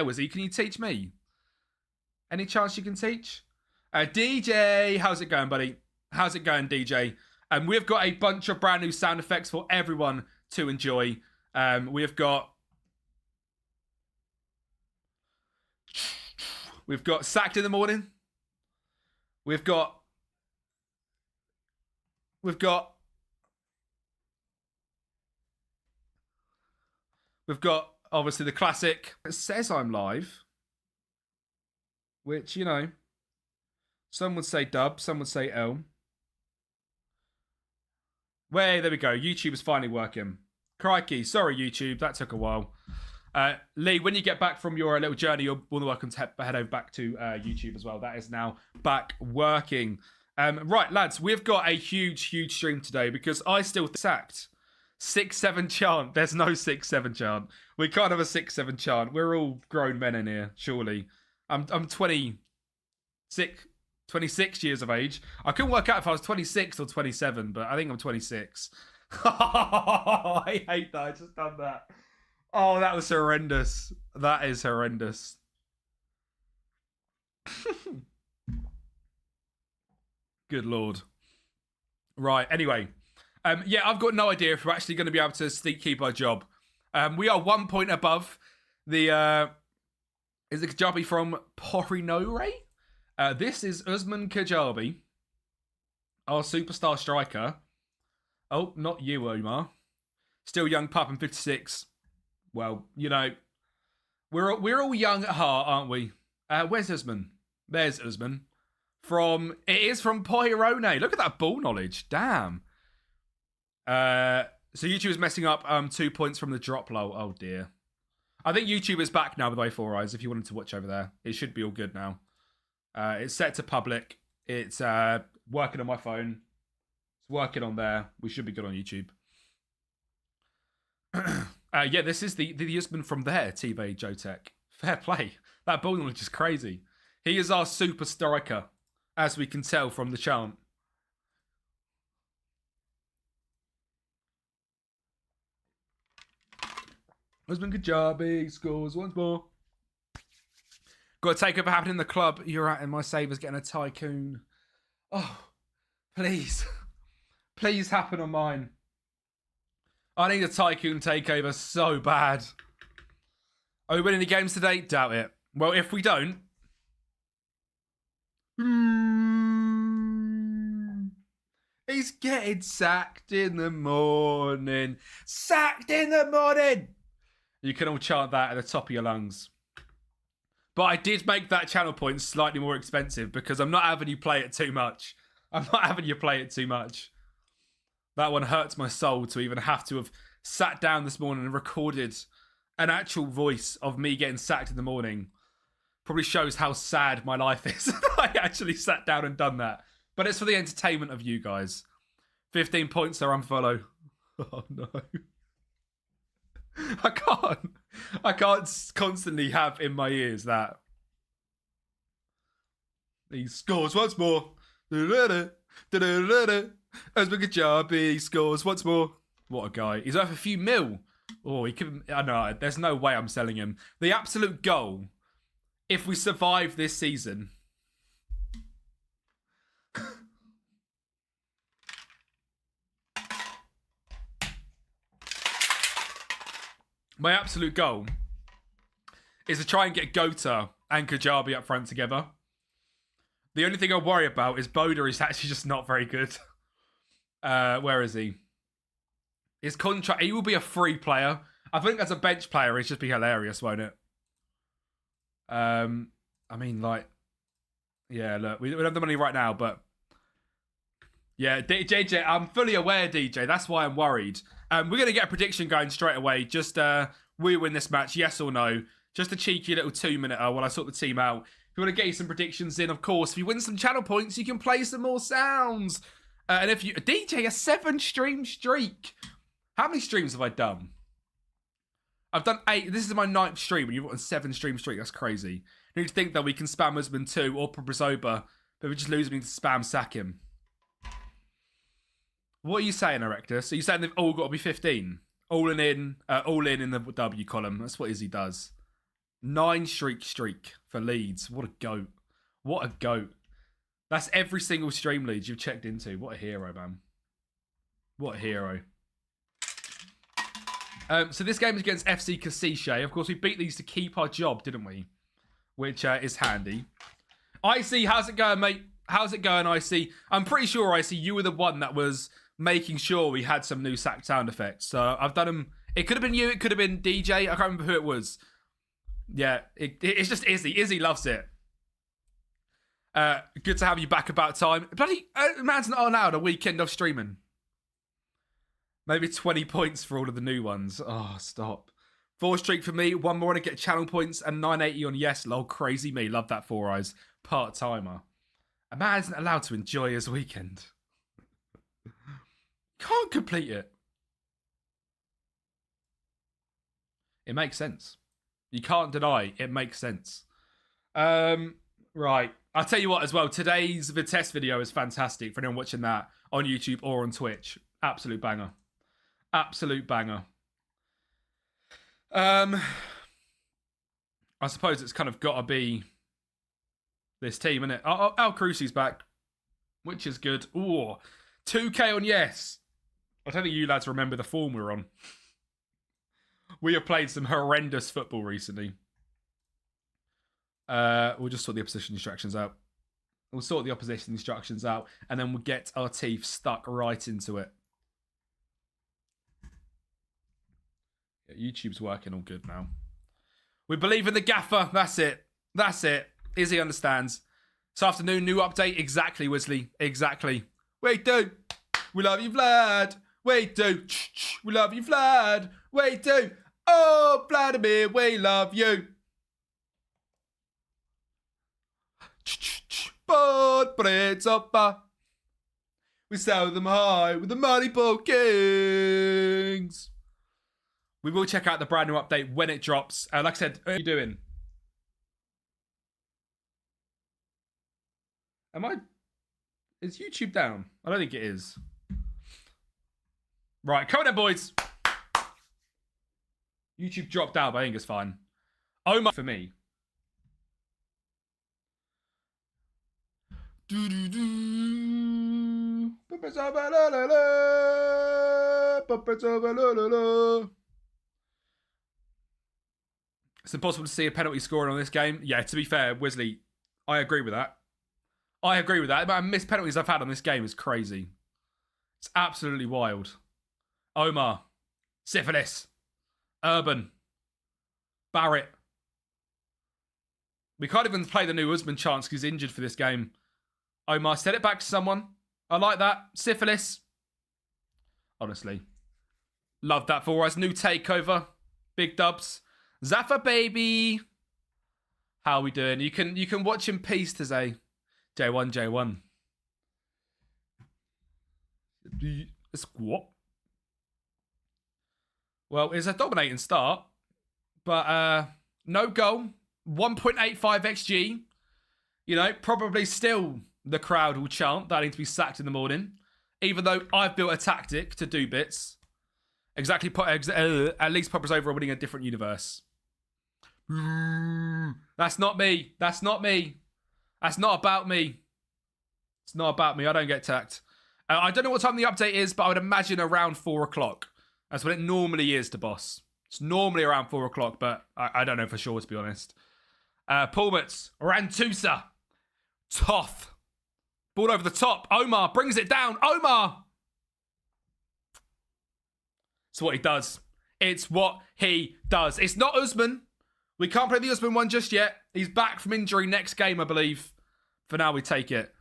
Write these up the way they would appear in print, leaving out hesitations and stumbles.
Wizzy, can you teach me? Any chance you can teach? DJ, how's it going, buddy? How's it going, DJ? We've got a bunch of brand new sound effects for everyone to enjoy. We've got sacked in the morning. We've got obviously the classic. It says I'm live, which, you know, some would say dub, some would say L. There we go. YouTube is finally working. Crikey, sorry YouTube, that took a while. Lee, when you get back from your little journey, you're more than welcome to head over back to YouTube as well. That is now back working. Right, lads, we've got a huge stream today because I still sacked 6-7 chant. There's no 6-7 chant. We can't have a 6-7 chant. We're all grown men in here, surely. I'm 26 years of age. I couldn't work out if I was 26 or 27, but I think I'm 26. I hate that. I just done that. Oh, that was horrendous. That is horrendous. Good Lord. Right, anyway. Yeah, I've got no idea if we're actually going to be able to keep our job. We are 1 point above the... is it Kajabi from Porinore? This is Usman Kajabi, our superstar striker. Oh, not you, Omar. Still young pup and 56. Well, you know, we're all young at heart, aren't we? Where's Usman? There's Usman. It is from Poirone. Look at that ball knowledge. Damn. So YouTube is messing up 2 points from the drop low. Oh dear. I think YouTube is back now with way 4 eyes. If you wanted to watch over there, it should be all good now. It's set to public. It's working on my phone. It's working on there. We should be good on YouTube. Yeah, this is the husband from there, TV Jotech. Fair play. That ball knowledge is crazy. He is our super striker, as we can tell from the chant. Husband Kajabi scores once more. Got to take over happening in the club you're at, and my saver's getting a tycoon. Oh, please. Please happen on mine. I need a tycoon takeover so bad. Are we winning the games today? Doubt it. Well, if we don't... He's getting sacked in the morning. Sacked in the morning! You can all chant that at the top of your lungs. But I did make that channel point slightly more expensive because I'm not having you play it too much. That one hurts my soul to even have to have sat down this morning and recorded an actual voice of me getting sacked in the morning. Probably shows how sad my life is. I actually sat down and done that. But it's for the entertainment of you guys. 15 points are unfollow. Oh no. I can't constantly have in my ears that. He scores once more. As he scores once more. What a guy. He's worth a few mil. Oh, he could. I know. There's no way I'm selling him. The absolute goal, if we survive this season. My absolute goal is to try and get Gota and Kajabi up front together. The only thing I worry about is Boda is actually just not very good. Where is he? His contract, he will be a free player. I think as a bench player, he'd just be hilarious, won't it? I mean, like, yeah, look, we don't have the money right now, but yeah, JJ, I'm fully aware, DJ. That's why I'm worried. We're going to get a prediction going straight away. Just, we win this match, yes or no? Just a cheeky little 2-minute while I sort the team out. If you want to get you some predictions in, of course, if you win some channel points, you can play some more sounds. And if you... DJ, a 7-stream streak. How many streams have I done? I've done 8. This is my 9th stream, and you've got a 7-stream streak. That's crazy. You need to think that we can spam Husband 2 or Brazoba, but we just lose me to spam sack him. What are you saying, Erectus? Are you saying they've all got to be 15? All in the W column. That's what Izzy does. 9 streak for Leeds. What a goat. What a goat. That's every single stream Leeds you've checked into. What a hero, man. What a hero. So this game is against FC Cassiche. Of course, we beat these to keep our job, didn't we? Which is handy. Icy, how's it going, mate? How's it going, Icy? I'm pretty sure, Icy, you were the one that was making sure we had some new sack sound effects. So I've done them. It could have been you. It could have been DJ. I can't remember who it was. Yeah, it's just Izzy. Izzy loves it. Good to have you back about time. Bloody man's not allowed a weekend of streaming. Maybe 20 points for all of the new ones. Oh, stop. 4 streak for me. 1 more to get channel points and 980 on yes. Lol, crazy me. Love that 4 eyes. Part-timer. A man isn't allowed to enjoy his weekend. Can't complete it. It makes sense. You can't deny it makes sense. Right. I'll tell you what as well. Today's Vitesse video is fantastic for anyone watching that on YouTube or on Twitch. Absolute banger. Absolute banger. I suppose it's kind of got to be this team, isn't it? Oh, Al Cruci's back, which is good. Ooh, 2K on yes. I don't think you lads remember the form we're on. We have played some horrendous football recently. We'll just sort the opposition instructions out. We'll sort the opposition instructions out, and then we'll get our teeth stuck right into it. Yeah, YouTube's working all good now. We believe in the gaffer. That's it. That's it. Izzy understands. This afternoon, new update. Exactly, Wesley. Exactly. We do. We love you, Vlad. We do. We love you, Vlad. We do. Oh, Vladimir, we love you. But breads up. We sell them high with the Moneyball Kings. We will check out the brand new update when it drops. Like I said, what are you doing? Is YouTube down? I don't think it is. Right, come on then, boys. YouTube dropped out, but I think it's fine. Omar for me. It's impossible to see a penalty scoring on this game. Yeah, to be fair, Wesley, I agree with that. I agree with that. The amount of missed penalties I've had on this game is crazy. It's absolutely wild. Omar. Syphilis. Urban. Barrett. We can't even play the new Usman chance because he's injured for this game. Omar, set it back to someone. I like that. Syphilis. Honestly. Love that for us. New takeover. Big dubs. Zaffa, baby. How are we doing? You can watch in peace today. J1. What? Well, it's a dominating start. But no goal. 1.85 XG. You know, probably still the crowd will chant that I need to be sacked in the morning. Even though I've built a tactic to do bits. Exactly. At least Popper's over winning a different universe. That's not me. That's not me. That's not about me. It's not about me. I don't get tacked. I don't know what time the update is, but I would imagine around 4 o'clock. That's what it normally is to boss. It's normally around 4 o'clock, but I don't know for sure, to be honest. Pulmets. Rantusa. Toth. Ball over the top. Omar brings it down. Omar! It's what he does. It's what he does. It's not Usman. We can't play the Usman one just yet. He's back from injury next game, I believe. For now, we take it.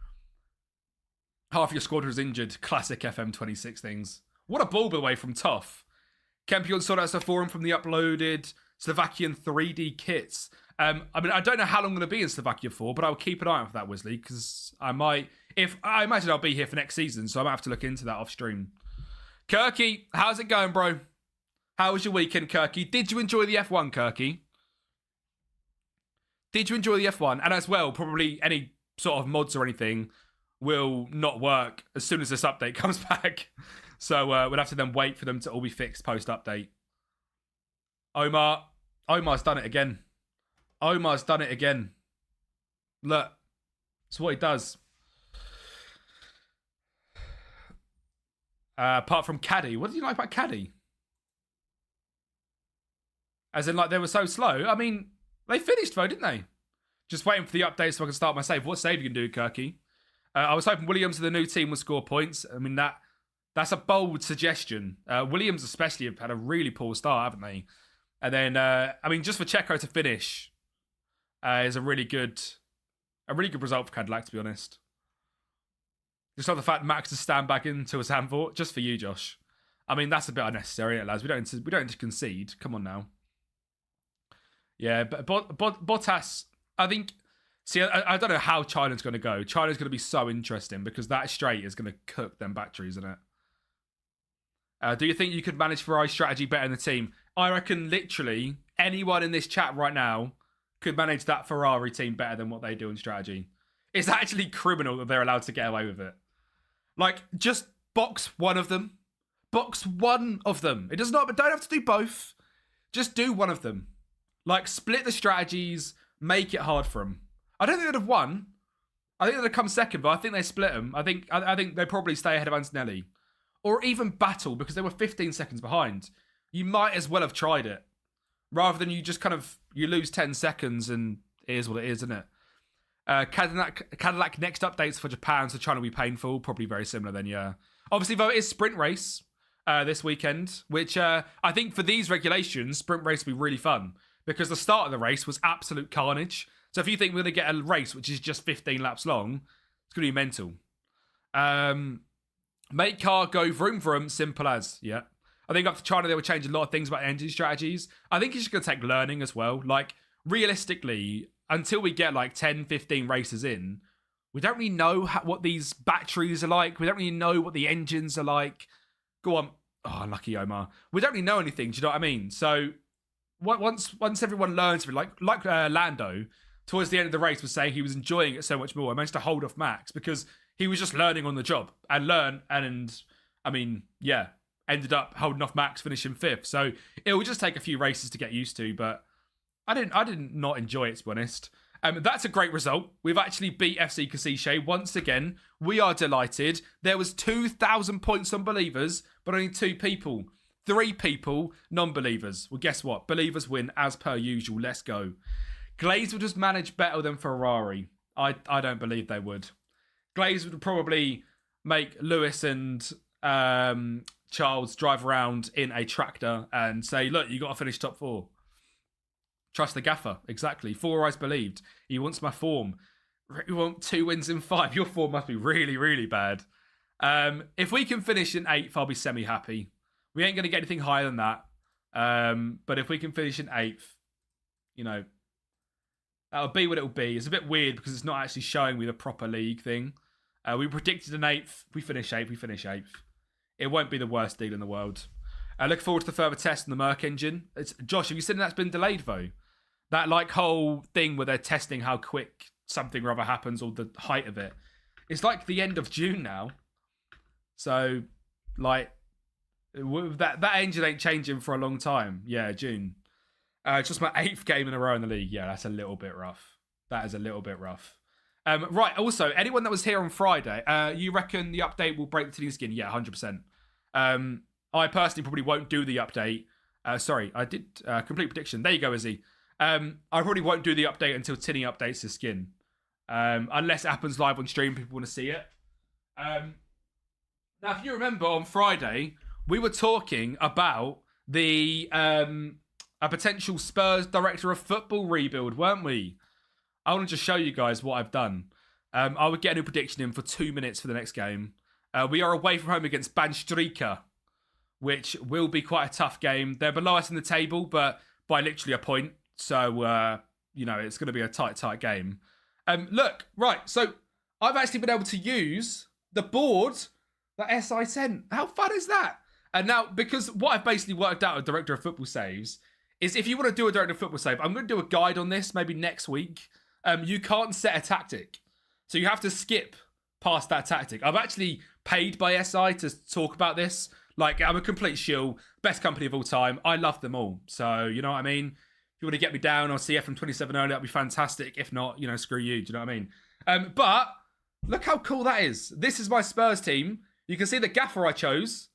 Half your squad was injured. Classic FM26 things. What a ball, by the way, from Toff. Kempion saw that as a forum from the uploaded Slovakian 3D kits. I mean, I don't know how long I'm going to be in Slovakia for, but I'll keep an eye out for that, Wesley, because I imagine I'll be here for next season, so I might have to look into that off stream. Kirky, how's it going, bro? How was your weekend, Kirky? Did you enjoy the F1, Kirky? Did you enjoy the F1? And as well, probably any sort of mods or anything will not work as soon as this update comes back. So we'll have to then wait for them to all be fixed post-update. Omar's done it again. Omar's done it again. Look, it's what he does. Apart from Caddy, what do you like about Caddy? As in, like, they were so slow. I mean, they finished though, didn't they? Just waiting for the update so I can start my save. What save you can do, Kirky? I was hoping Williams and the new team would score points. I mean, that's a bold suggestion. Williams especially have had a really poor start, haven't they? And then, I mean, just for Checo to finish is a really good result for Cadillac, to be honest. Just like the fact Max to stand back into a Zandvoort, just for you, Josh. I mean, that's a bit unnecessary, lads. We don't need to concede. Come on now. Yeah, but Bottas, I think. See, I don't know how China's going to go. China's going to be so interesting because that straight is going to cook them batteries, isn't it? Do you think you could manage Ferrari's strategy better than the team? I reckon literally anyone in this chat right now could manage that Ferrari team better than what they do in strategy. It's actually criminal that they're allowed to get away with it. Like, just box one of them. Box one of them. It does not, but don't have to do both. Just do one of them. Like, split the strategies, make it hard for them. I don't think they'd have won. I think they'd have come second, but I think they split them. I think they probably stay ahead of Antonelli. Or even battle, because they were 15 seconds behind. You might as well have tried it. Rather than you just kind of, you lose 10 seconds and it is what it is, isn't it? Cadillac next updates for Japan, so China will be painful. Probably very similar then, yeah. Obviously, though, it is sprint race this weekend, which I think for these regulations, sprint race will be really fun. Because the start of the race was absolute carnage. So if you think we're going to get a race which is just 15 laps long, it's going to be mental. Make car go vroom vroom, simple as. Yeah. I think up to China, they were changing a lot of things about engine strategies. I think it's just going to take learning as well. Like, realistically, until we get like 10, 15 races in, we don't really know what these batteries are like. We don't really know what the engines are like. Go on. Oh, lucky Omar. We don't really know anything. Do you know what I mean? So once everyone learns, like Lando, towards the end of the race was saying he was enjoying it so much more. I managed to hold off Max because he was just learning on the job and I mean, yeah, ended up holding off Max, finishing 5th. So it will just take a few races to get used to, but I didn't not enjoy it, to be honest. That's a great result. We've actually beat FC Cassiche once again. We are delighted. There was 2,000 points on believers, but only 2 people. 3 people, non-believers. Well, guess what? Believers win as per usual. Let's go. Glaze would just manage better than Ferrari. I don't believe they would. Glaze would probably make Lewis and Charles drive around in a tractor and say, look, you got to finish top 4. Trust the gaffer. Exactly. 4 eyes believed. He wants my form. We want 2 wins in 5. Your form must be really, really bad. If we can finish in 8th, I'll be semi-happy. We ain't going to get anything higher than that. But if we can finish in 8th, you know, that'll be what it'll be. It's a bit weird because it's not actually showing me the proper league thing. We predicted an 8th. We finish 8th. We finish 8th. It won't be the worst deal in the world. I look forward to the further test on the Merc engine. Josh, have you seen that's been delayed, though? That like whole thing where they're testing how quick something or other happens or the height of it. It's like the end of June now. So, like, that engine ain't changing for a long time. Yeah, June. Just my 8th game in a row in the league. Yeah, that's a little bit rough. That is a little bit rough. Right, also, anyone that was here on Friday, you reckon the update will break the tinny skin? Yeah, 100%. I personally probably won't do the update. Sorry, I did complete prediction. There you go, Izzy. I probably won't do the update until Tinny updates his skin. Unless it happens live on stream, people want to see it. Now, if you remember on Friday, we were talking about the a potential Spurs director of football rebuild, weren't we? I want to just show you guys what I've done. I would get a new prediction in for 2 minutes for the next game. We are away from home against Banstrika, which will be quite a tough game. They're below us in the table, but by literally a point. So, you know, it's going to be a tight game. Look, right, so I've actually been able to use the board that SI sent. How fun is that? And now, because what I've basically worked out with Director of Football Saves is if you want to do a Director of Football Save, I'm going to do a guide on this maybe next week. You can't set a tactic. So you have to skip past that tactic. I've actually paid by SI to talk about this. Like, I'm a complete shill. Best company of all time. I love them all. So, you know what I mean? If you want to get me down, I'll see FM27 early. That'd be fantastic. If not, screw you. Do you know what I mean? But look how cool that is. This is my Spurs team. You can see the gaffer I chose.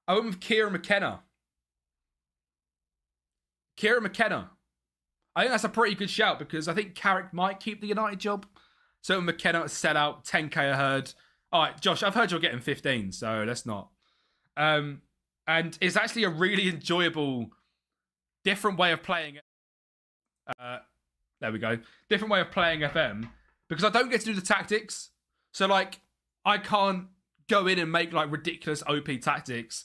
I went with Kieran McKenna. Kieran McKenna. I think that's a pretty good shout because I think Carrick might keep the United job. So McKenna sell out 10k a herd. All right, Josh, I've heard you're getting 15, so let's not. And it's actually a really enjoyable, different way of playing it. There we go. Different way of playing FM because I don't get to do the tactics. So like, I can't go in and make like ridiculous OP tactics.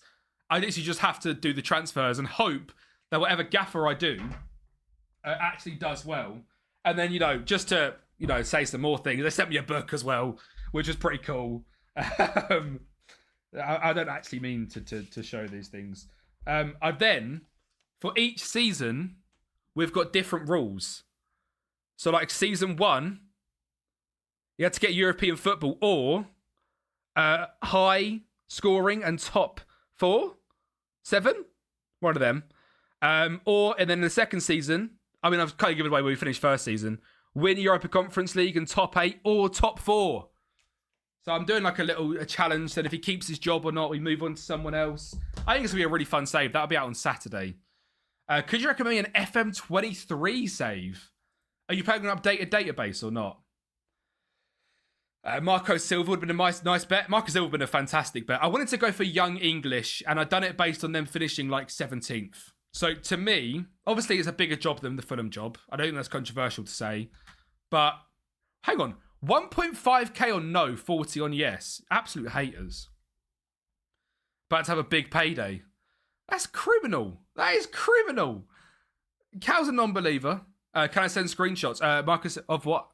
I literally just have to do the transfers and hope that whatever gaffer I do actually does well. And then, just to, say some more things, they sent me a book as well, which was pretty cool. I don't actually mean to show these things. I've then, for each season, we've got different rules. So like season 1, you had to get European football or high scoring and top 4, 7, one of them. And then in the second season, I mean, I've kind of given away where we finished first season. Win Europa Conference League and top 8 or top 4. So I'm doing like a challenge that if he keeps his job or not, we move on to someone else. I think it's going to be a really fun save. That'll be out on Saturday. Could you recommend me an FM23 save? Are you playing an updated database or not? Marco Silva would have been a nice bet. Marco Silva would have been a fantastic bet. I wanted to go for Young English, and I'd done it based on them finishing like 17th. So to me, obviously it's a bigger job than the Fulham job. I don't think that's controversial to say. But hang on. 1.5k on no, 40 on yes. Absolute haters. About to have a big payday. That's criminal. That is criminal. Cal's a non-believer. Can I send screenshots? Marcus, of what?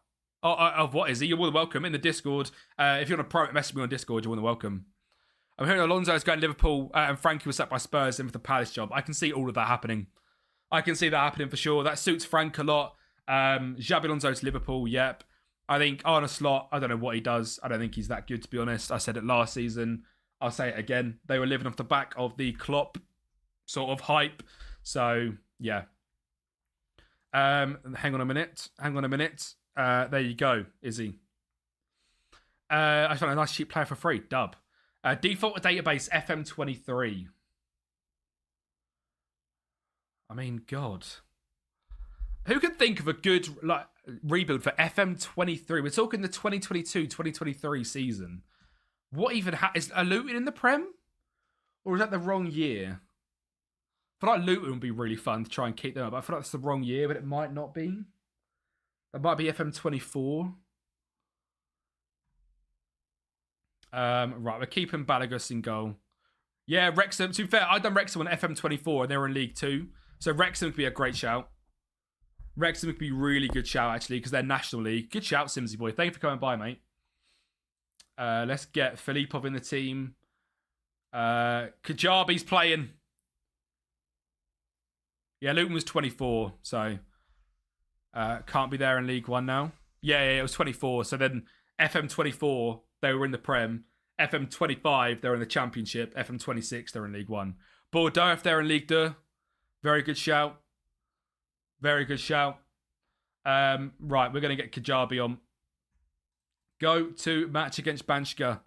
Of what is he? You're more than welcome in the Discord. If you want to private message me on Discord, you're more than welcome. I'm hearing Alonso is going to Liverpool and Frankie was set by Spurs in for the Palace job. I can see all of that happening. I can see that happening for sure. That suits Frank a lot. Xabi Alonso to Liverpool, yep. I think Arne Slot, I don't know what he does. I don't think he's that good, to be honest. I said it last season. I'll say it again. They were living off the back of the Klopp sort of hype. So, yeah. Hang on a minute. There you go, Izzy. I found a nice cheap player for free. Dub. Default database FM23. I mean, God. Who could think of a good rebuild for FM23? We're talking the 2022-2023 season. What even is Luton in the Prem? Or is that the wrong year? I feel like Luton would be really fun to try and keep them up. I feel like that's the wrong year, but it might not be. That might be FM24. Right, we're keeping Balagus in goal. Yeah, Wrexham. To be fair, I've done Wrexham on FM24 and they were in League 2. So Wrexham could be a great shout. Wrexham could be a really good shout, actually, because they're National League. Good shout, Simsy boy. Thank you for coming by, mate. Let's get Filipov in the team. Kajabi's playing. Yeah, Luton was 24, so can't be there in League 1 now. Yeah, it was 24. So then FM24, they were in the Prem. FM25, they're in the Championship. FM26, they're in League 1. Bordeaux, if they're in League 2, very good shout. Very good shout. Right, we're going to get Kajabi on. Go to match against Banchka.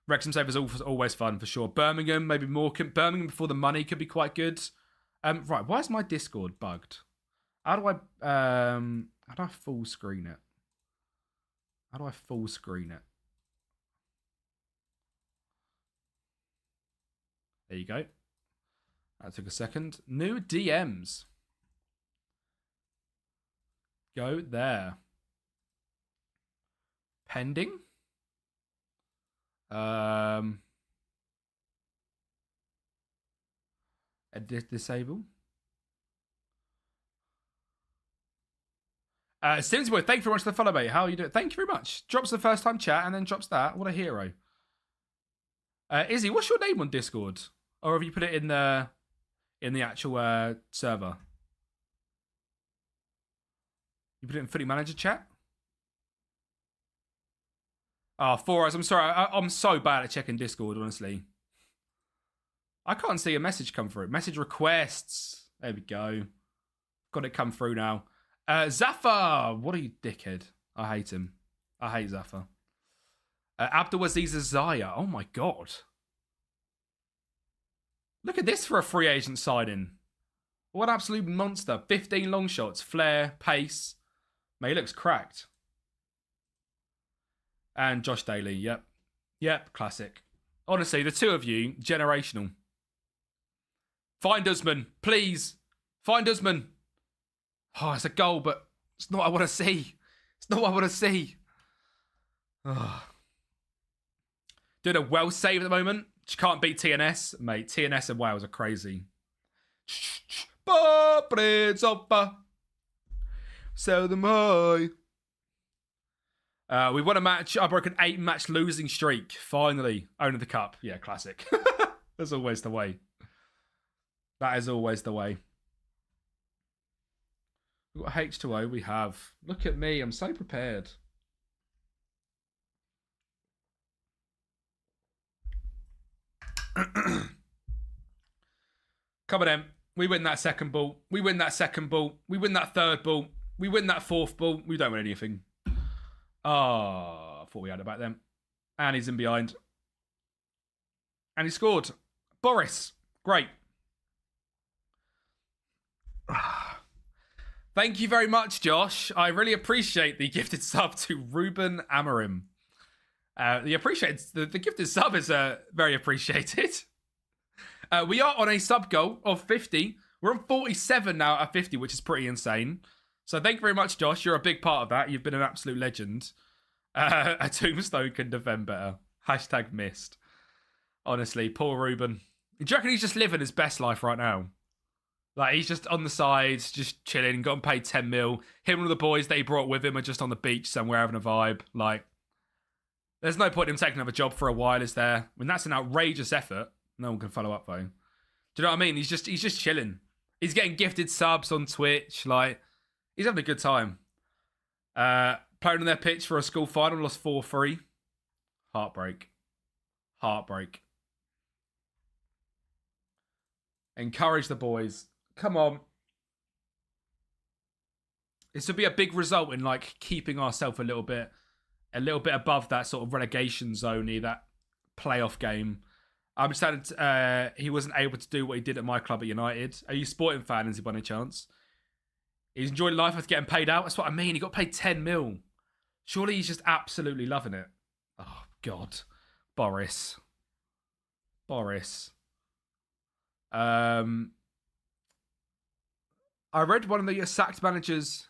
Wrexham save is always fun, for sure. Birmingham, maybe more. Birmingham before the money could be quite good. Right, why is my Discord bugged? How do I full screen it? How do I full screen it? There you go. That took a second. New DMs. Go there. Pending. Disable. Simsboy, thank you very much for the follow, mate. How are you doing? Thank you very much. Drops the first time chat and then drops that. What a hero. Izzy, what's your name on Discord? Or have you put it in the actual server? You put it in Footy Manager chat? Oh, 4 hours. I'm sorry. I'm so bad at checking Discord, honestly. I can't see a message come through. Message requests. There we go. Got it come through now. Zafar! What are you, dickhead? I hate him. I hate Zafar. Abdulaziz Zaya. Oh my god. Look at this for a free agent signing. What an absolute monster. 15 long shots, flair, pace. Mate, he looks cracked. And Josh Daly, yep. Yep, classic. Honestly, the two of you, generational. Find Usman, please. Find Usman. Oh, it's a goal, but it's not what I want to see. It's not what I want to see. Oh. Doing a well save at the moment. She can't beat TNS. Mate, TNS and Wales are crazy. Sell them high. We won a match. I broke an 8-match losing streak. Finally. Owning the cup. Yeah, classic. That's always the way. That is always the way. We've got H2O. We have. Look at me. I'm so prepared. Come on, Em. We win that second ball. We win that second ball. We win that third ball. We win that fourth ball. We don't win anything. Oh, I thought we had it back then. And he's in behind. And he scored. Boris. Great. Thank you very much, Josh. I really appreciate the gifted sub to Ruben Amarim. The gifted sub is very appreciated. We are on a sub goal of 50. We're on 47 now at 50, which is pretty insane. So thank you very much, Josh. You're a big part of that. You've been an absolute legend. A tombstone can defend better. Hashtag missed. Honestly, poor Ruben. Do you reckon he's just living his best life right now? Like, he's just on the sides, just chilling, got paid 10 mil. Him and all the boys that he brought with him are just on the beach somewhere having a vibe. Like, there's no point in him taking another job for a while, is there? I mean, that's an outrageous effort. No one can follow up, though. Do you know what I mean? He's just chilling. He's getting gifted subs on Twitch. Like, he's having a good time. Playing on their pitch for a school final, lost 4-3. Heartbreak. Heartbreak. Encourage the boys. Come on. This would be a big result in, like, keeping ourselves a little bit above that sort of relegation zone, that playoff game. I'm just sad he wasn't able to do what he did at my club at United. Are you sporting fan, is he by any chance? He's enjoying life with getting paid out. That's what I mean. He got paid 10 mil. Surely he's just absolutely loving it. Oh, God. Boris. I read one of the sacked managers.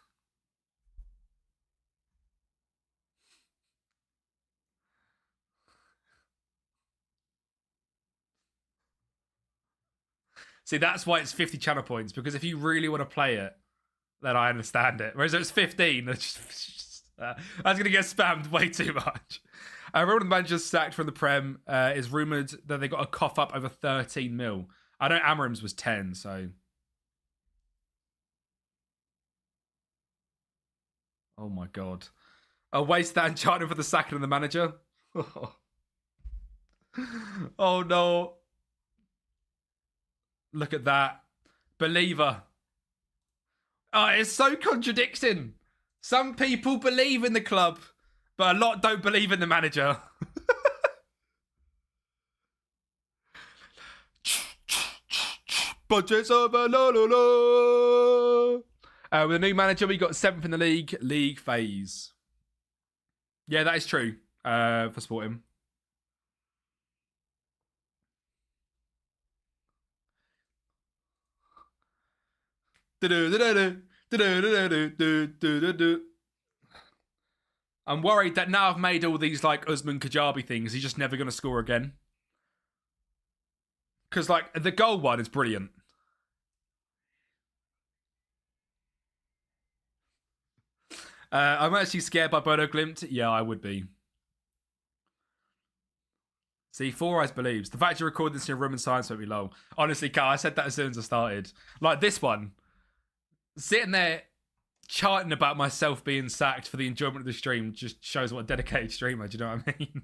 See, that's why it's 50 channel points, because if you really want to play it, then I understand it. Whereas if it's 15, that's going to get spammed way too much. I remember the manager's sacked from the Prem is rumoured that they got a cough up over 13 mil. I know Amarim's was 10, so... Oh my God. A wasteland charting for the sacking of the manager? Oh no. Look at that. Believer. Oh, it's so contradicting. Some people believe in the club, but a lot don't believe in the manager. Budgets over, la la la. With a new manager, we got 7th in the league phase. Yeah, that is true for Sporting. I'm worried that now I've made all these like Usman Kajabi things, he's just never going to score again. Because like the goal one is brilliant. I'm actually scared by Bodo Glimt. Yeah, I would be. See, Four Eyes believes. The fact you recorded this in your room in science won't be long. Honestly, Carl, I said that as soon as I started. Like this one. Sitting there charting about myself being sacked for the enjoyment of the stream just shows what a dedicated streamer, do you know what I mean?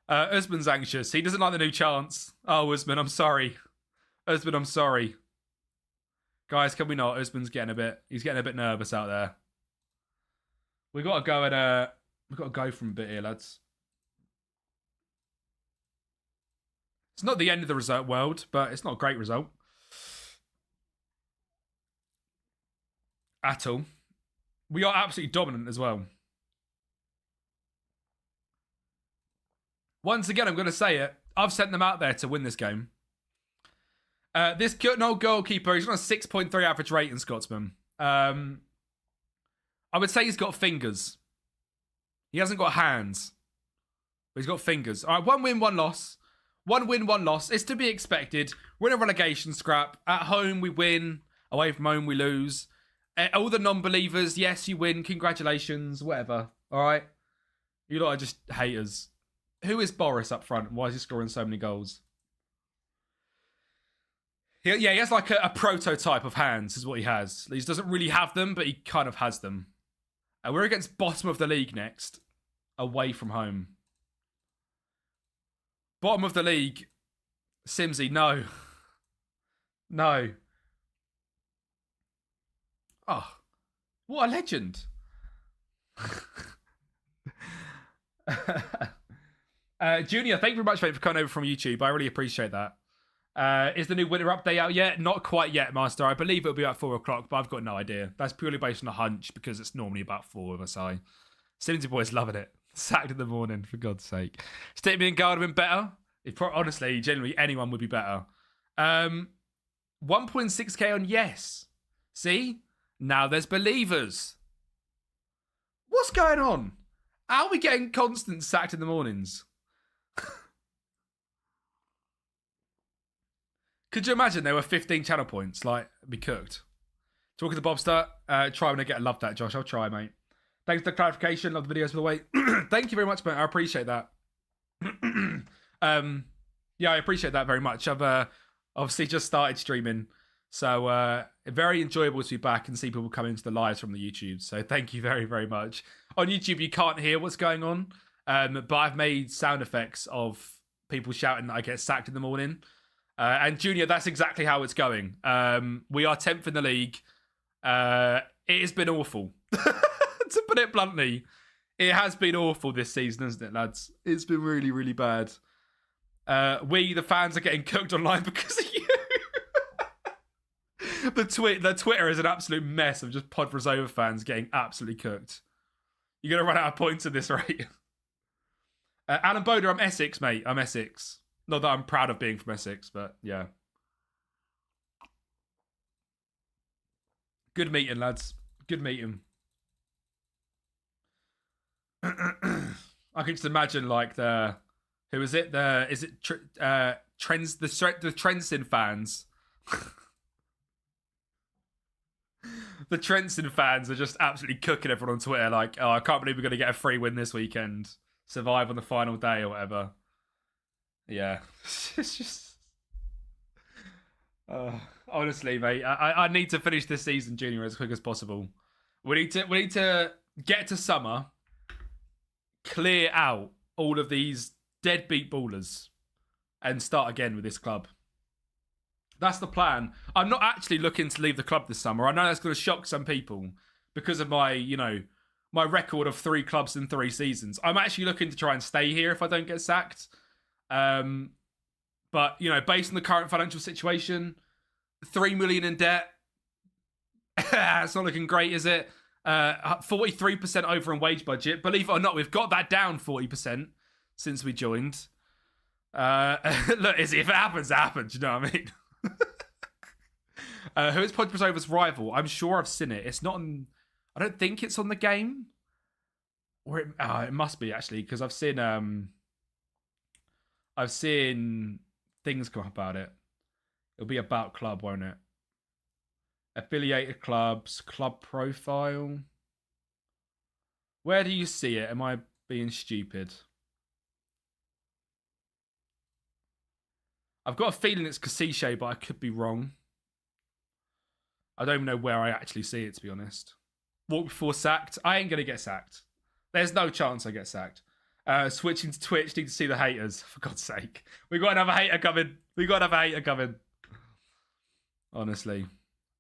Usman's anxious. He doesn't like the new chants. Oh, Usman, I'm sorry. Usman, I'm sorry. Guys, can we not? Usman's he's getting a bit nervous out there. We got to go and we got to go from a bit here, lads. It's not the end of the result world, but it's not a great result at all. We are absolutely dominant as well. Once again, I'm going to say it. I've sent them out there to win this game. This no goalkeeper, he's on a 6.3 average rating, Scotsman. I would say he's got fingers. He hasn't got hands, but he's got fingers. All right, 1 win, 1 loss. 1 win, 1 loss. It's to be expected. We're in a relegation scrap. At home, we win. Away from home, we lose. All the non-believers, yes, you win. Congratulations, whatever. All right? You lot are just haters. Who is Boris up front? Why is he scoring so many goals? Yeah, he has like a prototype of hands, is what he has. He doesn't really have them, but he kind of has them. We're against bottom of the league next. Away from home. Bottom of the league. Simsy, no. No. Oh, what a legend. Junior, thank you very much, mate, for coming over from YouTube. I really appreciate that. Is the new winter update out yet? Not quite yet, Master. I believe it'll be about 4 o'clock, but I've got no idea. That's purely based on a hunch because it's normally about 4 of us. Simsy boy's loving it. Sacked in the morning, for God's sake. Stickney and Guard have been better. Honestly, generally, anyone would be better. 1.6k on yes. See? Now there's believers. What's going on? How are we getting constant sacked in the mornings? Could you imagine there were 15 channel points? Like, be cooked. Talking to Bobster, try when I get. I love that, Josh. I'll try, mate. Thanks for the clarification. Love the videos, by the way. Thank you very much, mate. I appreciate that. Yeah, I appreciate that very much. I've obviously just started streaming, so very enjoyable to be back and see people come into the lives from the YouTube. So thank you very, very much. On YouTube, you can't hear what's going on, but I've made sound effects of people shouting that I get sacked in the morning. And Junior, that's exactly how it's going. We are 10th in the league. It has been awful. To put it bluntly, it has been awful this season, hasn't it, lads? It's been really, really bad. We, the fans, are getting cooked online because of you. The Twitter is an absolute mess of just Pod Over fans getting absolutely cooked. You're going to run out of points at this rate. Alan Boder, I'm Essex, mate. I'm Essex. Not that I'm proud of being from Essex, but yeah. Good meeting, lads. Good meeting. I can just imagine like who is it? The Trenson fans. The Trenson fans are just absolutely cooking everyone on Twitter. Like, oh, I can't believe we're going to get a free win this weekend. Survive on the final day or whatever. Yeah, it's just. Honestly, mate, I need to finish this season, Junior, as quick as possible. We need to get to summer. Clear out all of these deadbeat ballers and start again with this club. That's the plan. I'm not actually looking to leave the club this summer. I know that's going to shock some people because of my record of 3 clubs in 3 seasons. I'm actually looking to try and stay here if I don't get sacked. But, based on the current financial situation, 3 million in debt, it's not looking great, is it? 43% over on wage budget. Believe it or not, we've got that down 40% since we joined. Look, if it happens, it happens. You know what I mean? Who is Pod Over's rival? I'm sure I've seen it. It's not on. I don't think it's on the game. Or it must be actually because I've seen things come up about it. It'll be about club, won't it? Affiliated clubs, club profile. Where do you see it? Am I being stupid? I've got a feeling it's Casiche, but I could be wrong. I don't even know where I actually see it, to be honest. Walk before sacked. I ain't going to get sacked. There's no chance I get sacked. Switching to Twitch, need to see the haters. For God's sake. We got another hater coming. Honestly.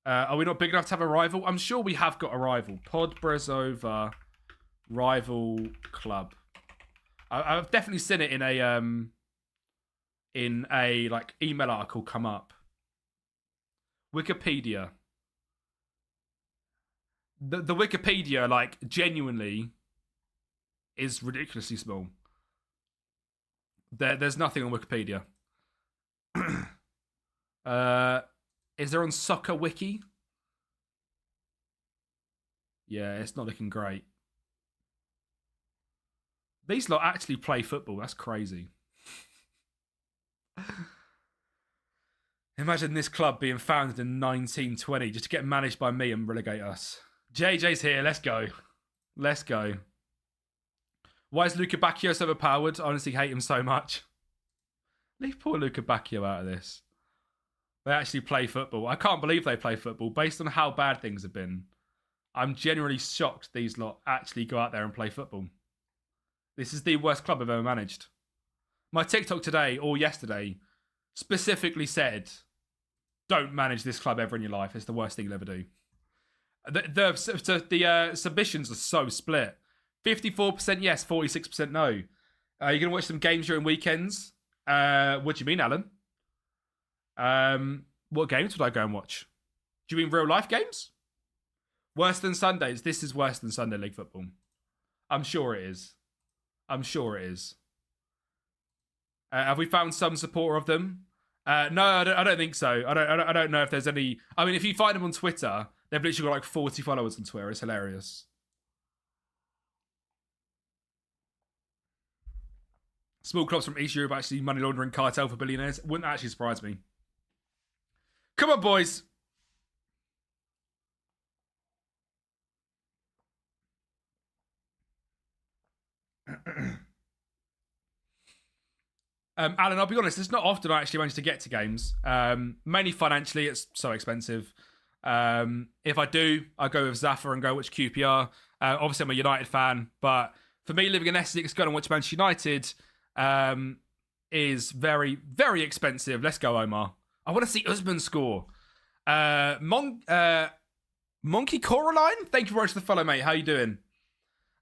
Are we not big enough to have a rival? I'm sure we have got a rival. Pod Brezova rival club. I've definitely seen it in a like email article come up. Wikipedia. The Wikipedia, like, genuinely is ridiculously small. There's nothing on Wikipedia. Is there on Soccer Wiki? Yeah, it's not looking great. These lot actually play football. That's crazy. Imagine this club being founded in 1920 just to get managed by me and relegate us. JJ's here. Let's go. Let's go. Why is Luca Bacchio so overpowered? I honestly hate him so much. Leave poor Luca Bacchio out of this. They actually play football. I can't believe they play football based on how bad things have been. I'm genuinely shocked these lot actually go out there and play football. This is the worst club I've ever managed. My TikTok today or yesterday specifically said, don't manage this club ever in your life. It's the worst thing you'll ever do. The submissions are so split. 54% yes, 46% no. You're going to watch some games during weekends? What do you mean, Alan? What games would I go and watch? Do you mean real life games? Worse than Sundays? This is worse than Sunday League football. I'm sure it is. I'm sure it is. Have we found some supporter of them? No, I don't think so. I don't know if there's any. I mean, if you find them on Twitter, they've literally got like 40 followers on Twitter. It's hilarious. Small clubs from East Europe actually money laundering cartel for billionaires. Wouldn't actually surprise me. Come on, boys. Alan, I'll be honest, it's not often I actually manage to get to games. Mainly financially, it's so expensive. If I do, I go with Zaffa and go watch QPR. Obviously, I'm a United fan, but for me, living in Essex, going and watch Manchester United is very, very expensive. Let's go, Omar. I want to see Usman score. Monkey Coraline, thank you very much for the follow, mate. How you doing?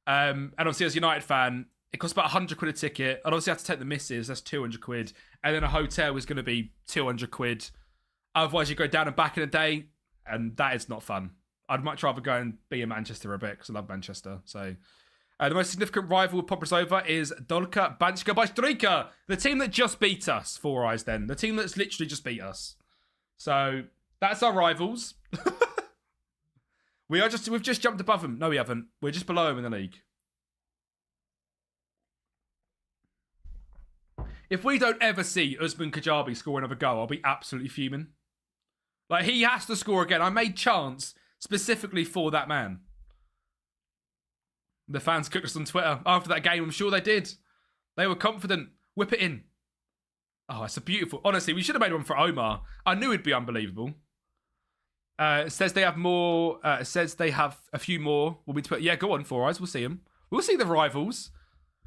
And obviously, as a United fan, it costs about 100 quid a ticket. I'd obviously have to take the missus, that's 200 quid. And then a hotel is going to be 200 quid. Otherwise, you go down and back in a day, and that is not fun. I'd much rather go and be in Manchester a bit, because I love Manchester. So, the most significant rival with Poprasova is Dolka Banska Bystrica, the team that just beat us, Four Eyes then. The team that's literally just beat us. So, that's our rivals. We've just jumped above them. No, we haven't. We're just below them in the league. If we don't ever see Usman Kajabi score another goal, I'll be absolutely fuming. Like, he has to score again. I made chants specifically for that man. The fans cooked us on Twitter after that game. I'm sure they did. They were confident. Whip it in. Oh, it's a beautiful... Honestly, we should have made one for Omar. I knew it'd be unbelievable. It says they have more... it says they have a few more. Yeah, go on, Four Eyes. We'll see them. We'll see the rivals.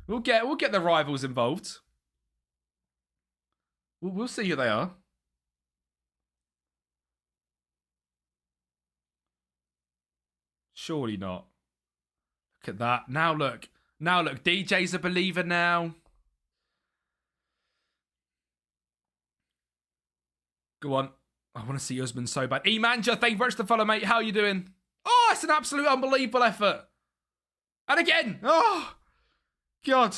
We'll get the rivals involved. We'll see who they are. Surely not. Look at that. Now look. DJ's a believer now. Go on. I want to see Usman so bad. E-Manja, thank you very much for the follow, mate. How are you doing? Oh, it's an absolute unbelievable effort. And again. Oh, God.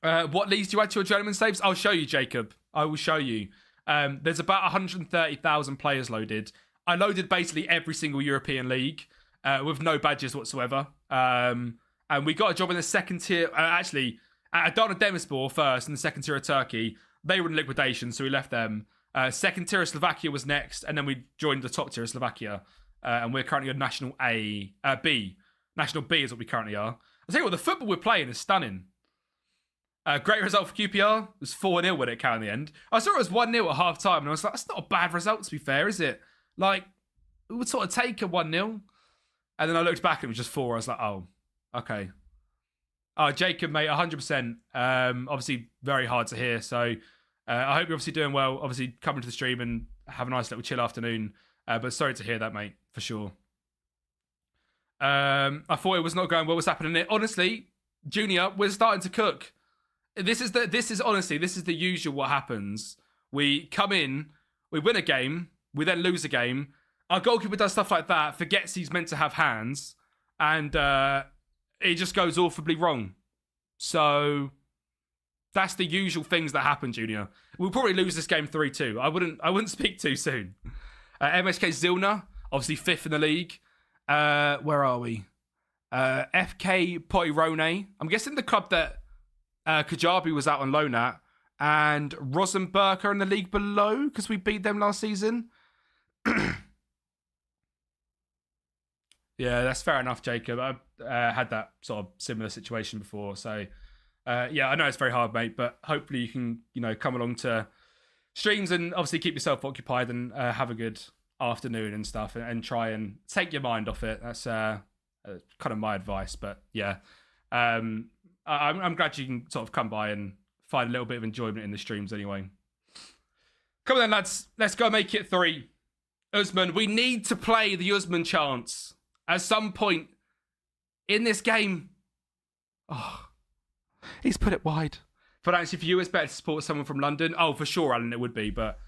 What leads you add to your journeyman saves? I'll show you, Jacob. I will show you. There's about 130,000 players loaded. I loaded basically every single European league with no badges whatsoever. And we got a job in the second tier. Actually, Adana Demirspor first and the second tier of Turkey. They were in liquidation, so we left them. Second tier of Slovakia was next, and then we joined the top tier of Slovakia. And we're currently on National B. National B is what we currently are. I'll tell you what, the football we're playing is stunning. Great result for QPR. It was 4-0 when it came in the end. I saw it was 1-0 at half time, and I was like, that's not a bad result, to be fair, is it? Like, we would sort of take a 1-0. And then I looked back and it was just 4. I was like, oh, okay. Oh, Jacob, mate, 100%. Obviously, very hard to hear. So I hope you're obviously doing well. Obviously, coming to the stream and have a nice little chill afternoon. But sorry to hear that, mate, for sure. I thought it was not going well. What's happening here? Honestly, Junior, we're starting to cook. This is the usual what happens. We come in, we win a game, we then lose a game. Our goalkeeper does stuff like that, forgets he's meant to have hands, and it just goes awfully wrong. So that's the usual things that happen, Junior. We'll probably lose this game 3-2. I wouldn't speak too soon. MSK Zilna, obviously 5th in the league. Where are we? FK Poirone. I'm guessing the club that Kajabi was out on loan at. And Rosenberg are in the league below because we beat them last season. Yeah, that's fair enough, Jacob. I've had that sort of similar situation before. So, yeah, I know it's very hard, mate. But hopefully you can, come along to streams and obviously keep yourself occupied and have a good afternoon and stuff and try and take your mind off it. That's kind of my advice. But, yeah, I'm glad you can sort of come by and find a little bit of enjoyment in the streams anyway. Come on then, lads. Let's go make it 3. Usman, we need to play the Usman chants at some point in this game. Oh, he's put it wide. Financially, for you, it's better to support someone from London. Oh, for sure, Alan, it would be. But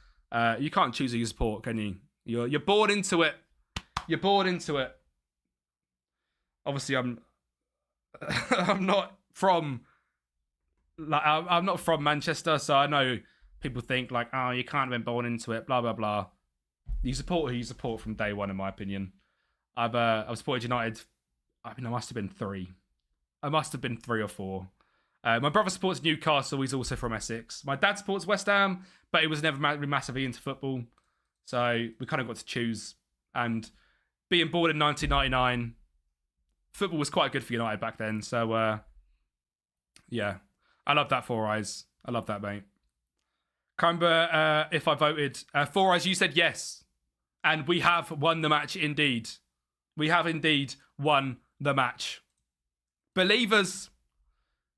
you can't choose who you support, can you? You're born into it. You're born into it. Obviously, I'm not from Manchester, so I know people think like, oh, you can't have been born into it, blah blah blah. You support who you support from day one, in my opinion. I've supported United. I mean, I must have been 3. I must have been 3 or 4. My brother supports Newcastle. He's also from Essex. My dad supports West Ham, but he was never massively into football, so we kind of got to choose. And being born in 1999, football was quite good for United back then. So yeah, I love that 4 Eyes. I love that, mate. Can't remember if I voted. 4 Eyes, you said yes. And we have won the match indeed. We have indeed won the match. Believers,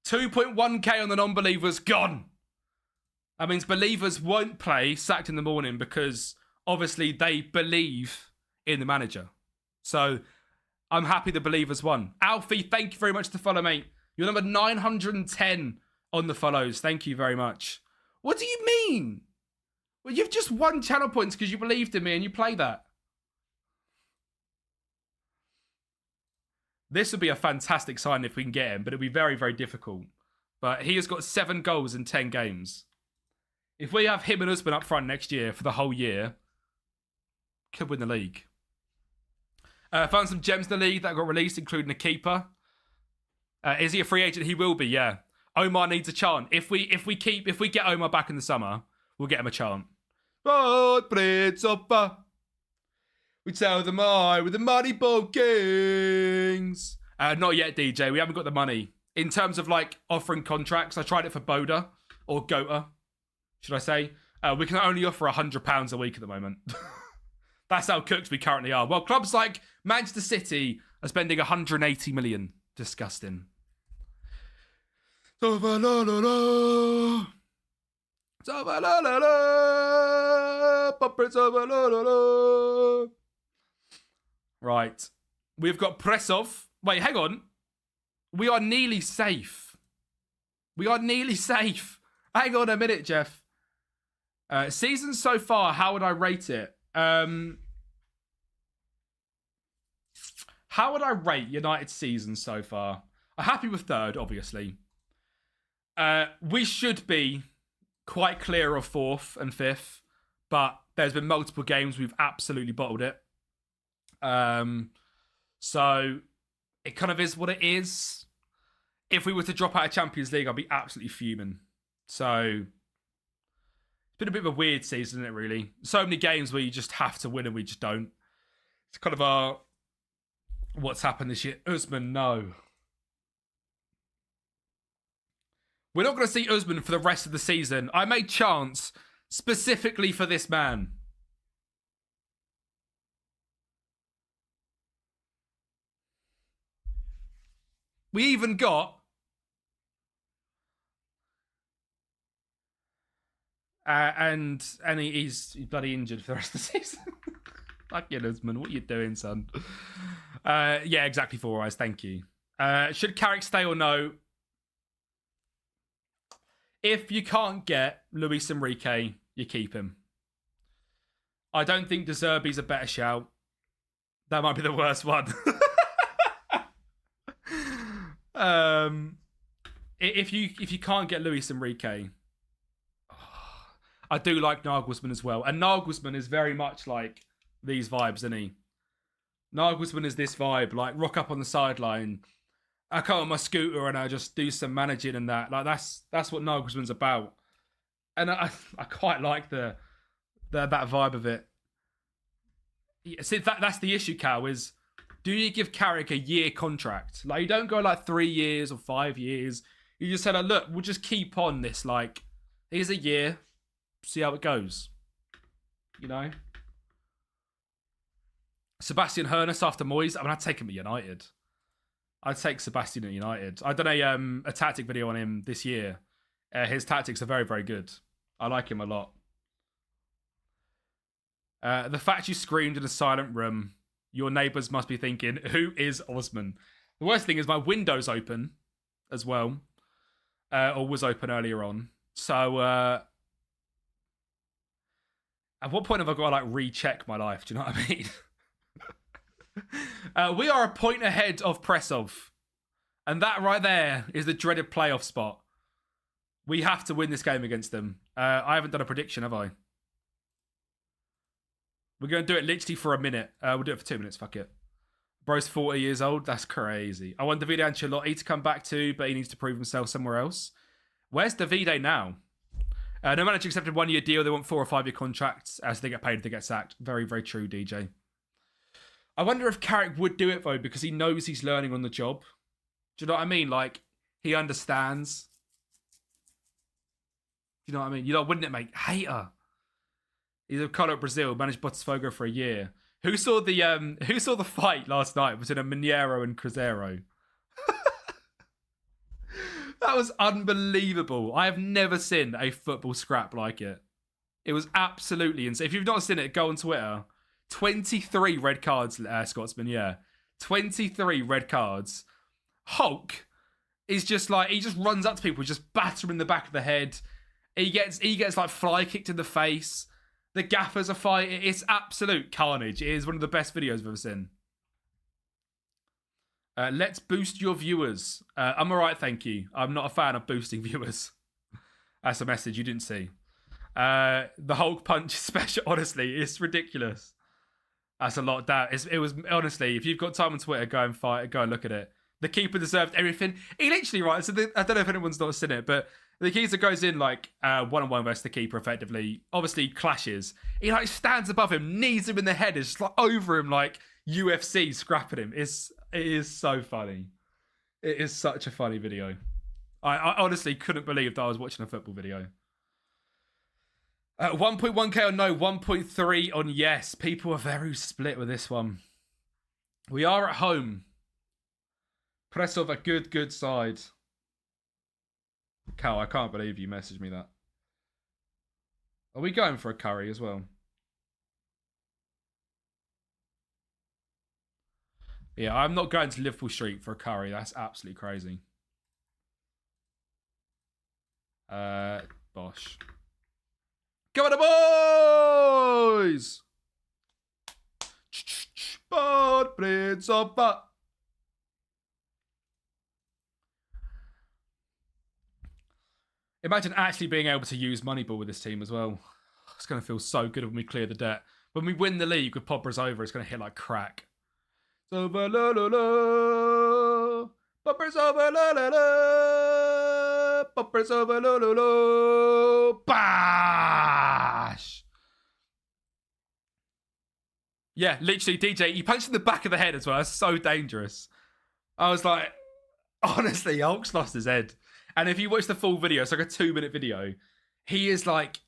2.1k on the non-believers, gone. That means believers won't play sacked in the morning because obviously they believe in the manager. So I'm happy the believers won. Alfie, thank you very much to follow, mate. You're number 910 on the follows. Thank you very much. What do you mean? Well, you've just won channel points because you believed in me and you play that. This would be a fantastic sign if we can get him, but it'll be very, very difficult. But he has got 7 goals in 10 games. If we have him and Usman up front next year for the whole year, could win the league. Found some gems in the league that got released, including a keeper. Is he a free agent? He will be, yeah. Omar needs a chant. If we get Omar back in the summer, we'll get him a chant. We tell them with the Moneyball Kings. Not yet, DJ. We haven't got the money. In terms of like offering contracts, I tried it for Boda or Gota, should I say. We can only offer £100 a week at the moment. That's how cooked we currently are. Well, clubs like Manchester City are spending 180 million. Disgusting. Right. We've got Presov. Wait, hang on. We are nearly safe. We are nearly safe. Hang on a minute, Jeff. Season so far, how would I rate it? How would I rate United's season so far? I'm happy with 3rd, obviously. We should be quite clear of 4th and 5th, but there's been multiple games we've absolutely bottled it. So it kind of is what it is. If we were to drop out of Champions League, I'd be absolutely fuming. So it's been a bit of a weird season, isn't it, really? So many games where you just have to win and we just don't. It's kind of what's happened this year. Usman, no. We're not going to see Usman for the rest of the season. I made chants specifically for this man. We even got... and he's bloody injured for the rest of the season. Fucking Usman, what are you doing, son? Yeah, exactly 4 eyes. Thank you. Should Carrick stay or no? If you can't get Luis Enrique, you keep him. I don't think De Zerbi's a better shout. That might be the worst one. If you can't get Luis Enrique, I do like Nagelsmann as well. And Nagelsmann is very much like these vibes, isn't he? Nagelsmann is this vibe, like rock up on the sideline. I come on my scooter and I just do some managing and that. Like that's what Nagelsmann's about. And I quite like that vibe of it. See, that's the issue, Cal, is do you give Carrick a year contract? Like, you don't go like 3 years or 5 years. You just say, like, look, we'll just keep on this. Like, here's a year. See how it goes. You know? Sebastian Hoeneß after Moyes. I mean, I'd take him at United. I'd take Sebastian at United. I've done a tactic video on him this year. His tactics are very, very good. I like him a lot. The fact you screamed in a silent room, your neighbours must be thinking, who is Osman? The worst thing is my window's open as well. Or was open earlier on. So, at what point have I got to, like, recheck my life? Do you know what I mean? We are a point ahead of Pressov. And that right there is the dreaded playoff spot. We have to win this game against them. I haven't done a prediction, have I? We're going to do it literally for a minute. We'll do it for 2 minutes. Fuck it. Bro's 40 years old. That's crazy. I want Davide Ancelotti to come back too, but he needs to prove himself somewhere else. Where's Davide now? No manager accepted 1 year deal. They want 4 or 5 year contracts as they get paid if they get sacked. Very, very true, DJ. I wonder if Carrick would do it, though, because he knows he's learning on the job. Do you know what I mean? Like, he understands. Do you know what I mean? You know, wouldn't it, mate? Hater. He's a colour at Brazil, managed Botafogo for a year. Who saw the fight last night between a Mineiro and Cruzeiro? That was unbelievable. I have never seen a football scrap like it. It was absolutely insane. If you've not seen it, go on Twitter. 23 red cards, Scotsman, yeah. 23 red cards. Hulk is just like, he just runs up to people, just batter him in the back of the head. He gets like fly kicked in the face. The gaffers are fighting. It's absolute carnage. It is one of the best videos I've ever seen. Let's boost your viewers. I'm all right, thank you. I'm not a fan of boosting viewers. That's a message you didn't see. The Hulk punch special, honestly, it's ridiculous. That's a lot of doubt. It was, honestly, if you've got time on Twitter, go and look at it. The keeper deserved everything. He literally, right, so I don't know if anyone's not seen it, but the keeper goes in like one-on-one versus the keeper effectively. Obviously clashes. He like stands above him, knees him in the head, is just like over him like UFC scrapping him. It is so funny. It is such a funny video. I honestly couldn't believe that I was watching a football video. 1.1k on no, 1.3 on yes. People are very split with this one. We are at home. Pressov a good side. Cal, I can't believe you messaged me that. Are we going for a curry as well? Yeah, I'm not going to Liverpool Street for a curry. That's absolutely crazy. Bosh. Come on, the boys! But Prince of Butt. Imagine actually being able to use Moneyball with this team as well. It's going to feel so good when we clear the debt. When we win the league with Poppers over, it's going to hit like crack. It's over, la la la. Poppers over, la la la. Poppers over, la la la. Bash! Yeah, literally, DJ, he punched in the back of the head as well. That's so dangerous. I was like, honestly, Hulk's lost his head. And if you watch the full video, it's like a 2-minute video. He is like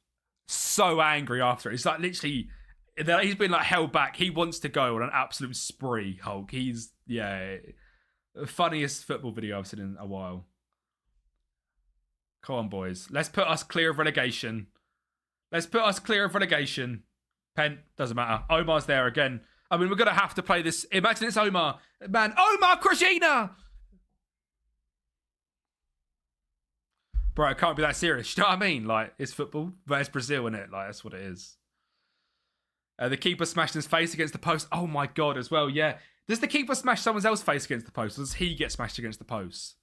so angry after it. It's like literally, he's been like held back. He wants to go on an absolute spree, Hulk. He's, yeah, the funniest football video I've seen in a while. Come on, boys. Let's put us clear of relegation. Let's put us clear of relegation. Pen, doesn't matter. Omar's there again. I mean, we're going to have to play this. Imagine it's Omar. Man, Omar Krajina! Bro, it can't be that serious. You know what I mean? Like, it's football, but it's Brazil, isn't it? Like, that's what it is. The keeper smashed his face against the post. Oh my God, as well, yeah. Does the keeper smash someone else's face against the post, or does he get smashed against the post?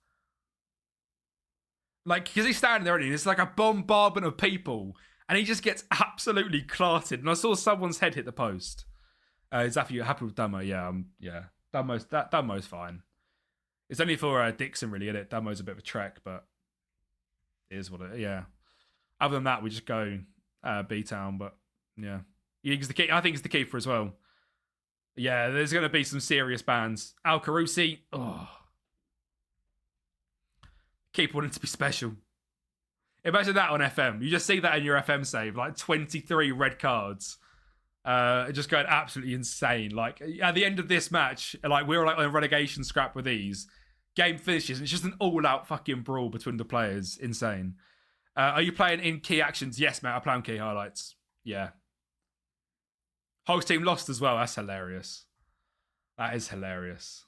Like, because he's standing there, and it's like a bombardment of people, and he just gets absolutely clarted. And I saw someone's head hit the post. Is that for you? Happy with Damo? Yeah, yeah. Damo's fine. It's only for Dixon, really, isn't it? Damo's a bit of a trek, but it is what it is. Yeah. Other than that, we just go B-Town, but yeah. I think it's the keeper as well. Yeah, there's going to be some serious bans. Al Carusi. Oh. Keeper wanting to be special. Imagine that on FM. You just see that in your FM save. Like 23 red cards. Just going absolutely insane. Like at the end of this match, like we were like on a relegation scrap with these. Game finishes and it's just an all-out fucking brawl between the players. Insane. Are you playing in key actions? Yes, mate. I play on key highlights. Yeah. Host team lost as well. That's hilarious. That is hilarious.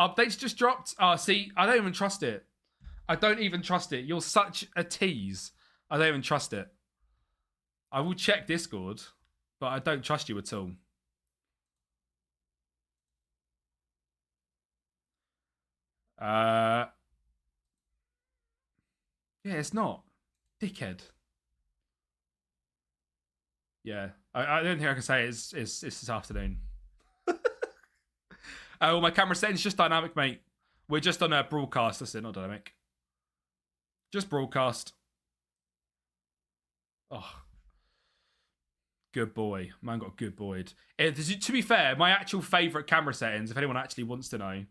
Updates just dropped. Oh, see, I don't even trust it. I don't even trust it. You're such a tease. I don't even trust it. I will check Discord, but I don't trust you at all. Yeah, it's not. Dickhead. Yeah, I don't think I can say it's this afternoon. Well, my camera setting's just dynamic, mate. We're just on a broadcast. That's it, not dynamic. Just broadcast. Oh, good boy. Man got good boyed. To be fair, my actual favourite camera settings, if anyone actually wants to know,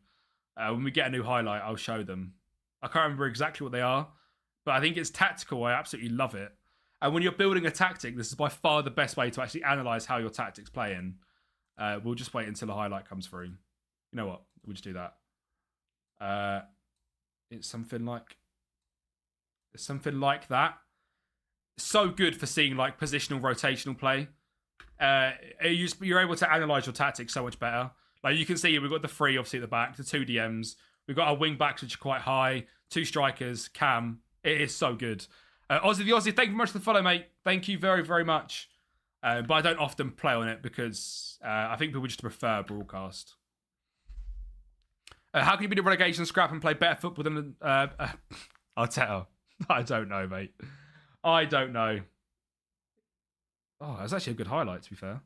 when we get a new highlight, I'll show them. I can't remember exactly what they are, but I think it's tactical. I absolutely love it. And when you're building a tactic, this is by far the best way to actually analyse how your tactic's playing. We'll just wait until the highlight comes through. You know what? We'll just do that. It's something like that. So good for seeing like positional, rotational play. You're able to analyse your tactics so much better. Like you can see, we've got the 3 obviously at the back, the 2 DMs. We've got our wing backs which are quite high, 2 strikers, Cam. It is so good. Aussie the Aussie, thank you very much for the follow, mate. Thank you very, very much. But I don't often play on it because I think people just prefer broadcast. How can you be the relegation scrap and play better football than Arteta? I don't know, mate. I don't know. Oh, that's actually a good highlight, to be fair.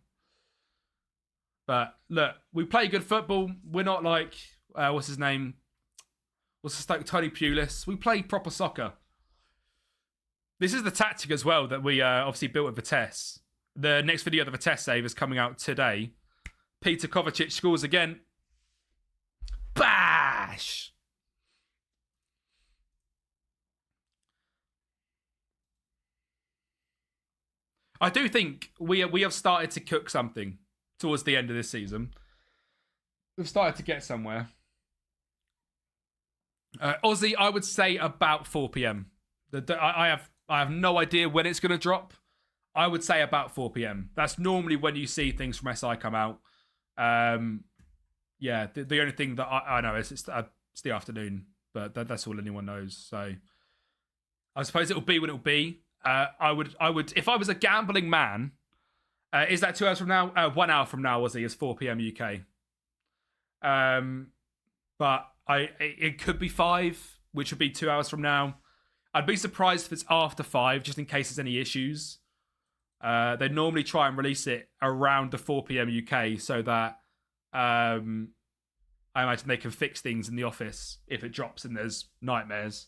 But look, we play good football. We're not like what's his name? What's his name? Tony Pulis. We play proper soccer. This is the tactic as well that we obviously built at Vitesse. The next video of the Vitesse save is coming out today. Peter Kovacic scores again. Bash! I do think we have started to cook something towards the end of this season. We've started to get somewhere. Aussie, I would say about 4 p.m. I have no idea when it's going to drop. I would say about 4 p.m. That's normally when you see things from SI come out. Yeah, the only thing that I know is it's the afternoon, but that's all anyone knows. So I suppose it'll be when it'll be. I would if I was a gambling man. Is that 2 hours from now? 1 hour from now, Aussie, is 4 p.m. UK. But it could be 5, which would be 2 hours from now. I'd be surprised if it's after 5, just in case there's any issues. They normally try and release it around the 4 p.m. UK so that I imagine they can fix things in the office if it drops and there's nightmares.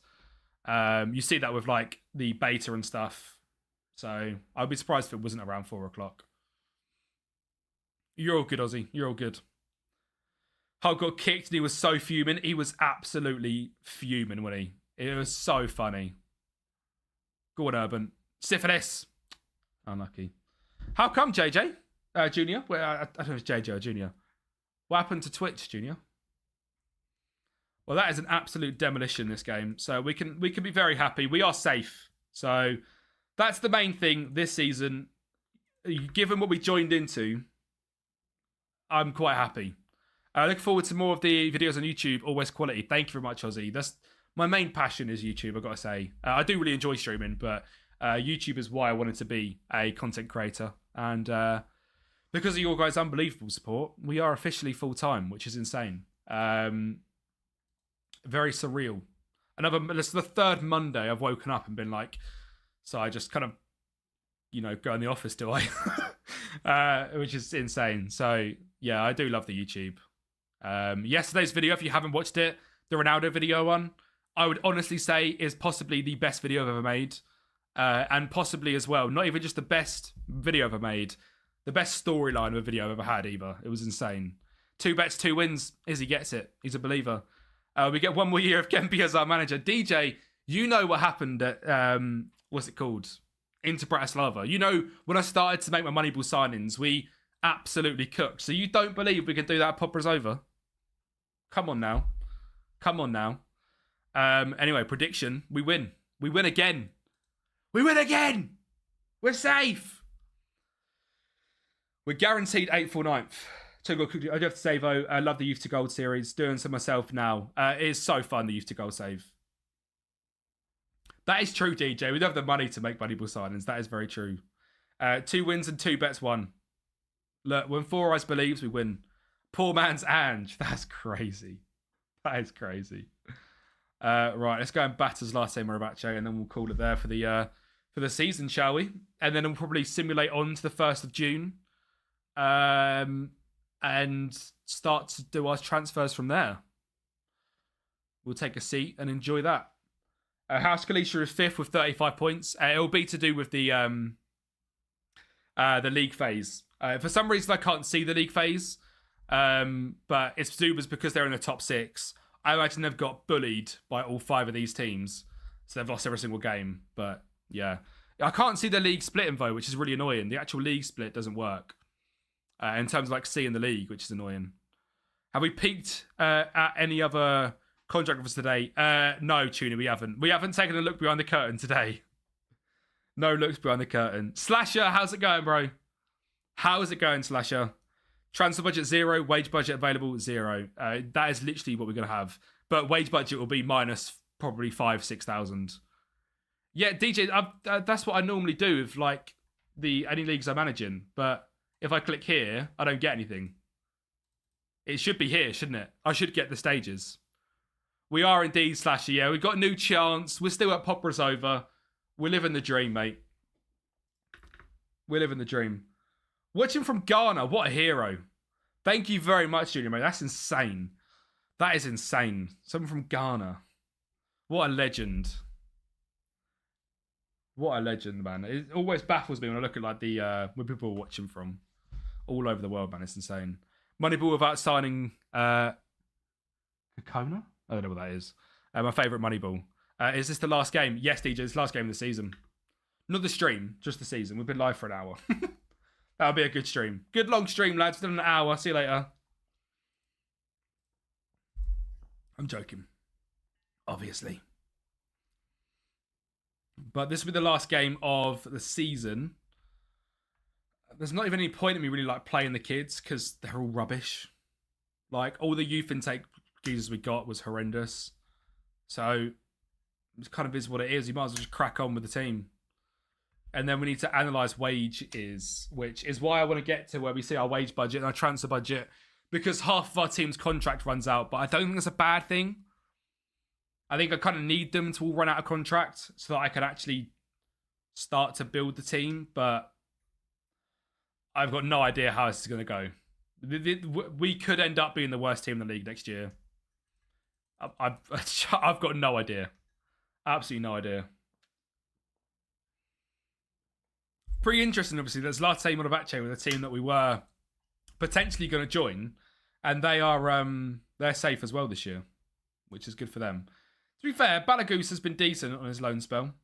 You see that with like the beta and stuff. So I'd be surprised if it wasn't around 4 o'clock. You're all good, Aussie. You're all good. Hulk got kicked and he was so fuming. He was absolutely fuming, wasn't he? It was so funny. Go on, Urban. Syphilis. Unlucky. How come, JJ? Junior? Well, I don't know if it's JJ or Junior. What happened to Twitch, Junior? Well, that is an absolute demolition, this game. So we can be very happy. We are safe. So that's the main thing this season. given what we joined into, I'm quite happy. I look forward to more of the videos on YouTube, always quality. Thank you very much, Ozzy. That's my main passion is YouTube, I've got to say. I do really enjoy streaming, but YouTube is why I wanted to be a content creator. And because of your guys' unbelievable support, we are officially full-time, which is insane. Very surreal. This is the third Monday I've woken up and been like, so I just kind of, go in the office, do I? Which is insane. So, yeah, I do love the YouTube. Yesterday's video, if you haven't watched it, the Ronaldo video one, I would honestly say is possibly the best video I've ever made. And possibly as well, not even just the best video I've ever made, the best storyline of a video I've ever had either. It was insane. 2 bets, 2 wins. Izzy gets it. He's a believer. We get 1 more year of Kempe as our manager. DJ, you know what happened at, what's it called? Inter Bratislava. When I started to make my Moneyball signings, we absolutely cooked. So you don't believe we can do that at Popper's over? Come on now. Anyway, prediction. We win. We win again. We're safe. We're guaranteed 8th or 9th. I do have to say, though, I love the Youth to Gold series. Doing some myself now. It is so fun, the Youth to Gold save. That is true, DJ. We don't have the money to make Moneyball signings. That is very true. 2 wins and 2 bets won. Look, when Four Eyes believes, we win. Poor man's Ange. That's crazy. That is crazy. Right, let's go and batters Latte Marabacho, and then we'll call it there for the season, shall we? And then we'll probably simulate on to the 1st of June. And start to do our transfers from there. We'll take a seat and enjoy that. House Galicia is 5th with 35 points. It'll be to do with the league phase. For some reason, I can't see the league phase, but it's Zubas because they're in the top 6. I imagine they've got bullied by all 5 of these teams, so they've lost every single game. But yeah, I can't see the league splitting though, which is really annoying. The actual league split doesn't work. In terms of like seeing the league, which is annoying. Have we peaked at any other contract offers today? No, Tuna, we haven't. We haven't taken a look behind the curtain today. No looks behind the curtain. Slasher, how's it going, bro? How is it going, Slasher? Transfer budget 0, wage budget available 0. That is literally what we're going to have. But wage budget will be minus probably 5,000-6,000. Yeah, DJ, that's what I normally do with like any leagues I'm managing. But if I click here, I don't get anything. It should be here, shouldn't it? I should get the stages. We are indeed, Slasher. Yeah, we've got a new chance. We're still at Popper's over. We're living the dream, mate. We're living the dream. Watching from Ghana. What a hero. Thank you very much, Junior, mate. That's insane. That is insane. Someone from Ghana. What a legend. What a legend, man. It always baffles me when I look at like the where people are watching from all over the world, man. It's insane. Moneyball without signing Kakona? I don't know what that is. My favourite Moneyball. Is this the last game? Yes, DJ, it's the last game of the season. Not the stream, just the season. We've been live for an hour. That'll be a good stream. Good long stream, lads. Still an hour. See you later. I'm joking. Obviously. But this will be the last game of the season. There's not even any point in me really like playing the kids because they're all rubbish. Like all the youth intake users we got was horrendous. So it kind of is what it is. You might as well just crack on with the team. And then we need to analyse wages, which is why I want to get to where we see our wage budget and our transfer budget, because half of our team's contract runs out. But I don't think that's a bad thing. I think I kind of need them to all run out of contract so that I can actually start to build the team. But I've got no idea how this is going to go. We could end up being the worst team in the league next year. I've got no idea. Absolutely no idea. Pretty interesting, obviously. There's Latte Monovace with a team that we were potentially going to join, and they're safe as well this year, which is good for them. To be fair, Balagoose has been decent on his loan spell.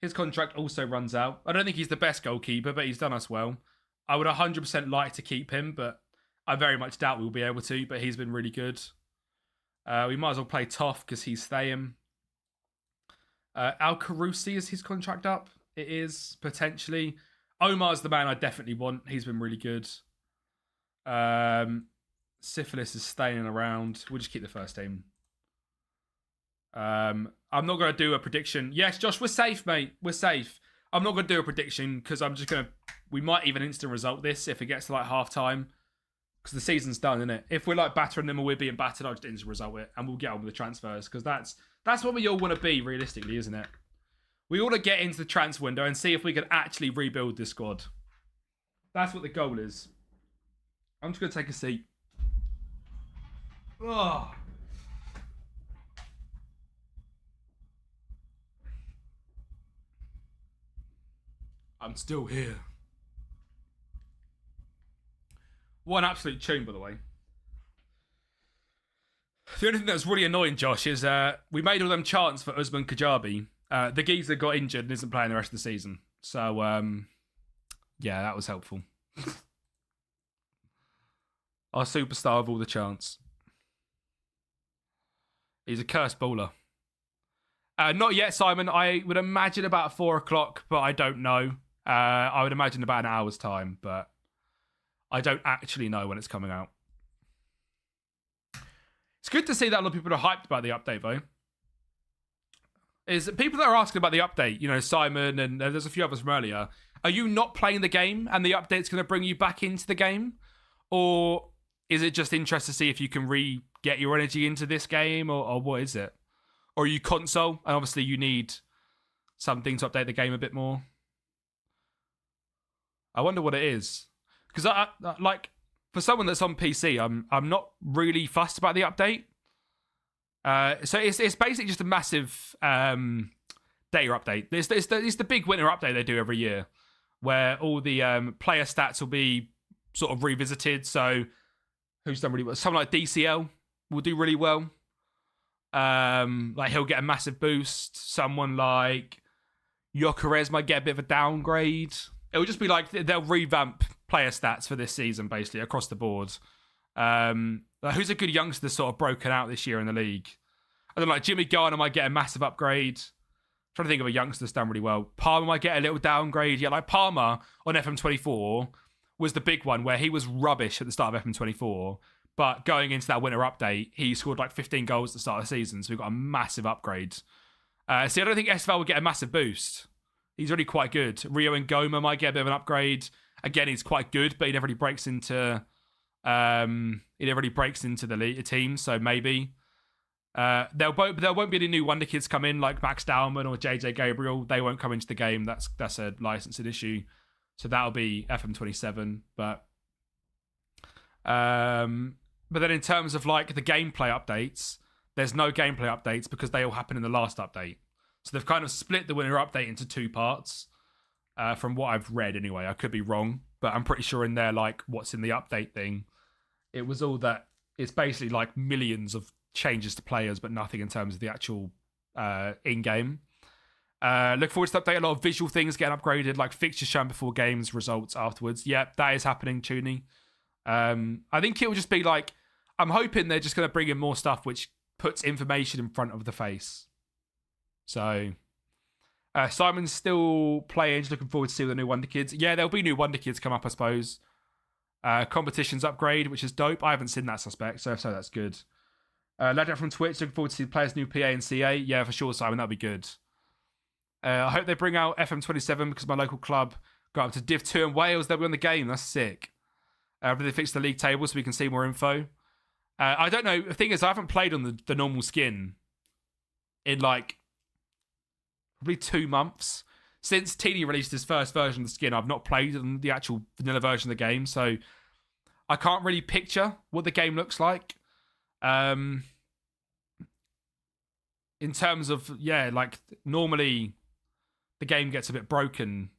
His contract also runs out. I don't think he's the best goalkeeper, but he's done us well. I would 100% like to keep him, but I very much doubt we'll be able to, but he's been really good. We might as well play Toff because he's staying. Al Carusi, is his contract up? It is, potentially. Omar's the man I definitely want. He's been really good. Syphilis is staying around. We'll just keep the first team. I'm not going to do a prediction. Yes, Josh, we're safe, mate. We're safe. I'm not going to do a prediction because I'm just going to... We might even instant result this if it gets to like half time. Because the season's done, isn't it? If we're like battering them or we're being battered, I'll just instant result it and we'll get on with the transfers. Because that's what we all want to be, realistically, isn't it? We want to get into the transfer window and see if we can actually rebuild this squad. That's what the goal is. I'm just going to take a seat. Oh. I'm still here. What an absolute tune, by the way. The only thing that's really annoying, Josh, is we made all them chants for Usman Kajabi. The geezer got injured and isn't playing the rest of the season. So, yeah, that was helpful. Our superstar of all the chants. He's a cursed baller. Not yet, Simon. I would imagine about 4 o'clock, but I don't know. I would imagine about an hour's time, but I don't actually know when it's coming out. It's good to see that a lot of people are hyped about the update, though. Is people that are asking about the update, you know, Simon, and there's a few others from earlier. Are you not playing the game and the update's going to bring you back into the game? Or is it just interest to see if you can get your energy into this game, or what is it? Or are you console, and obviously you need something to update the game a bit more? I wonder what it is. Because I like, for someone that's on PC, I'm not really fussed about the update. So it's basically just a massive data update. It's the big winter update they do every year, where all the player stats will be sort of revisited. So who's done really well? Someone like DCL will do really well. Like he'll get a massive boost. Someone like Gyökeres might get a bit of a downgrade. It'll just be like they'll revamp player stats for this season, basically, across the board. Who's a good youngster that's sort of broken out this year in the league? I don't know, like Jimmy Garner might get a massive upgrade. I'm trying to think of a youngster that's done really well. Palmer might get a little downgrade. Yeah, like Palmer on FM24 was the big one where he was rubbish at the start of FM24. But going into that winter update, he scored like 15 goals at the start of the season. So we got a massive upgrade. See, I don't think SVL would get a massive boost. He's already quite good. Rio and Goma might get a bit of an upgrade. Again, he's quite good, but he never really breaks into the team. So maybe there won't be any new wonder kids come in like Max Dowman or JJ Gabriel. They won't come into the game. That's a licensing issue. So that'll be FM27. But then in terms of like the gameplay updates, there's no gameplay updates because they all happen in the last update. So they've kind of split the winter update into 2 parts, from what I've read anyway. I could be wrong, but I'm pretty sure in there, like what's in the update thing, it was all that it's basically like millions of changes to players, but nothing in terms of the actual in-game. Look forward to the update. A lot of visual things getting upgraded, like fixtures shown before games, results afterwards. Yep, that is happening, Tooney. I think it will just be like, I'm hoping they're just going to bring in more stuff which puts information in front of the face. So, Simon's still playing, just looking forward to see the new Wonder Kids. Yeah, there'll be new Wonder Kids come up, I suppose. Competitions upgrade, which is dope. I haven't seen that suspect, so if so, that's good. Ladder from Twitch, looking forward to see the players' new PA and CA. Yeah, for sure, Simon, that'll be good. I hope they bring out FM27 because my local club got up to Div 2 in Wales. They'll be on the game. That's sick. They fix the league table so we can see more info. I don't know. The thing is, I haven't played on the normal skin in like probably 2 months. Since Teeny released his first version of the skin, I've not played on the actual vanilla version of the game, so I can't really picture what the game looks like. In terms of, yeah, like normally the game gets a bit broken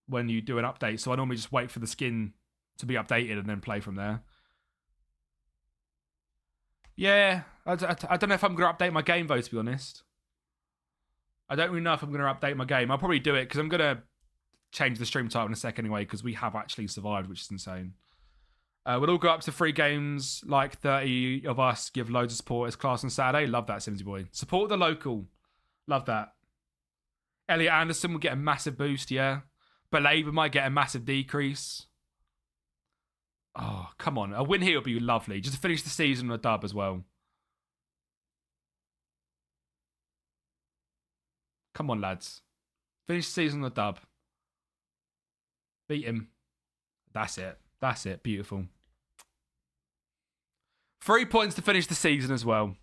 when you do an update, so I normally just wait for the skin to be updated and then play from there. Yeah, I don't know if I'm going to update my game, though, to be honest. I don't really know if I'm going to update my game. I'll probably do it because I'm going to change the stream title in a sec anyway because we have actually survived, which is insane. We'll all go up to 3 games, like 30 of us, give loads of support. It's class on Saturday. Love that, Simsy Boy. Support the local. Love that. Elliot Anderson will get a massive boost, yeah. But Labour might get a massive decrease. Oh, come on. A win here would be lovely. Just to finish the season on a dub as well. Come on, lads. Finish the season on a dub. Beat him. That's it. That's it. Beautiful. 3 points to finish the season as well.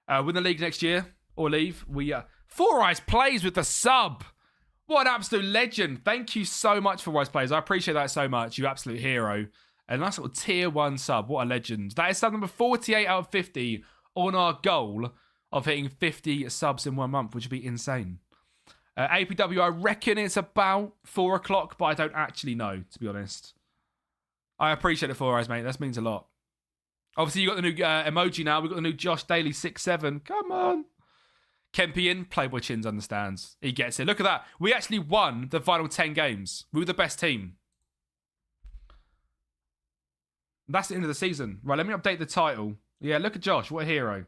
Win the league next year or leave. Four Eyes Plays with the sub. What an absolute legend. Thank you so much for Four Eyes Plays. I appreciate that so much. You absolute hero. A nice little tier 1 sub. What a legend. That is sub number 48 out of 50 on our goal of hitting 50 subs in 1 month, which would be insane. APW, I reckon it's about 4 o'clock, but I don't actually know, to be honest. I appreciate it, Four Eyes, mate. That means a lot. Obviously, you got the new emoji now. We've got the new Josh Daly 67. Come on. Kempian, Playboy Chins understands. He gets it. Look at that. We actually won the final 10 games. We were the best team. That's the end of the season. Right, let me update the title. Yeah, look at Josh. What a hero.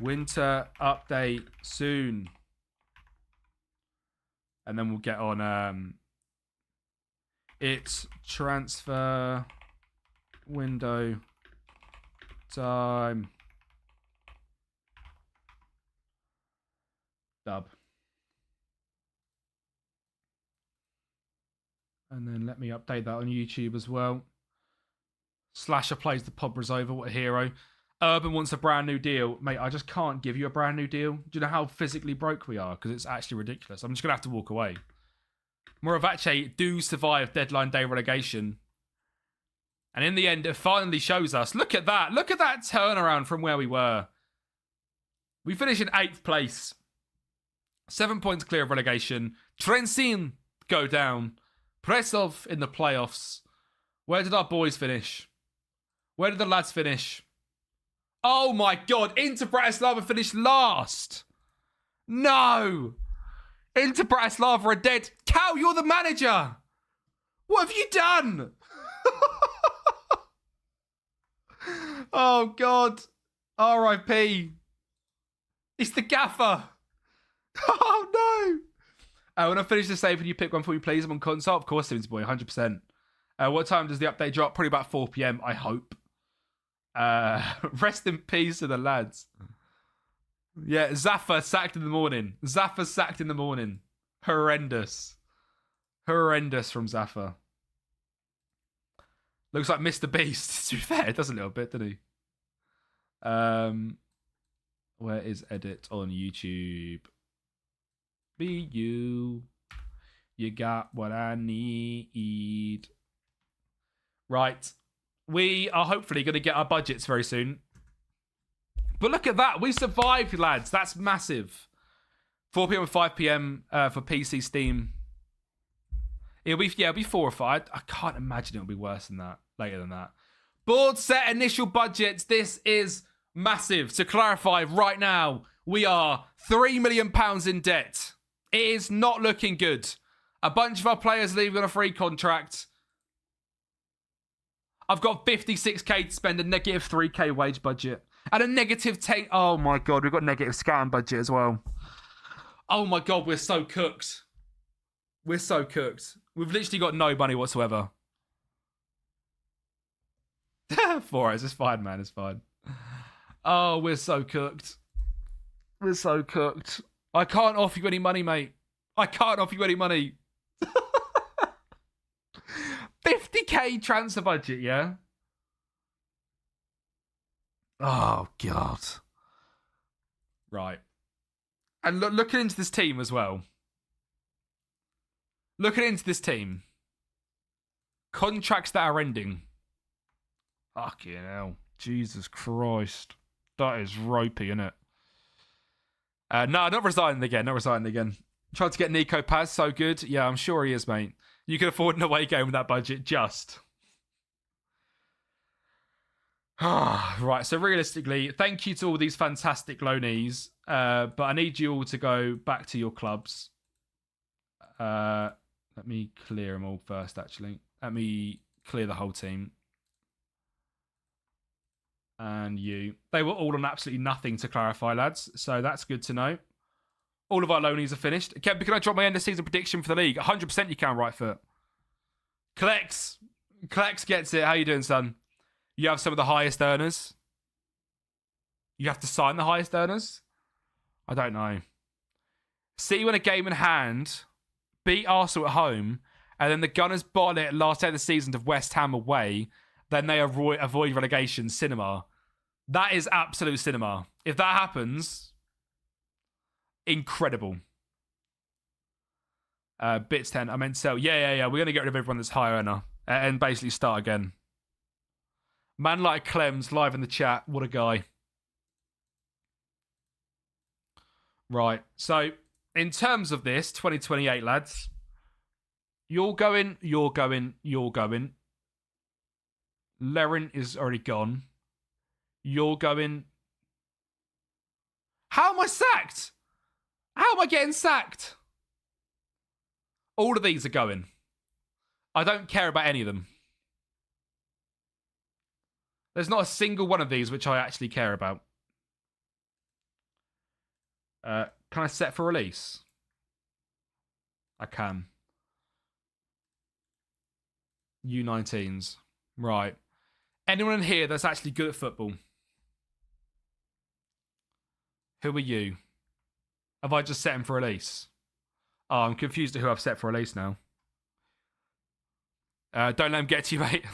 Winter update soon. And then we'll get on... it's transfer window time. Dub. And then let me update that on YouTube as well. Slasher plays the Pobras over. What a hero. Urban wants a brand new deal. Mate, I just can't give you a brand new deal. Do you know how physically broke we are? Because it's actually ridiculous. I'm just going to have to walk away. Moravace do survive deadline day relegation. And in the end, it finally shows us. Look at that. Look at that turnaround from where we were. We finished in 8th place. 7 points clear of relegation. Trentin go down. Presov in the playoffs. Where did our boys finish? Where did the lads finish? Oh my God. Inter Bratislava finished last. No. Inter Bratislava are dead. Cal, you're the manager. What have you done? Oh, God. R.I.P. It's the gaffer. Oh, no. When I finish the save, can you pick one for me, please? I'm on console. Of course, Simmons boy, 100%. What time does the update drop? Probably about 4 p.m, I hope. Rest in peace to the lads. Yeah, Zaffa sacked in the morning. Zaffa sacked in the morning. Horrendous. Horrendous from Zaffa. Looks like Mr. Beast. To be fair, it does a little bit, doesn't he? Where is edit on YouTube? Be you. You got what I need. Right. We are hopefully going to get our budgets very soon. But look at that. We survived, lads. That's massive. 4 p.m. and 5 p.m. For PC Steam. It'll be 4 or 5. I can't imagine it'll be worse than that. Later than that. Board set initial budgets. This is massive. To clarify right now, we are £3 million in debt. It is not looking good. A bunch of our players leaving on a free contract. I've got 56k to spend, a negative 3k wage budget. And a negative 10... Oh my God, we've got a negative scan budget as well. Oh my God, we're so cooked. We're so cooked. We've literally got no money whatsoever. 4 hours, it's fine, man, it's fine. Oh, we're so cooked. We're so cooked. I can't offer you any money, mate. I can't offer you any money. 50k transfer budget, yeah? Oh, God. Right. And looking into this team as well. Looking into this team. Contracts that are ending. Fucking hell. Jesus Christ. That is ropey, isn't it? No, not resigning again. Not resigning again. Tried to get Nico Paz. So good. Yeah, I'm sure he is, mate. You can afford an away game with that budget. Just. Right, so realistically, thank you to all these fantastic loanees. But I need you all to go back to your clubs. Let me clear them all first, actually. Let me clear the whole team. And you. They were all on absolutely nothing, to clarify, lads. So that's good to know. All of our loanies are finished. Can I drop my end of season prediction for the league? 100% you can, right foot. Collects gets it. How you doing, son? You have some of the highest earners. You have to sign the highest earners? I don't know. City win a game in hand, beat Arsenal at home, and then the Gunners bottle it last day of the season to West Ham away. Then they avoid relegation. Cinema. That is absolute cinema. If that happens, incredible. Bits 10. I meant sell. Yeah. We're going to get rid of everyone that's high earner and basically start again. Man like Clem's live in the chat. What a guy. Right. So, in terms of this, 2028, lads, you're going. Lerin is already gone. You're going. How am I sacked? How am I getting sacked? All of these are going. I don't care about any of them. There's not a single one of these which I actually care about. Can I set for release? I can. U19s. Right. Anyone in here that's actually good at football? Who are you? Have I just set him for release? Oh, I'm confused at who I've set for release now. Don't let him get to you, mate.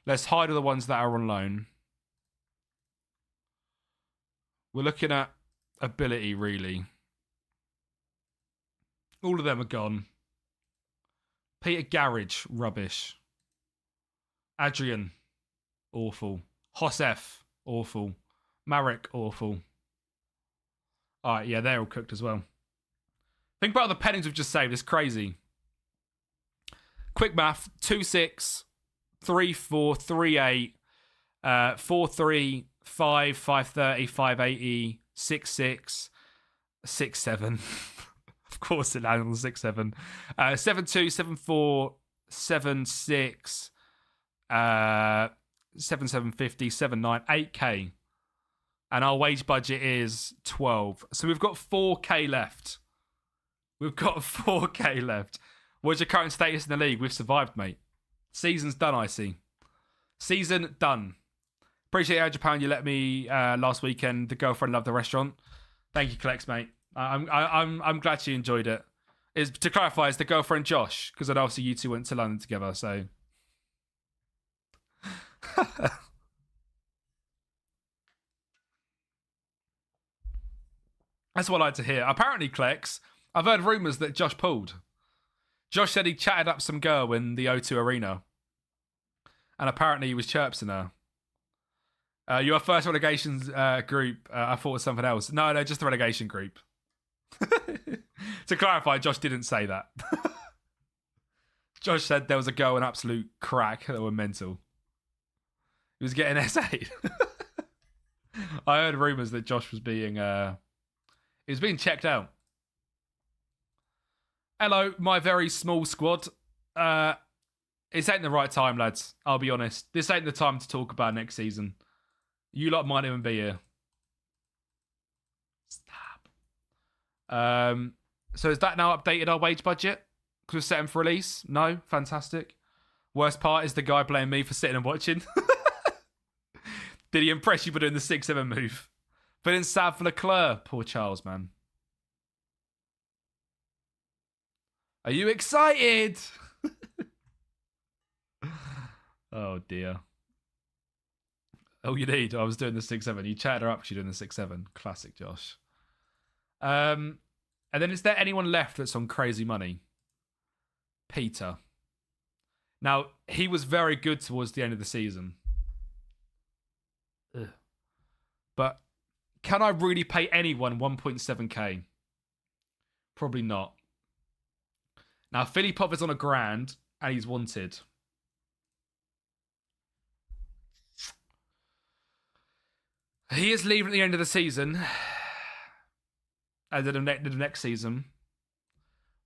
Let's hide all the ones that are on loan. We're looking at ability, really. All of them are gone. Peter Garage, rubbish. Adrian, awful. Josef, awful. Marek, awful. Alright, yeah, they're all cooked as well. Think about the pennies we've just saved. It's crazy. Quick math. 2-6, 3-4, 3-8, 4-3, 5, 5-30, 5-80, 6-6, 6-7. Of course it landed on 6-7. 7-2, 7-4, 7-6, 7-7-50, 7-9, 8k. And our wage budget is 12. So we've got 4k left. We've got 4k left. What's your current status in the league? We've survived, mate. Season's done, I see. Season done. Appreciate £100 you let me last weekend. The girlfriend loved the restaurant. Thank you, Collex, mate. I'm glad she enjoyed it. To clarify, it's the girlfriend Josh, because then obviously you two went to London together, so. That's what I like to hear. Apparently, Klex, I've heard rumours that Josh pulled. Josh said he chatted up some girl in the O2 Arena. And apparently he was chirpsing her. Your first relegation group, I thought was something else. No, just the relegation group. To clarify, Josh didn't say that. Josh said there was a girl in absolute crack that were mental. He was getting SA'd. I heard rumours that Josh was being... he was being checked out. Hello, my very small squad. This ain't the right time, lads. I'll be honest. This ain't the time to talk about next season. You lot might even be here. Stop. So is that now updated our wage budget? Because we've set him for release? No? Fantastic. Worst part is the guy blaming me for sitting and watching. Did he impress you by doing the 6-7 move? But in sad for Leclerc. Poor Charles, man. Are you excited? Oh, dear. Oh, you need. I was doing the 6-7. You chatted her up. She's doing the 6-7. Classic, Josh. And then is there anyone left that's on crazy money? Peter. Now, he was very good towards the end of the season. Ugh. But can I really pay anyone 1.7k? Probably not. Now, Philly Pop is on £1,000 and he's wanted. He is leaving at the end of the season. And then the next season.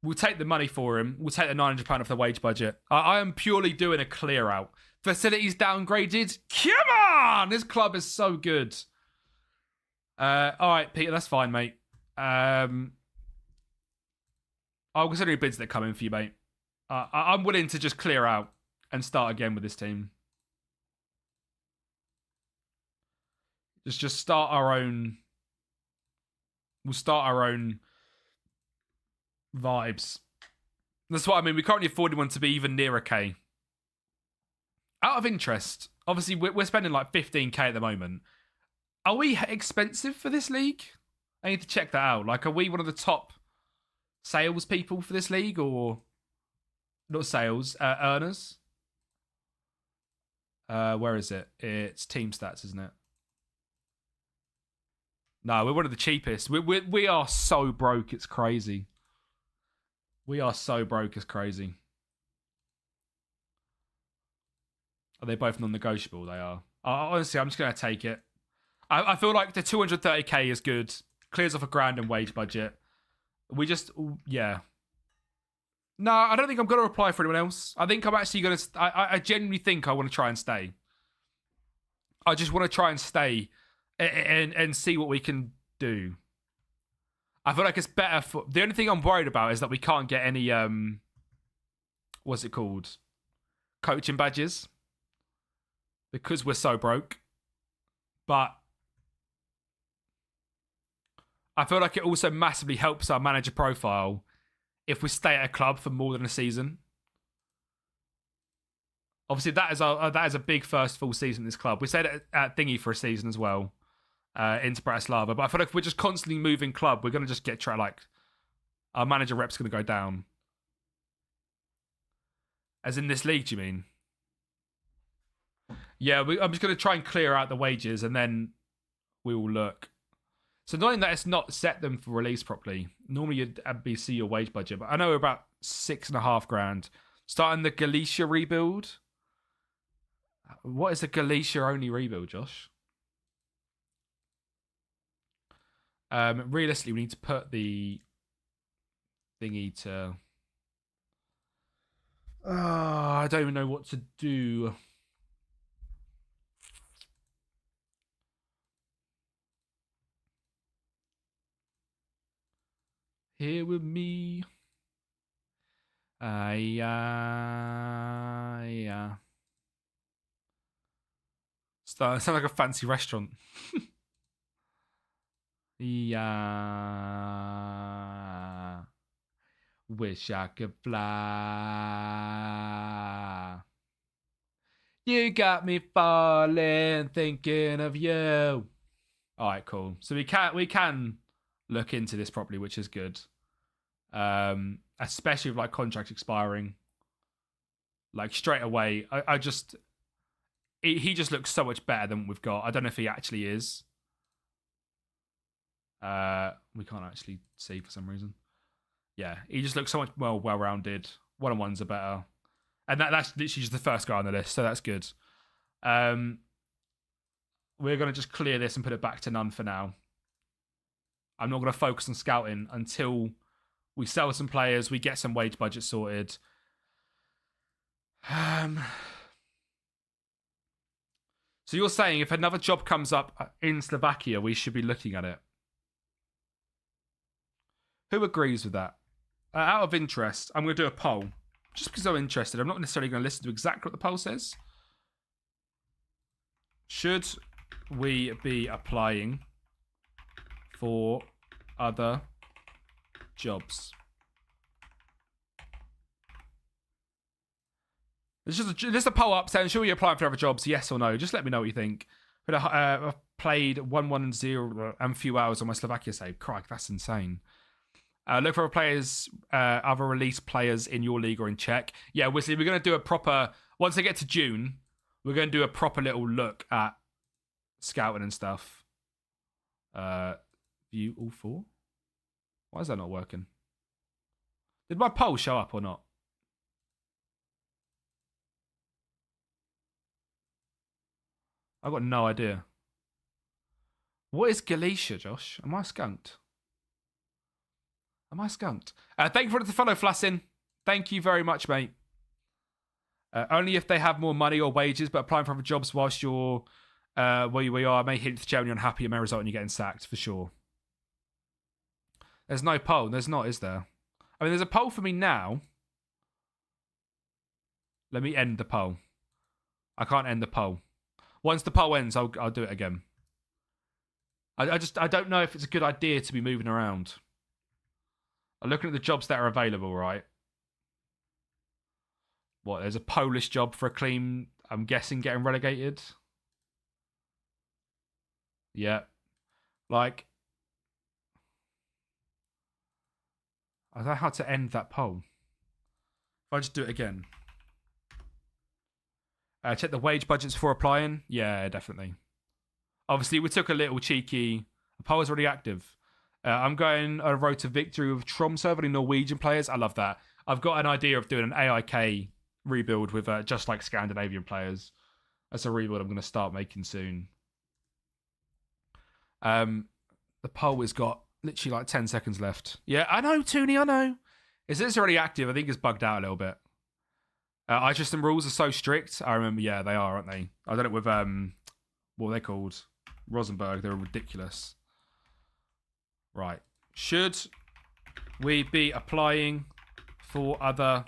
We'll take the money for him. We'll take the £900 off the wage budget. I am purely doing a clear out. Facilities downgraded. Come on! This club is so good. All right, Peter, that's fine, mate. I'll consider any bids that come in for you, mate. I'm willing to just clear out and start again with this team. Just start our own. We'll start our own vibes. That's what I mean. We can't afford anyone to be even near a K. Out of interest, obviously we're spending like 15k at the moment. Are we expensive for this league? I need to check that out. Like, are we one of the top sales people for this league, or not sales, earners? Where is it? It's team stats, isn't it? No, we're one of the cheapest. We are so broke, it's crazy. We are so broke, it's crazy. Are they both non-negotiable? They are. Honestly, I'm just going to take it. I feel like the 230k is good. Clears off £1,000 in wage budget. We just, yeah. No, I don't think I'm going to apply for anyone else. I think I'm actually going to, I genuinely think I want to try and stay. I just want to try and stay and see what we can do. I feel like it's better for... The only thing I'm worried about is that we can't get any... what's it called? Coaching badges. Because we're so broke. But... I feel like it also massively helps our manager profile if we stay at a club for more than a season. Obviously, that is a big first full season in this club. We stayed at Thingy for a season as well. Into Bratislava, but I feel like if we're just constantly moving club, we're going to just get our manager rep's going to go down. As in this league, do you mean? Yeah, I'm just going to try and clear out the wages, and then we will look. So knowing that it's not set them for release properly, normally you'd see your wage budget, but I know we're about $6,500. Starting the Galicia rebuild. What is a Galicia only rebuild, Josh? Realistically, we need to put the thingy to... I don't even know what to do. Here with me. Yeah. Sounds like a fancy restaurant. Yeah. Wish I could fly. You got me falling, thinking of you. All right, cool. So we can look into this properly, which is good. Especially with like contracts expiring. Like straight away, he just looks so much better than what we've got. I don't know if he actually is. We can't actually see for some reason. Yeah, he just looks so much more well-rounded. One-on-ones are better. And that's literally just the first guy on the list, so that's good. We're going to just clear this and put it back to none for now. I'm not going to focus on scouting until we sell some players, we get some wage budget sorted. So you're saying if another job comes up in Slovakia, we should be looking at it? Who agrees with that? Out of interest, I'm going to do a poll. Just because I'm interested. I'm not necessarily going to listen to exactly what the poll says. Should we be applying for other jobs? This is a poll up saying, should we be applying for other jobs? Yes or no? Just let me know what you think. But I've played 1-1-0 and a few hours on my Slovakia save. Crikey, that's insane. Look for players, other released players in your league or in Czech. Yeah, we're going to do a proper... Once they get to June, we're going to do a proper little look at scouting and stuff. View all four? Why is that not working? Did my poll show up or not? I've got no idea. What is Galicia, Josh? Am I skunked? Am I skunked? Thank you for the follow, Flassin. Thank you very much, mate. Only if they have more money or wages, but applying for other jobs whilst you're where you are may hint to genuinely unhappy and may result in you getting sacked, for sure. There's no poll. There's not, is there? I mean, there's a poll for me now. Let me end the poll. I can't end the poll. Once the poll ends, I'll do it again. I don't know if it's a good idea to be moving around. I'm looking at the jobs that are available, right? What, there's a Polish job for a clean, I'm guessing, getting relegated? Yeah. Like, I don't know how to end that poll. If I just do it again. Check the wage budgets before applying. Yeah, definitely. Obviously, we took a little cheeky... The poll is already active. I'm going on a road to victory with Tromsø, only Norwegian players. I love that. I've got an idea of doing an AIK rebuild with just like Scandinavian players. That's a rebuild I'm going to start making soon. The poll has got literally like 10 seconds left. Yeah, I know, Tooney, I know. Is this already active? I think it's bugged out a little bit. System rules are so strict. I remember, yeah, they are, aren't they? I done it with, what are they called? Rosenberg. They're ridiculous. Right. Should we be applying for other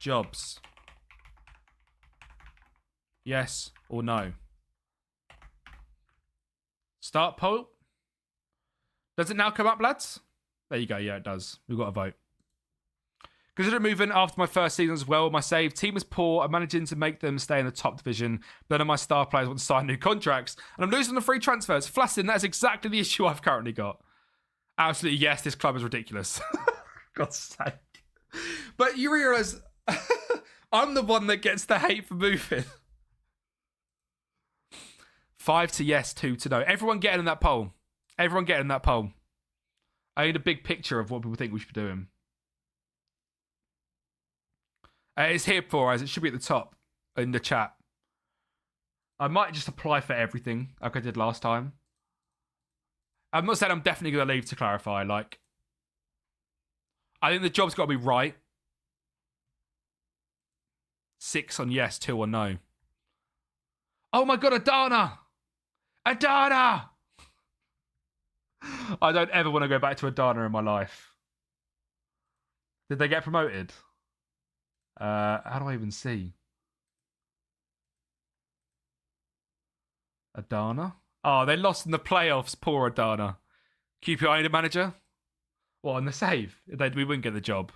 jobs? Yes or no? Start poll. Does it now come up, lads? There you go. Yeah, it does. We've got a vote. Consider moving after my first season as well. My save team is poor. I'm managing to make them stay in the top division. None of my star players want to sign new contracts. And I'm losing the free transfers. Flassin, that's exactly the issue I've currently got. Absolutely, yes, this club is ridiculous. God's sake. But you realise, I'm the one that gets the hate for moving. 5 to yes, 2 to no. Everyone getting in that poll. Everyone getting in that poll. I need a big picture of what people think we should be doing. It's here for us. It should be at the top in the chat. I might just apply for everything like I did last time. I'm not saying I'm definitely going to leave, to clarify. Like, I think the job's got to be right. 6 on yes, 2 on no. Oh my God, Adana! Adana! I don't ever want to go back to Adana in my life. Did they get promoted? How do I even see? Adana? Oh, they lost in the playoffs. Poor Adana. QPI manager? What, on the save? We wouldn't get the job.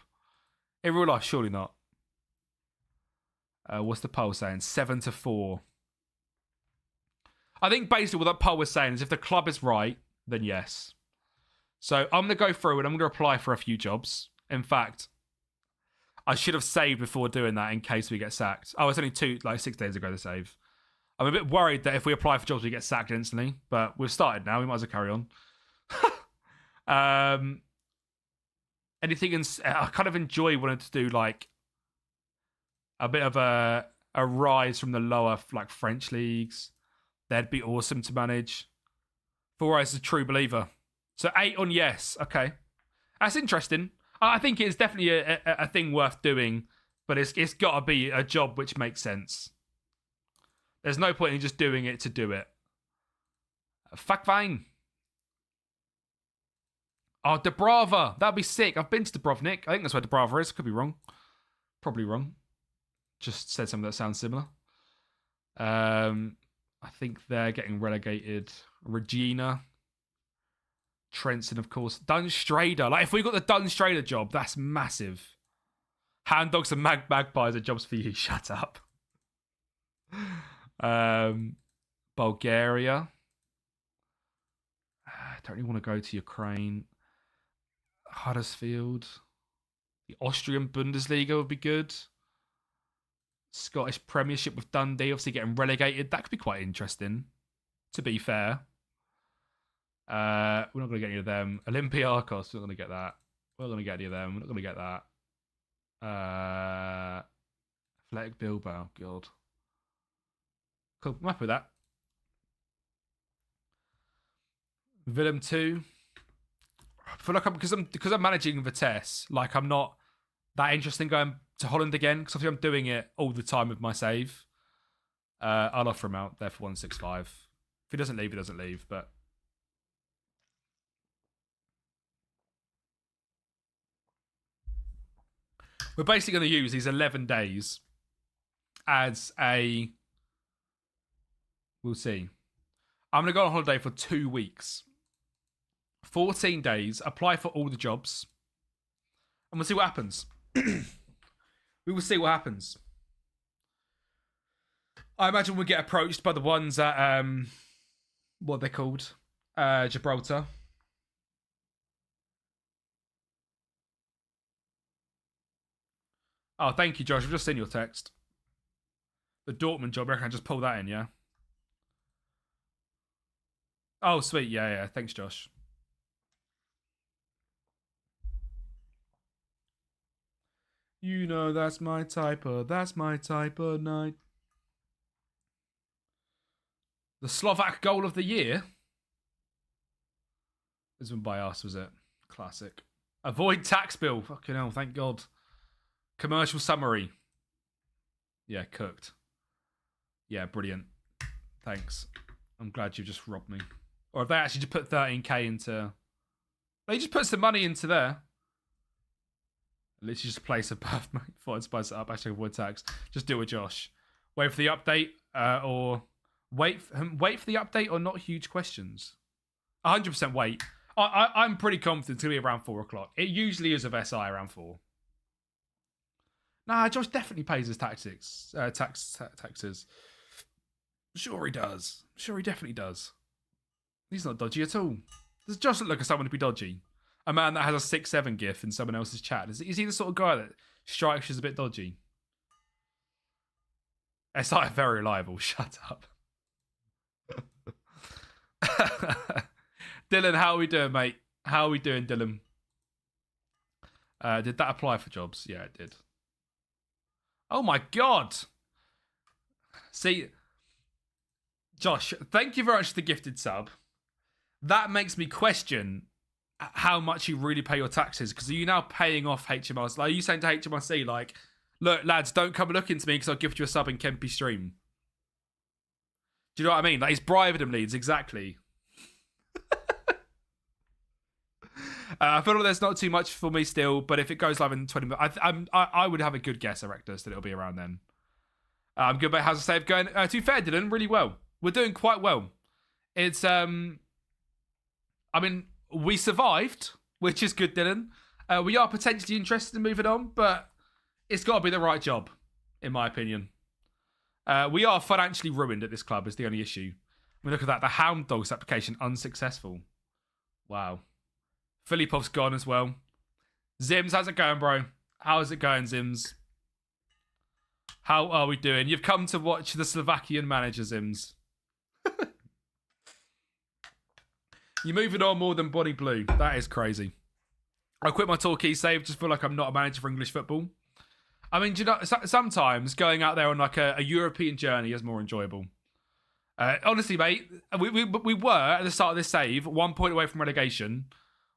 In real life, surely not. What's the poll saying? 7 to 4. I think basically what that poll was saying is if the club is right, then yes. So I'm going to go through and I'm going to apply for a few jobs. In fact, I should have saved before doing that in case we get sacked. Oh, it's only 6 days ago to save. I'm a bit worried that if we apply for jobs, we get sacked instantly. But we've started now. We might as well carry on. Anything I kind of enjoy wanting to do like a bit of a rise from the lower like French leagues. That'd be awesome to manage. 4 is a true believer. So 8 on yes. Okay. That's interesting. I think it's definitely a thing worth doing, but it's got to be a job which makes sense. There's no point in just doing it to do it. Fuck fine. Oh, Dubrava. That'd be sick. I've been to Dubrovnik. I think that's where Dubrava is. Could be wrong. Probably wrong. Just said something that sounds similar. I think they're getting relegated. Regina. Trenton, of course. Dunstrader. Like, if we got the Dunstrader job, that's massive. Hand Dogs and Magpies are jobs for you. Shut up. Bulgaria. I don't really want to go to Ukraine. Huddersfield. The Austrian Bundesliga would be good. Scottish Premiership with Dundee, obviously getting relegated. That could be quite interesting, to be fair. We're not going to get any of them. Olympiacos, we're not going to get that. We're not going to get any of them. We're not going to get that. Athletic Bilbao, God. Cool, I'm happy with that. Willem 2. I feel like because I'm managing Vitesse, like I'm not that interested in going to Holland again, because obviously I'm doing it all the time with my save. I'll offer him out there for 165. If he doesn't leave, he doesn't leave, but we're basically going to use these 11 days as a... We'll see. I'm going to go on holiday for 2 weeks. 14 days, apply for all the jobs, and we'll see what happens. We will see what happens. I imagine we'll get approached by the ones at, what are they called? Gibraltar. Oh, thank you, Josh. I've just seen your text. The Dortmund job, I reckon I just pull that in, yeah? Oh, sweet. Yeah. Thanks, Josh. You know that's my type of night. The Slovak goal of the year? This one by us, was it? Classic. Avoid tax bill. Fucking hell, thank God. Commercial summary. Yeah, cooked. Yeah, brilliant. Thanks. I'm glad you just robbed me. Or if they actually just put 13k into... They just put some money into there. Literally just place a birth mate. Thought I'd spice it up. Actually, avoid tax. Just do it, Josh. Wait for the update, or wait for the update, or not huge questions. 100% wait. I'm pretty confident it's gonna be around 4 o'clock. It usually is of SI around 4. Nah, Josh definitely pays his taxes. Sure he does. Sure he definitely does. He's not dodgy at all. Does Josh look like someone to be dodgy? A man that has a 6'7" gif in someone else's chat. Is he the sort of guy that strikes you as a bit dodgy? SI are very reliable. Shut up. Dylan, how are we doing, mate? How are we doing, Dylan? Did that apply for jobs? Yeah, it did. Oh my God. See, Josh, thank you very much for the gifted sub. That makes me question how much you really pay your taxes, because are you now paying off HMRC? Like, are you saying to HMRC, like, look, lads, don't come look into me because I'll gift you a sub in Kempy stream? Do you know what I mean? Like, he's bribing them, Leeds, exactly. I feel like there's not too much for me still, but if it goes live in 20 minutes, I would have a good guess, Erectus, that it'll be around then. I'm good about how's the save going. To be fair, Dylan, really well. We're doing quite well. It's, I mean, we survived, which is good, Dylan. We are potentially interested in moving on, but it's got to be the right job, in my opinion. We are financially ruined at this club, is the only issue. I mean, look at that. The Hound Dogs application unsuccessful. Wow. Filipov's gone as well. Zims, how's it going, bro? How's it going, Zims? How are we doing? You've come to watch the Slovakian manager, Zims. You're moving on more than Bonnie Blue. That is crazy. I quit my Torquay save. Just feel like I'm not a manager for English football. I mean, do you know, sometimes going out there on like a European journey is more enjoyable. Honestly, mate, we were at the start of this save 1 point away from relegation.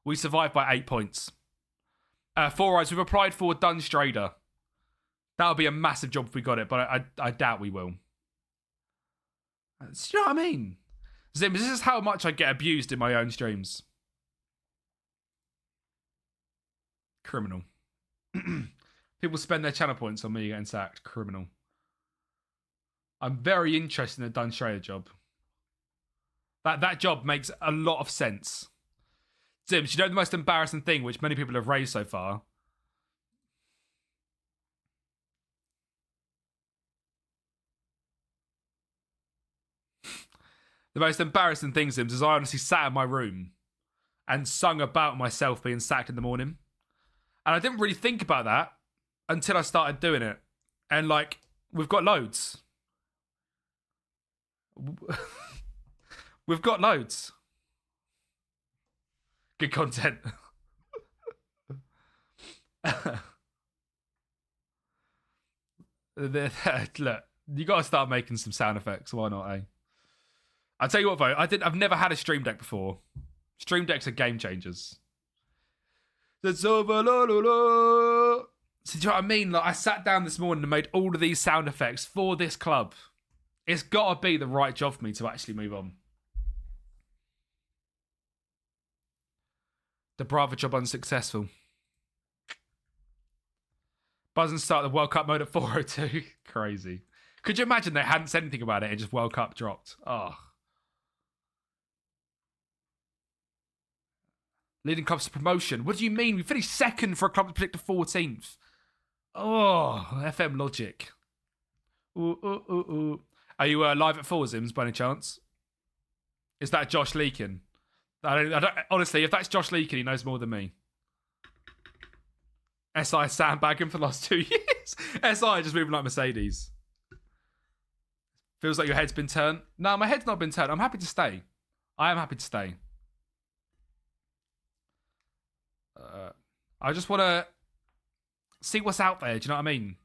We survived by 8 points. 4 eyes. We've applied for Dunstrader. That would be a massive job if we got it, but I doubt we will. Do you know what I mean? Zim, this is how much I get abused in my own streams. Criminal. People spend their channel points on me getting sacked. Criminal. I'm very interested in the Dunstrader job. That job makes a lot of sense. Zims, you know the most embarrassing thing which many people have raised so far? The most embarrassing thing, Zims, is I honestly sat in my room and sung about myself being sacked in the morning. And I didn't really think about that until I started doing it. And, like, we've got loads. We've got loads. Good content. Look, you got to start making some sound effects. Why not, eh? I'll tell you what, though. I've never had a Stream Deck before. Stream Decks are game changers. It's over. La, la, la. So do you know what I mean? Like, I sat down this morning and made all of these sound effects for this club. It's got to be the right job for me to actually move on. The Bravo job unsuccessful. Buzz and start the World Cup mode at 4:02. Crazy. Could you imagine they hadn't said anything about it and just World Cup dropped? Oh. Leading clubs to promotion. What do you mean? We finished second for a club to predict the 14th. Oh, FM logic. Ooh. Are you live at Four Zims by any chance? Is that Josh leaking? I don't, honestly, if that's Josh leaking, he knows more than me. SI sandbagging for the last 2 years. SI just moving like Mercedes. Feels like your head's been turned. No, my head's not been turned. I'm happy to stay. I am happy to stay. I just want to see what's out there. Do you know what I mean?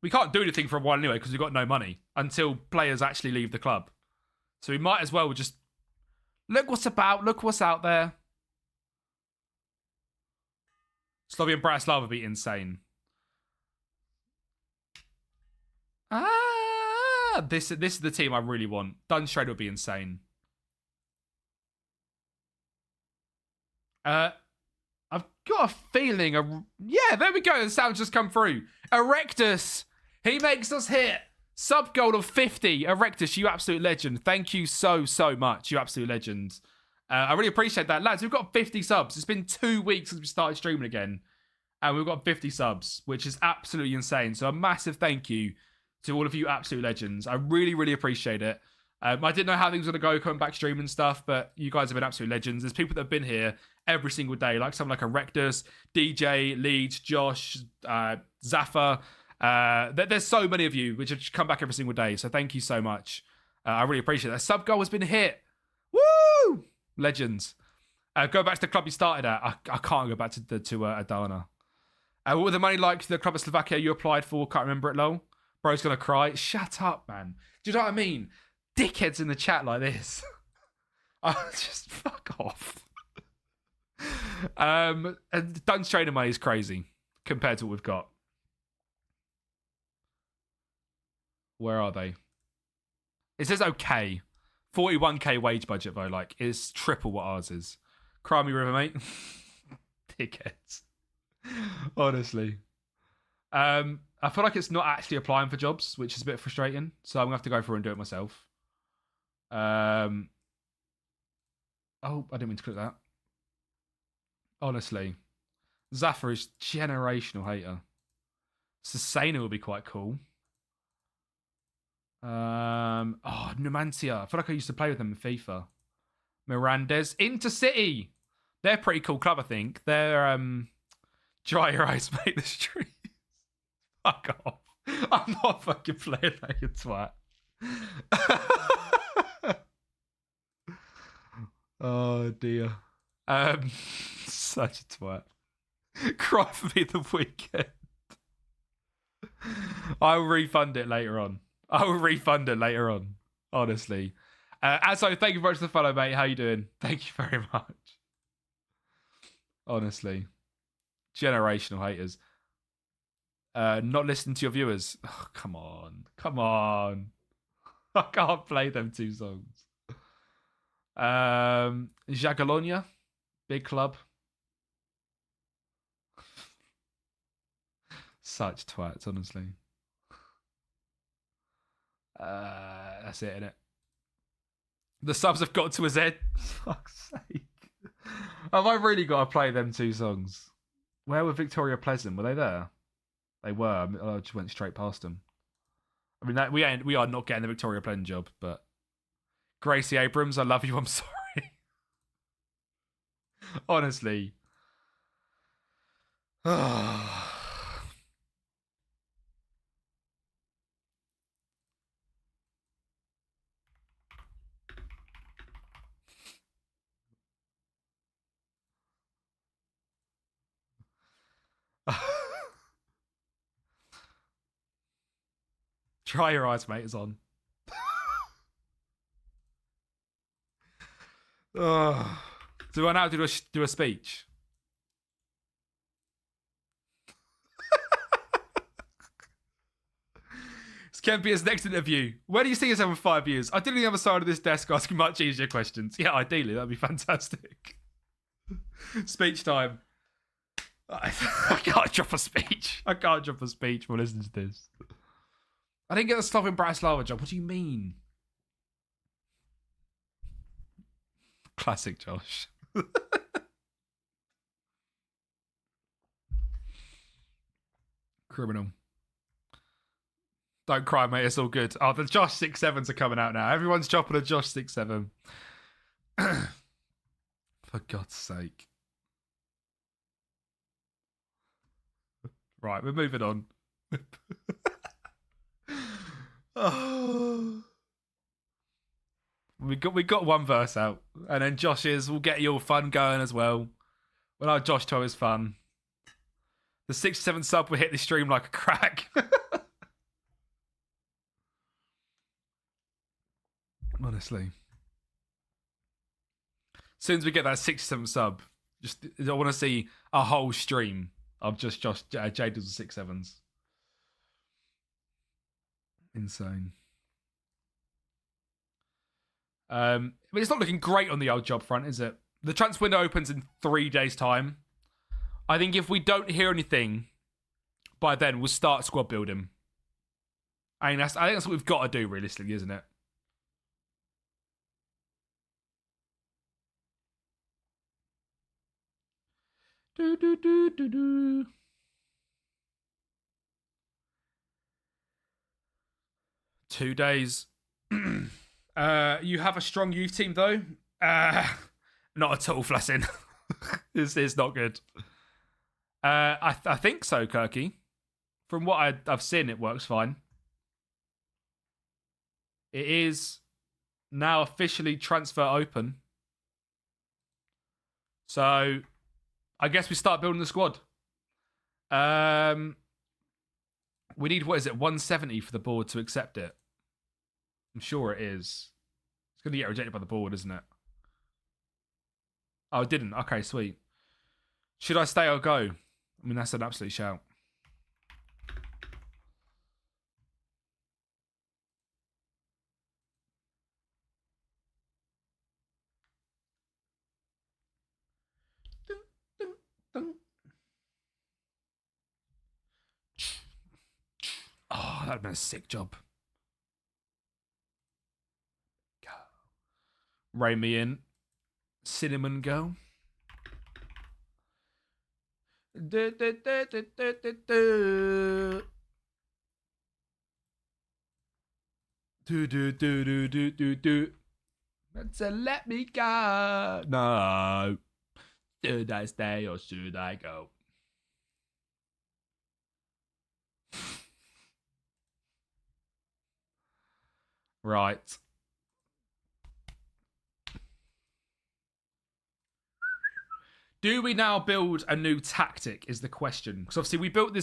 We can't do anything for a while anyway because we've got no money until players actually leave the club. So we might as well just look what's about. Look what's out there. Slavia and Bratislava would be insane. This is the team I really want. Dunstrade would be insane. I've got a feeling. Yeah, there we go. The sound just come through. Erectus. He makes us hit. Sub goal of 50. Erectus, you absolute legend. Thank you so much. You absolute legend. I really appreciate that. Lads, we've got 50 subs. It's been 2 weeks since we started streaming again. And we've got 50 subs, which is absolutely insane. So a massive thank you to all of you absolute legends. I really appreciate it. I didn't know how things were going to go coming back streaming and stuff, but you guys have been absolute legends. There's people that have been here every single day, like someone like Erectus, DJ, Leeds, Josh, Zaffa. There's so many of you which have come back every single day. So thank you so much. I really appreciate that. Sub goal has been hit. Woo! Legends. Go back to the club you started at. I can't go back to Adana. What were the money like to the club of Slovakia you applied for? Can't remember it, lol. Bro's going to cry. Shut up, man. Do you know what I mean? Dickheads in the chat like this. Just fuck off. And Dunn's trainer money is crazy compared to what we've got. Where are they? It says okay. 41k wage budget though, like it's triple what ours is. Cry me river, mate. Dickheads. Honestly. I feel like it's not actually applying for jobs, which is a bit frustrating. So I'm gonna have to go through and do it myself. Oh, I didn't mean to click that. Honestly. Zaffa is generational hater. Sustainer would be quite cool. Numancia. I feel like I used to play with them in FIFA. Mirandes. Intercity. They're a pretty cool club, I think. They're dry your eyes, mate, the streets. Fuck off. I'm not fucking playing that, you twat. Oh dear. Such a twat. Cry for me the weekend. I'll refund it later on. Honestly. Aso, thank you very much for the follow, mate. How you doing? Thank you very much. Honestly. Generational haters. Not listening to your viewers. Oh, come on. I can't play them two songs. Jagalonia. Big club. Such twats, honestly. That's it, innit? The subs have got to his head. Fuck's sake. Have I really got to play them two songs? Where were Victoria Pleasant? Were they there? They were. I just went straight past them. I mean, we are not getting the Victoria Pleasant job, but Gracie Abrams, I love you. I'm sorry. Honestly. Try your eyes, mate. Is on. Do I now do a speech? Kempia's next interview. Where do you see yourself in 5 years? Ideally, on the other side of this desk asking much easier questions. Yeah, ideally, that'd be fantastic. Speech time. I can't drop a speech. I can't drop a speech while listening to this. I didn't get the stuff in Bratislava job. What do you mean? Classic Josh. Criminal. Don't cry, mate. It's all good. Oh, the Josh 6-7s are coming out now. Everyone's dropping a Josh 6-7. For God's sake. Right, we're moving on. Oh. We got one verse out, and then Josh's will get your fun going as well. Well, our Josh toe is fun. The 6-7 sub will hit the stream like a crack. Honestly. As soon as we get that 6-7 sub, I want to see a whole stream of just Josh Jaders with 6-7s. Insane. But it's not looking great on the old job front, is it? The transfer window opens in 3 days' time. I think if we don't hear anything by then, we'll start squad building. I think that's what we've got to do, realistically, isn't it? Do. 2 days. You have a strong youth team, though? Not at all, Flassing. It's not good. I think so, Kirky. From what I've seen, it works fine. It is now officially transfer open. So, I guess we start building the squad. We need, 170 for the board to accept it? I'm sure it is. It's going to get rejected by the board, isn't it? Oh, it didn't. Okay, sweet. Should I stay or go? I mean, that's an absolute shout. Oh, that'd have been a sick job. Rein me in. Cinnamon girl. Do. That's a let me go. No. Should I stay or should I go? Right. Do we now build a new tactic is the question. Because obviously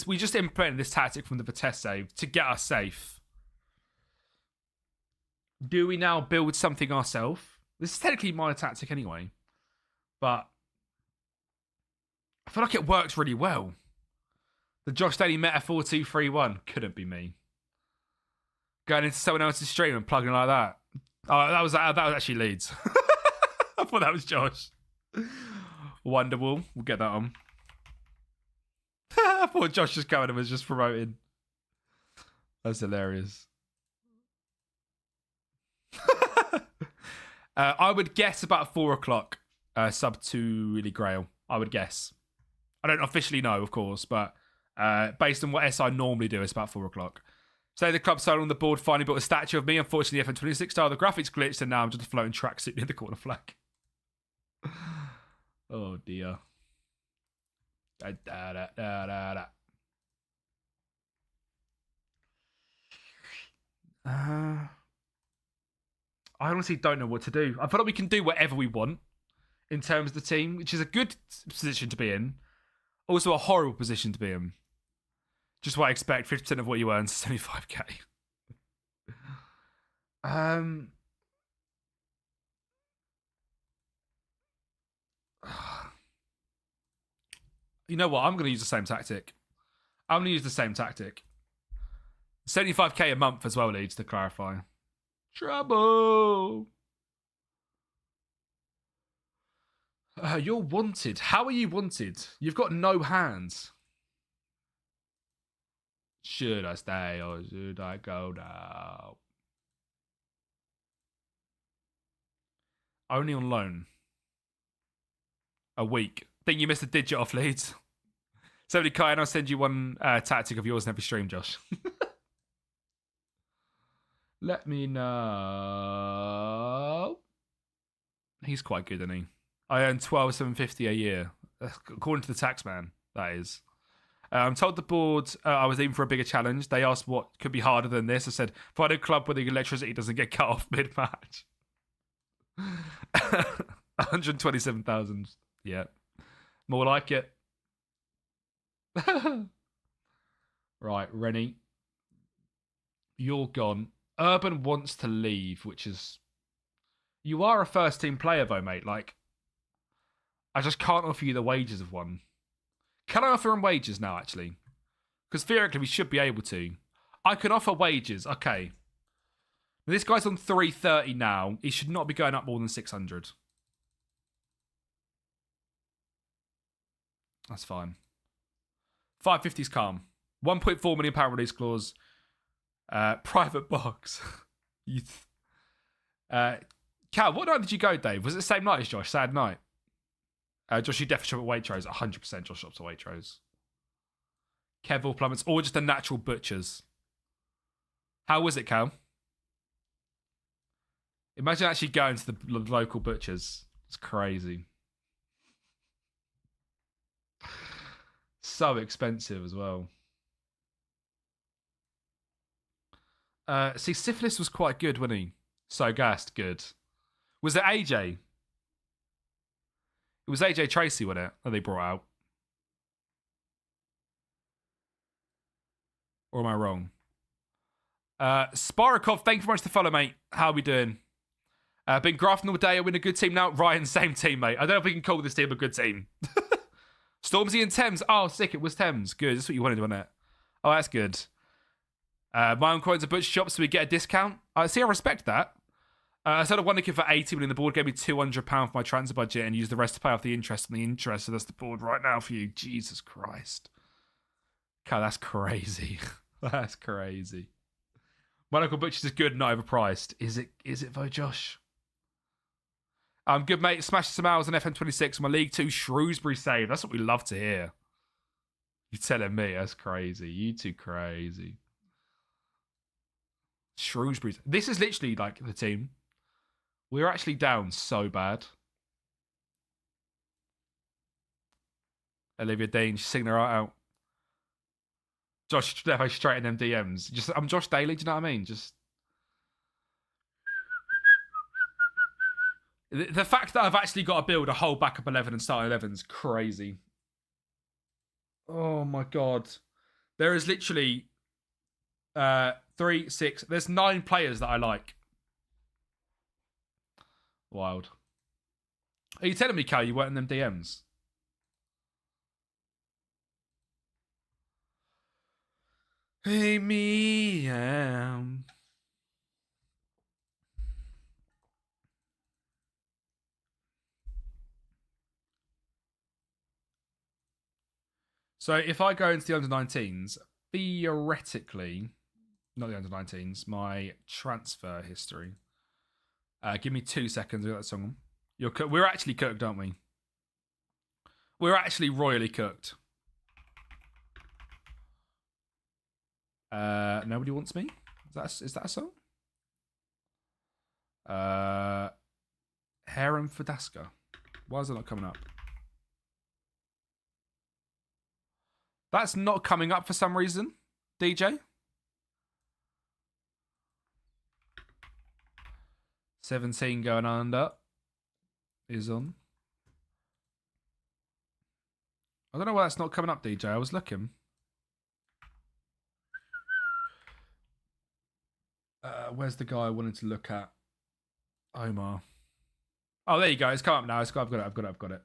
we just implemented this tactic from the Vitesse save to get us safe. Do we now build something ourselves? This is technically my tactic anyway. But I feel like it works really well. The Josh Daly Meta 4-2-3-1 couldn't be me. Going into someone else's stream and plugging like that. Oh, that was actually Leeds. I thought that was Josh. Wonderwall. We'll get that on. I thought Josh just coming and was just promoting. That's hilarious. I would guess about 4 o'clock sub to Really Grail. I would guess. I don't officially know, of course, but based on what SI normally do, it's about 4 o'clock. So the club side on the board finally built a statue of me. Unfortunately, FM26 style, the graphics glitched, and now I'm just a floating tracksuit near the corner flag. Oh dear. I honestly don't know what to do. I feel like we can do whatever we want in terms of the team, which is a good position to be in. Also a horrible position to be in. Just what I expect, 50% of what you earn is 75k. You know what? I'm going to use the same tactic. $75k a month as well, Leeds, to clarify. Trouble. You're wanted. How are you wanted? You've got no hands. Should I stay or should I go now? Only on loan. A week. Think you missed a digit off, Leeds. 70k, and I'll send you one tactic of yours in every stream, Josh. Let me know. He's quite good, isn't he? I earn $12,750 a year, according to the tax man. That is. I'm told the board I was aiming for a bigger challenge. They asked what could be harder than this. I said, find a club where the electricity doesn't get cut off mid-match. 127,000. Yeah. More like it. Right, Rennie. You're gone. Urban wants to leave, which is... You are a first-team player, though, mate. Like, I just can't offer you the wages of one. Can I offer him wages now, actually? Because theoretically, we should be able to. I can offer wages. Okay. This guy's on 330 now. He should not be going up more than 600. That's fine. 550's calm. £1.4 million release clause. Private box. Cal, what night did you go, Dave? Was it the same night as Josh? Sad night. Josh, you definitely shop at Waitrose. 100% Josh shops at Waitrose. Kev or Plumbers, or just a natural butchers. How was it, Cal? Imagine actually going to the local butchers. It's crazy. So expensive as well. See, Syphilis was quite good, wasn't he? So gassed, good. Was it AJ? It was AJ Tracy, wasn't it? That they brought out. Or am I wrong? Sparakov, thank you very much to follow, mate. How are we doing? Been grafting all day. I win a good team now. Ryan, same team, mate. I don't know if we can call this team a good team. Stormzy and Thames. Oh, sick. It was Thames. Good. That's what you wanted, wasn't it? Oh, that's good. My own coins are butcher shops, so we get a discount. I respect that. I said I wanted to give for 80 when the board gave me £200 for my transfer budget and use the rest to pay off the interest on the interest. So that's the board right now for you. Jesus Christ. God, that's crazy. That's crazy. My local butcher's is good, not overpriced. Is it though, Josh? I'm good, mate. Smash some hours on FM26. My League 2 Shrewsbury save. That's what we love to hear. You're telling me. That's crazy. You two crazy. Shrewsbury. This is literally like the team. We're actually down so bad. Olivia Dean, she's singing her heart out. Josh, definitely straight in them DMs. I'm Josh Daly, do you know what I mean? Just... The fact that I've actually got to build a whole backup 11 and start 11 is crazy. Oh my God. There is literally 3, 6, there's 9 players that I like. Wild. Are you telling me, Cal, you weren't in them DMs? Hey, me, So if I go into the under-19s, theoretically, not the under-19s, my transfer history. Give me 2 seconds. I got that song on. We're actually cooked, aren't we? We're actually royally cooked. Nobody wants me? Is that a song? Harem Fadaska. Why is it not coming up? That's not coming up for some reason, DJ. 17 going under is on. I don't know why that's not coming up, DJ. I was looking. Where's the guy I wanted to look at? Omar. Oh, there you go. It's come up now. I've got it.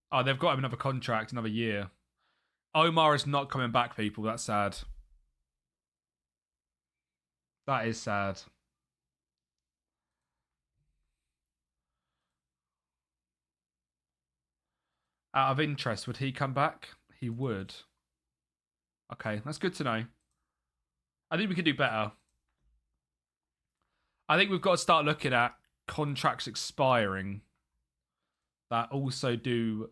Oh, they've got him another contract, another year. Omar is not coming back, people. That's sad. That is sad. Out of interest, would he come back? He would. Okay, that's good to know. I think we could do better. I think we've got to start looking at contracts expiring that also do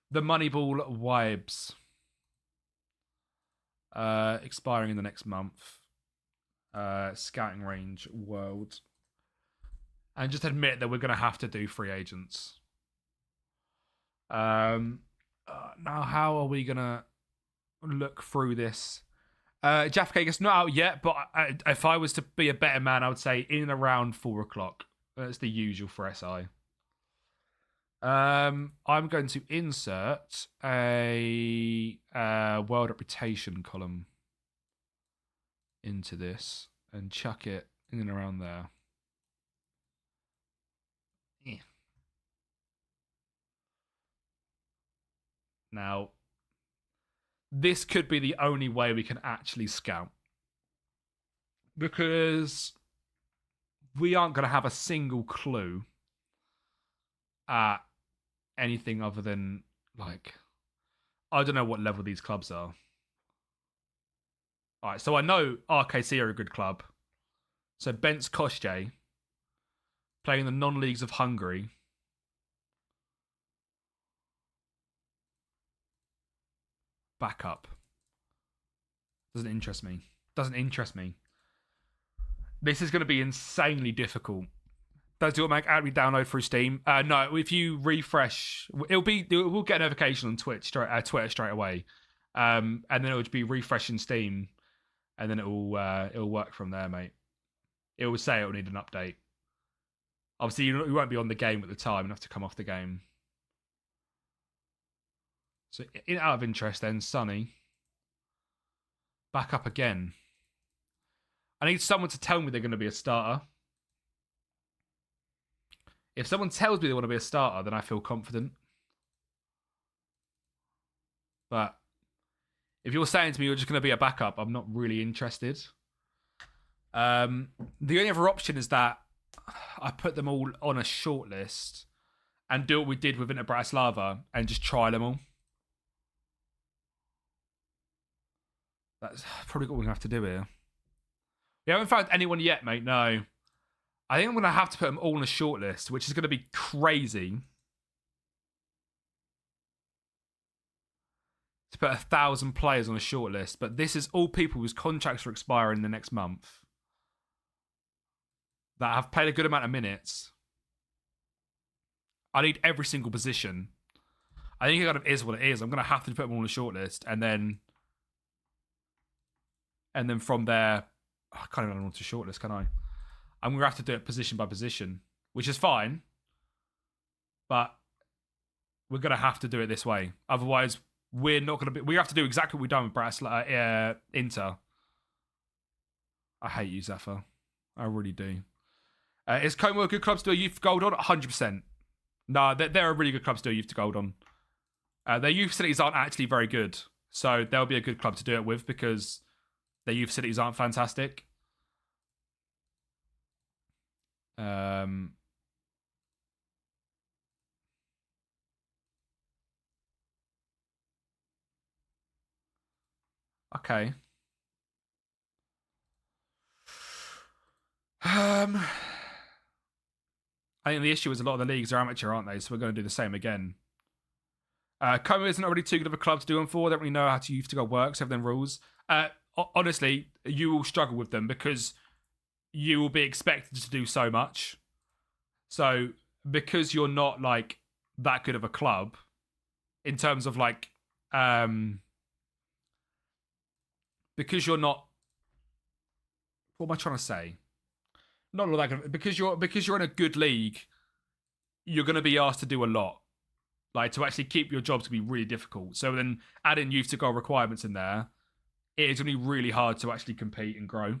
the Moneyball vibes. Expiring in the next month. Scouting range world. And just admit that we're going to have to do free agents. Now, how are we going to look through this? Jaffa Cake, it's not out yet, but if I was to be a better man, I would say in and around 4 o'clock. That's the usual for SI. I'm going to insert a world reputation column into this and chuck it in and around there. Yeah. Now, this could be the only way we can actually scout. Because we aren't going to have a single clue at anything other than, like, I don't know what level these clubs are. All right, so I know RKC are a good club. So Bence Koshje, playing the non-leagues of Hungary. Backup. Doesn't interest me. This is going to be insanely difficult. Does it automatically download through Steam? No, if you refresh, we'll get a notification on Twitter straight away, and then it would be refreshing Steam, and then it'll work from there, mate. It will say it will need an update. Obviously, you won't be on the game at the time. You have to come off the game. So, out of interest, then Sonny, back up again. I need someone to tell me they're going to be a starter. If someone tells me they want to be a starter, then I feel confident. But if you're saying to me you're just going to be a backup, I'm not really interested. The only other option is that I put them all on a shortlist and do what we did with Inter Bratislava and just try them all. That's probably what we're going to have to do here. We haven't found anyone yet, mate, no. I think I'm going to have to put them all on a shortlist, which is going to be crazy. To put 1,000 players on a shortlist, but this is all people whose contracts are expiring in the next month that have played a good amount of minutes. I need every single position. I think it kind of is what it is. I'm going to have to put them all on a shortlist, and then from there, I can't even add to shortlist, can I? I'm going to have to do it position by position, which is fine. But we're going to have to do it this way. Otherwise, we're not going to be... We have to do exactly what we've done with Inter. I hate you, Zephyr. I really do. Is Como a good club to do a youth gold on? 100%. No, they're a really good club to do a youth to gold on. Their youth facilities aren't actually very good. So they'll be a good club to do it with because their youth facilities aren't fantastic. Okay. I think the issue is a lot of the leagues are amateur, aren't they? So we're going to do the same again. Como isn't really too good of a club to do them for. They don't really know how to youth to go works, have them rules. Honestly, you will struggle with them because you will be expected to do so much. So because you're not like that good of a club in terms of like because you're not, what am I trying to say? Not all that good, because you're in a good league, you're going to be asked to do a lot. Like to actually keep your job to be really difficult. So then adding youth to goal requirements in there, it is going to be really hard to actually compete and grow.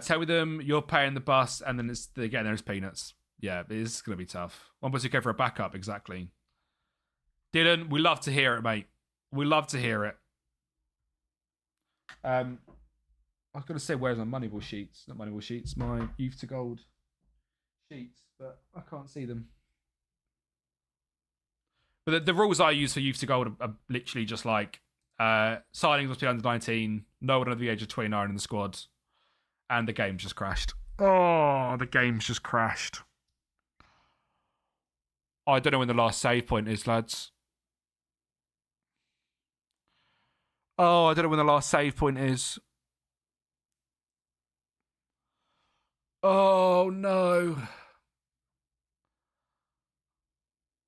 Tell them you're paying the bus and then they're getting there as peanuts. Yeah, it is going to be tough. One person go for a backup, exactly. Dylan, we love to hear it, mate. We love to hear it. I was going to say, where's my Moneyball sheets? Not Moneyball sheets, my Youth to Gold sheets, but I can't see them. But the rules I use for Youth to Gold are literally just like signings must be under 19, no one under the age of 29 in the squad, and the game's just crashed. Oh, the game's just crashed. I don't know when the last save point is, lads. Oh, I don't know when the last save point is. Oh, no.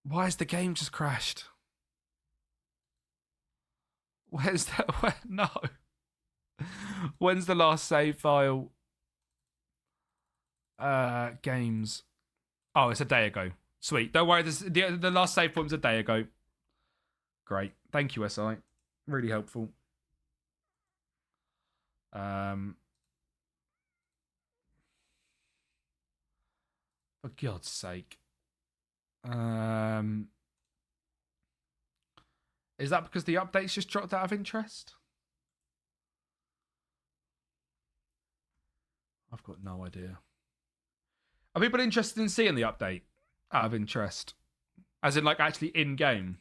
Why has the game just crashed? Where's that? No. When's the last save file? Games. Oh, it's a day ago. Sweet. Don't worry. The last save point was a day ago. Great. Thank you, SI. Really helpful. For God's sake. Is that because the updates just dropped out of interest? I've got no idea. Are people interested in seeing the update out of interest? As in, like, actually in game?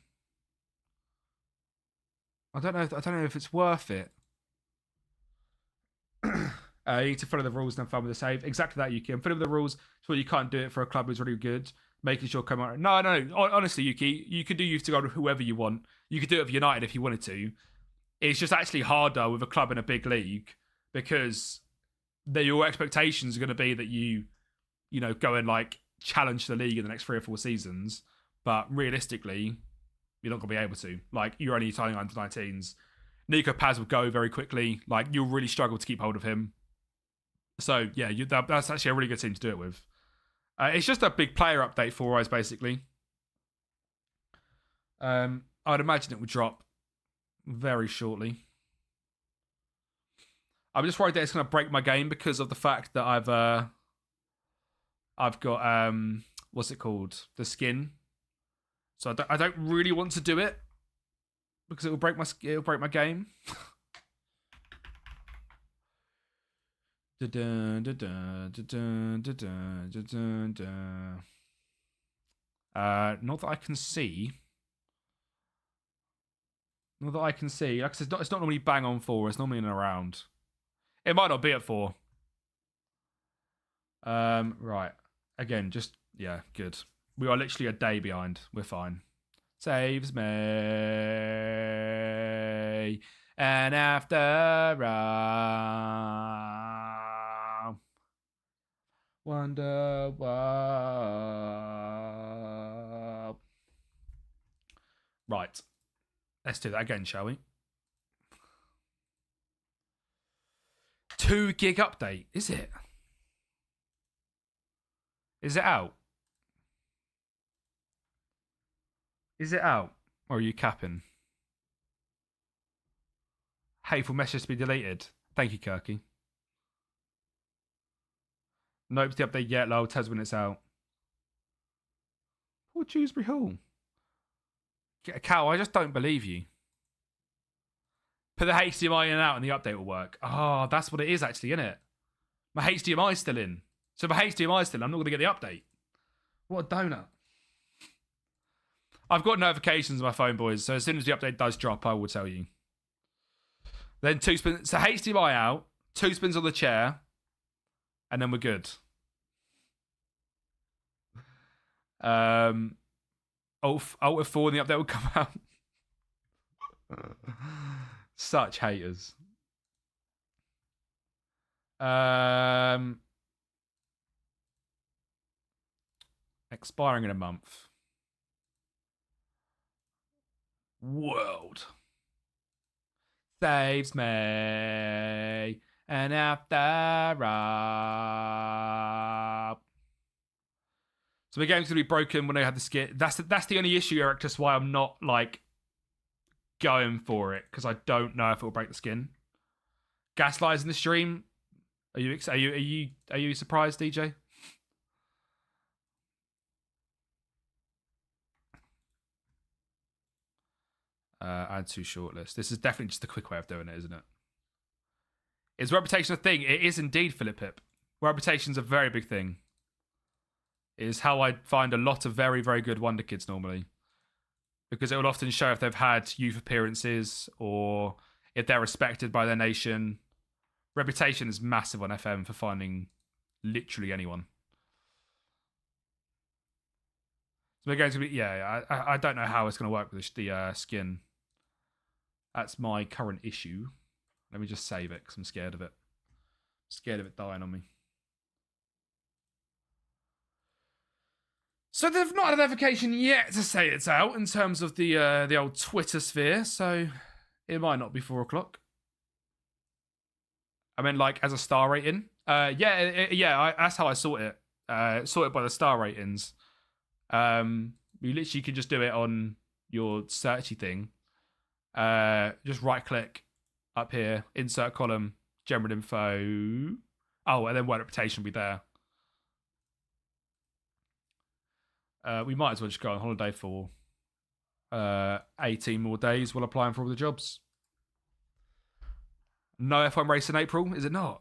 I don't know if it's worth it. You need to follow the rules and have fun with the save. Exactly that, Yuki. I'm follow the rules so you can't do it for a club who's really good. Making sure come out. No. Honestly, Yuki, you could do Youth to Gold with whoever you want. You could do it with United if you wanted to. It's just actually harder with a club in a big league because your expectations are going to be that you go and like challenge the league in the next 3 or 4 seasons. But realistically, you're not going to be able to. Like, you're only signing under 19s. Nico Paz will go very quickly. Like, you'll really struggle to keep hold of him. So, yeah, that's actually a really good team to do it with. It's just a big player update for us, basically. I'd imagine it would drop very shortly. I'm just worried that it's going to break my game because of the fact that I've got what's it called? The skin. So I don't really want to do it because it'll break my game. Not that I can see. Like I said, it's not normally bang on 4. It's normally in and around. It might not be at 4. Right. Again, just yeah, good. We are literally a day behind. We're fine. Saves me. And after all, wonder what. Right. Let's do that again, shall we? 2 gig update. Is it? Is it out? Is it out? Or are you capping? Hateful message to be deleted. Thank you, Kirky. Nope, the update yet, lol. Tells when it's out. Poor Dewsbury Hall. Cal, I just don't believe you. Put the HDMI in and out and the update will work. Oh, that's what it is actually, isn't it? My HDMI's still in. So if my HDMI's still in, I'm not going to get the update. What a donut. I've got notifications on my phone, boys, so as soon as the update does drop, I will tell you. Then 2 spins. So HDMI out, 2 spins on the chair, and then we're good. Alt F4 and the update will come out. Such haters. Expiring in a month. World. Saves me. And after all. So the game's going to be broken when I have the skin. That's the only issue, Eric, just why I'm not, like, going for it. Because I don't know if it will break the skin. Gaslights in the stream. Are you surprised, DJ? Add to shortlist. This is definitely just a quick way of doing it, isn't it? Is reputation a thing? It is indeed, Philip Pip. Reputation's a very big thing. It is how I find a lot of very, very good Wonder Kids normally. Because it will often show if they've had youth appearances or if they're respected by their nation. Reputation is massive on FM for finding literally anyone. So we're going to be, yeah, I don't know how it's going to work with the skin. That's my current issue. Let me just save it because I'm scared of it. Scared of it dying on me. So they've not had a notification yet to say it's out in terms of the old Twitter sphere, so it might not be 4 o'clock. I mean, like, as a star rating. That's how I sort it. Sorted by the star ratings. You literally can just do it on your searchy thing. Just right click up here, insert column, general info. Oh, and then word reputation will be there. We might as well just go on holiday for 18 more days while applying for all the jobs. No F1 race in April, is it not?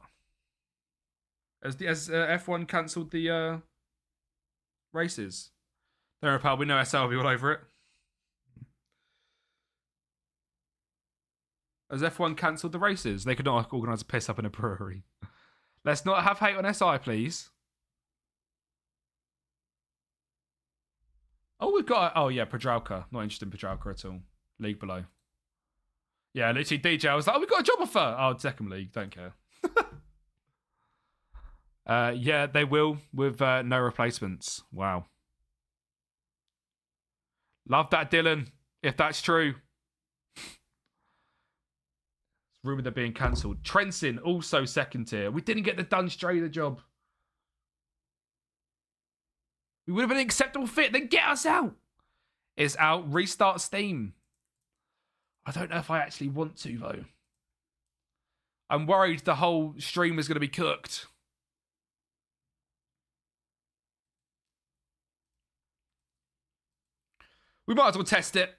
Has F1 cancelled the races? Don't worry, pal, we know SL will be all over it. Has F1 cancelled the races? They could not organise a piss up in a brewery. Let's not have hate on SI, please. Oh, we've got... Oh, yeah, Pedralka. Not interested in Pedralka at all. League below. Yeah, literally, DJ, I was like, oh, we've got a job offer. Oh, second league, don't care. Yeah, they will with no replacements. Wow. Love that, Dylan, if that's true. It's rumoured they're being cancelled. Trenson, also second tier. We didn't get the Dunstrader job. We would have been an acceptable fit. Then get us out. It's out. Restart Steam. I don't know if I actually want to, though. I'm worried the whole stream is going to be cooked. We might as well test it.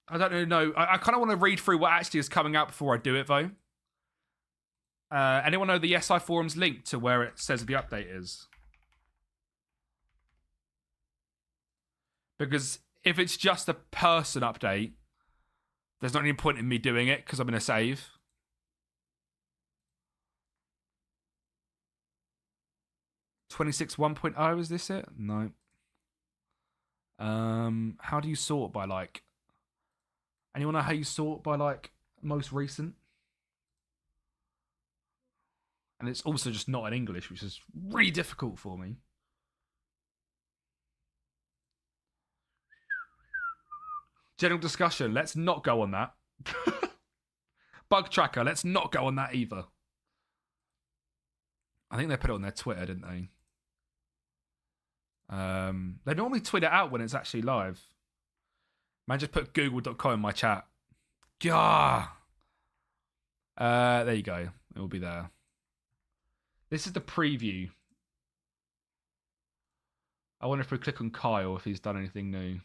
I don't really know. I kind of want to read through what actually is coming out before I do it, though. Anyone know the SI forums link to where it says the update is? Because if it's just a person update, there's not any point in me doing it because I'm going to save. .26 1.0, is this it? No. How do you sort by, like... Anyone know how you sort by, like, most recent? And it's also just not in English, which is really difficult for me. General discussion. Let's not go on that. Bug tracker. Let's not go on that either. I think they put it on their Twitter, didn't they? They normally tweet it out when it's actually live. Man, just put google.com in my chat. Gah. There you go. It will be there. This is the preview. I wonder if we click on Kyle if he's done anything new.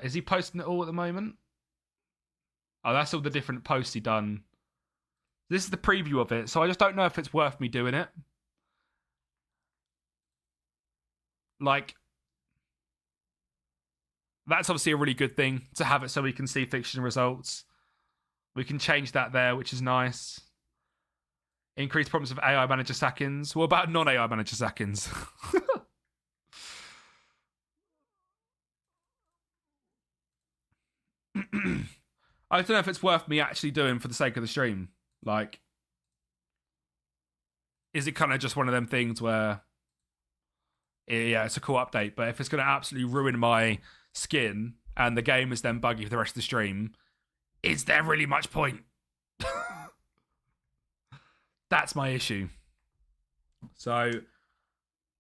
Is he posting it all at the moment? Oh, that's all the different posts he done. This is the preview of it, so I just don't know if it's worth me doing it. Like, that's obviously a really good thing to have it so we can see fixture results. We can change that there, which is nice. Increase problems of AI manager sackings. What about non-AI manager sackings? I don't know if it's worth me actually doing for the sake of the stream. Like, is it kind of just one of them things where, yeah, it's a cool update, but if it's going to absolutely ruin my skin and the game is then buggy for the rest of the stream, is there really much point? That's my issue. So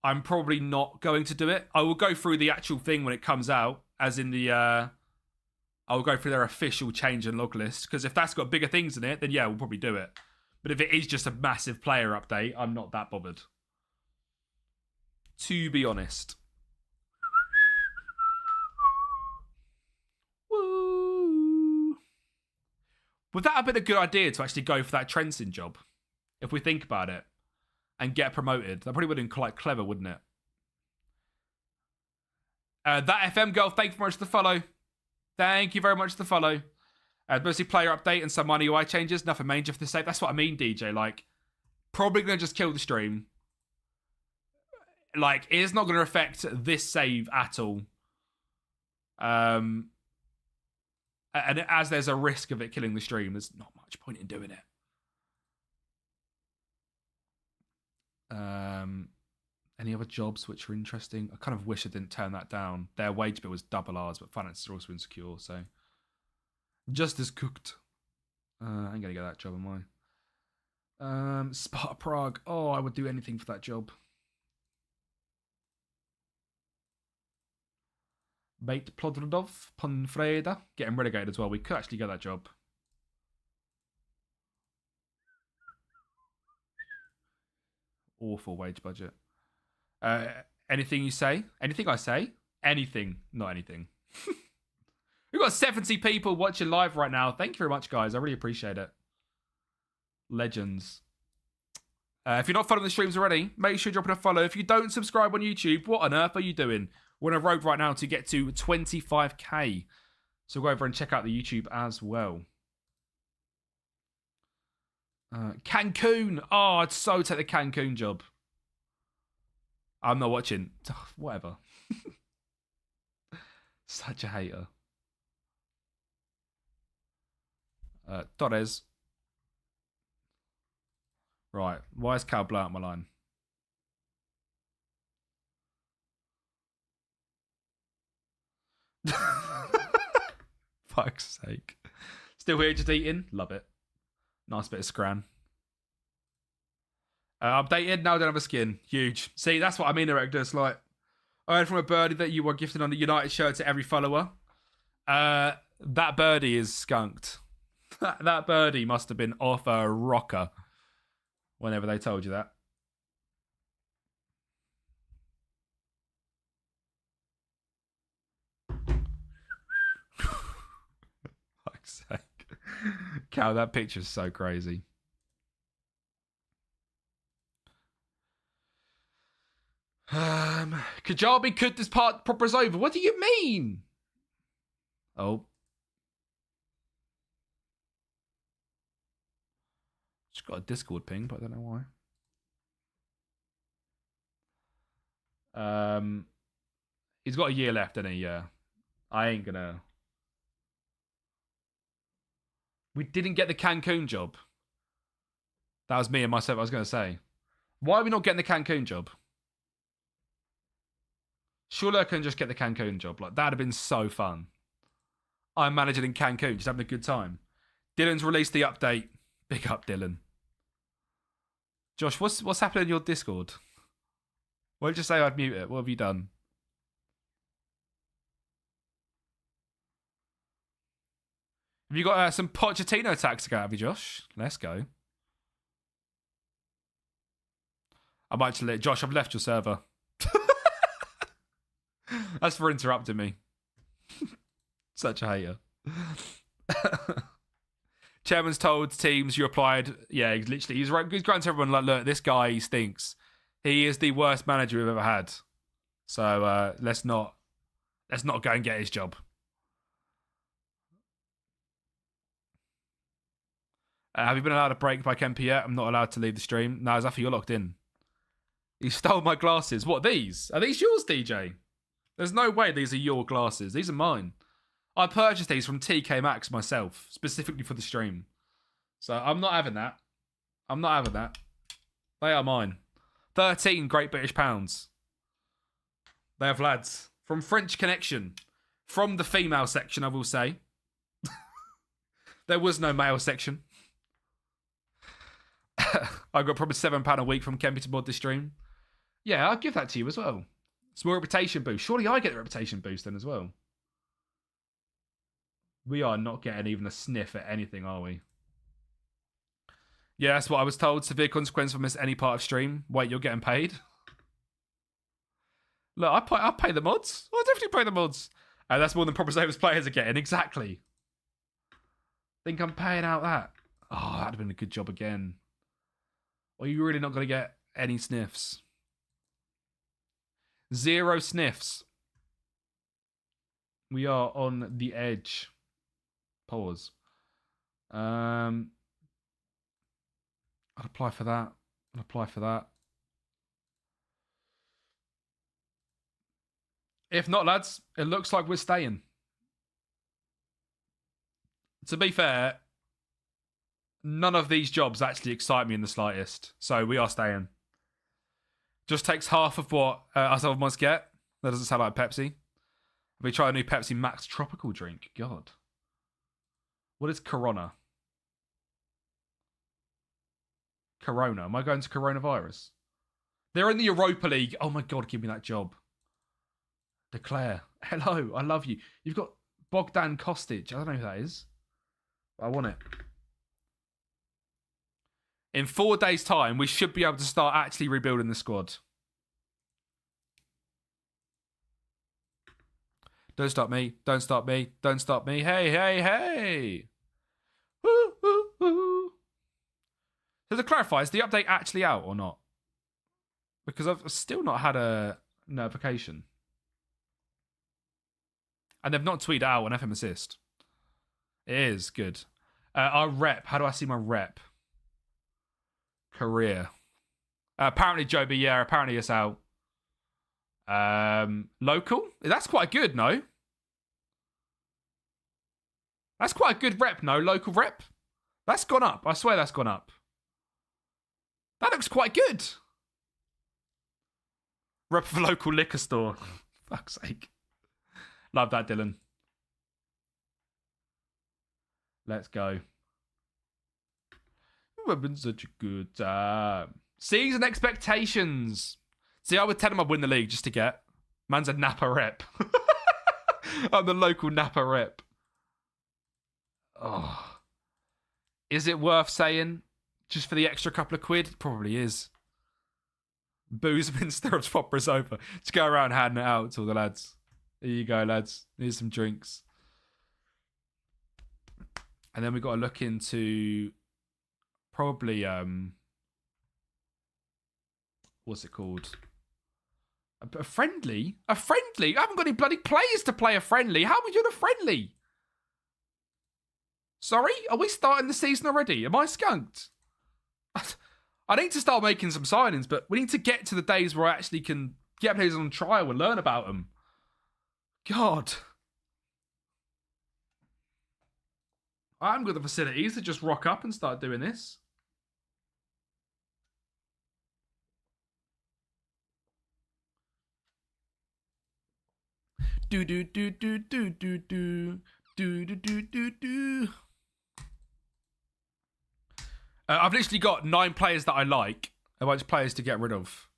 I'm probably not going to do it. I will go through the actual thing when it comes out, as in the... I'll go through their official change and log list, because if that's got bigger things in it, then yeah, we'll probably do it. But if it is just a massive player update, I'm not that bothered. To be honest. Would that have been a good idea to actually go for that Trenton job? If we think about it. And get promoted. That probably would have been quite clever, wouldn't it? That FM girl, thank you very much for the follow. Thank you very much for the follow. Mostly player update and some money UI changes. Nothing major for the save. That's what I mean, DJ. Like, probably going to just kill the stream. Like, it's not going to affect this save at all. And as there's a risk of it killing the stream, there's not much point in doing it. Any other jobs which are interesting? I kind of wish I didn't turn that down. Their wage bill was double ours, but finances are also insecure, so just as cooked. I ain't gonna get that job, am I? Sparta Prague. Oh, I would do anything for that job. Bait Plodrodov, Ponfreda, getting relegated as well. We could actually get that job. Awful wage budget. Anything you say? Anything I say? Anything. Not anything. We've got 70 people watching live right now. Thank you very much, guys. I really appreciate it. Legends. If you're not following the streams already, make sure you're dropping a follow. If you don't subscribe on YouTube, what on earth are you doing? We're on a road right now to get to 25k. So go over and check out the YouTube as well. Cancun. Oh, I'd so take the Cancun job. I'm not watching. Whatever. Such a hater. Torres. Right. Why is Cal blow out my line? Fuck's sake. Still here just eating? Love it. Nice bit of scran. Updated, now don't have a skin. Huge. See, that's what I mean, Erectus. Like, I heard from a birdie that you were gifted on the United shirt to every follower. That birdie is skunked. That birdie must have been off a rocker whenever they told you that. Fuck's sake. Cow, that picture's so crazy. Kajabi, could this part proper's over? What do you mean? Oh. Just got a Discord ping, but I don't know why. He's got a year left, hasn't he? Yeah. I ain't gonna. We didn't get the Cancun job. That was me and myself, I was gonna say. Why are we not getting the Cancun job? Surely I can just get the Cancun job. Like, that'd have been so fun. I'm managing in Cancun, just having a good time. Dylan's released the update. Big up, Dylan. Josh, what's happening in your Discord? Why did you say I'd mute it? What have you done? Have you got some Pochettino tax to go, have you, Josh? Let's go. I might just let Josh, I've left your server. That's for interrupting me. Such a hater. Chairman's told teams you applied. Yeah, literally. He's going to everyone like, look, this guy, he stinks. He is the worst manager we've ever had. So let's not go and get his job. Have you been allowed a break by Kemper yet? I'm not allowed to leave the stream. No, Zafi, you're locked in. He stole my glasses. What, these? Are these yours, DJ? There's no way these are your glasses. These are mine. I purchased these from TK Maxx myself, specifically for the stream. So I'm not having that. I'm not having that. They are mine. 13 Great British pounds. They have lads. From French Connection. From the female section, I will say. There was no male section. I got probably £7 a week from Kempy to mod this stream. Yeah, I'll give that to you as well. Small reputation boost. Surely I get the reputation boost then as well. We are not getting even a sniff at anything, are we? Yeah, that's what I was told. Severe consequence for miss any part of stream. Wait, you're getting paid? Look, I pay the mods. I'll definitely pay the mods. That's more than Proper Savers players are getting. Exactly. Think I'm paying out that? Oh, that'd have been a good job again. Or are you really not going to get any sniffs? 0 sniffs. We are on the edge. Pause. I'll apply for that. I'll apply for that. If not, lads, it looks like we're staying. To be fair, none of these jobs actually excite me in the slightest. So we are staying. Just takes half of what us other ones get. That doesn't sound like Pepsi. We try a new Pepsi Max tropical drink. God. What is Corona? Corona. Am I going to coronavirus? They're in the Europa League. Oh my God, give me that job. Declare. Hello, I love you. You've got Bogdan Kostic. I don't know who that is. I want it. In 4 days' time, we should be able to start actually rebuilding the squad. Don't stop me. Don't stop me. Don't stop me. Hey, hey, hey. Woo, woo, woo. So to clarify, is the update actually out or not? Because I've still not had a notification. And they've not tweeted out an FM assist. It is good. Our rep. How do I see my rep? Career. Apparently, Joby, yeah, apparently it's out. Local? That's quite good, no? That's quite a good rep, no? Local rep? That's gone up. I swear that's gone up. That looks quite good. Rep for local liquor store. Fuck's sake. Love that, Dylan. Let's go. We've been such a good time. Season expectations. See, I would tell him I'd win the league just to get. Man's a Napa rep. I'm the local Napa rep. Oh. Is it worth saying? Just for the extra couple of quid? It probably is. Booze and stirrups poppers over. Just go around handing it out to all the lads. There you go, lads. Here's some drinks. And then we've got to look into probably what's it called? A friendly? A friendly? I haven't got any bloody players to play a friendly. How are we doing a friendly? Sorry? Are we starting the season already? Am I skunked? I need to start making some signings, but we need to get to the days where I actually can get players on trial and learn about them. God. I haven't got the facilities to just rock up and start doing this. Do do do do do do do do do do do do. I've literally got 9 players that I like. A bunch of players to get rid of.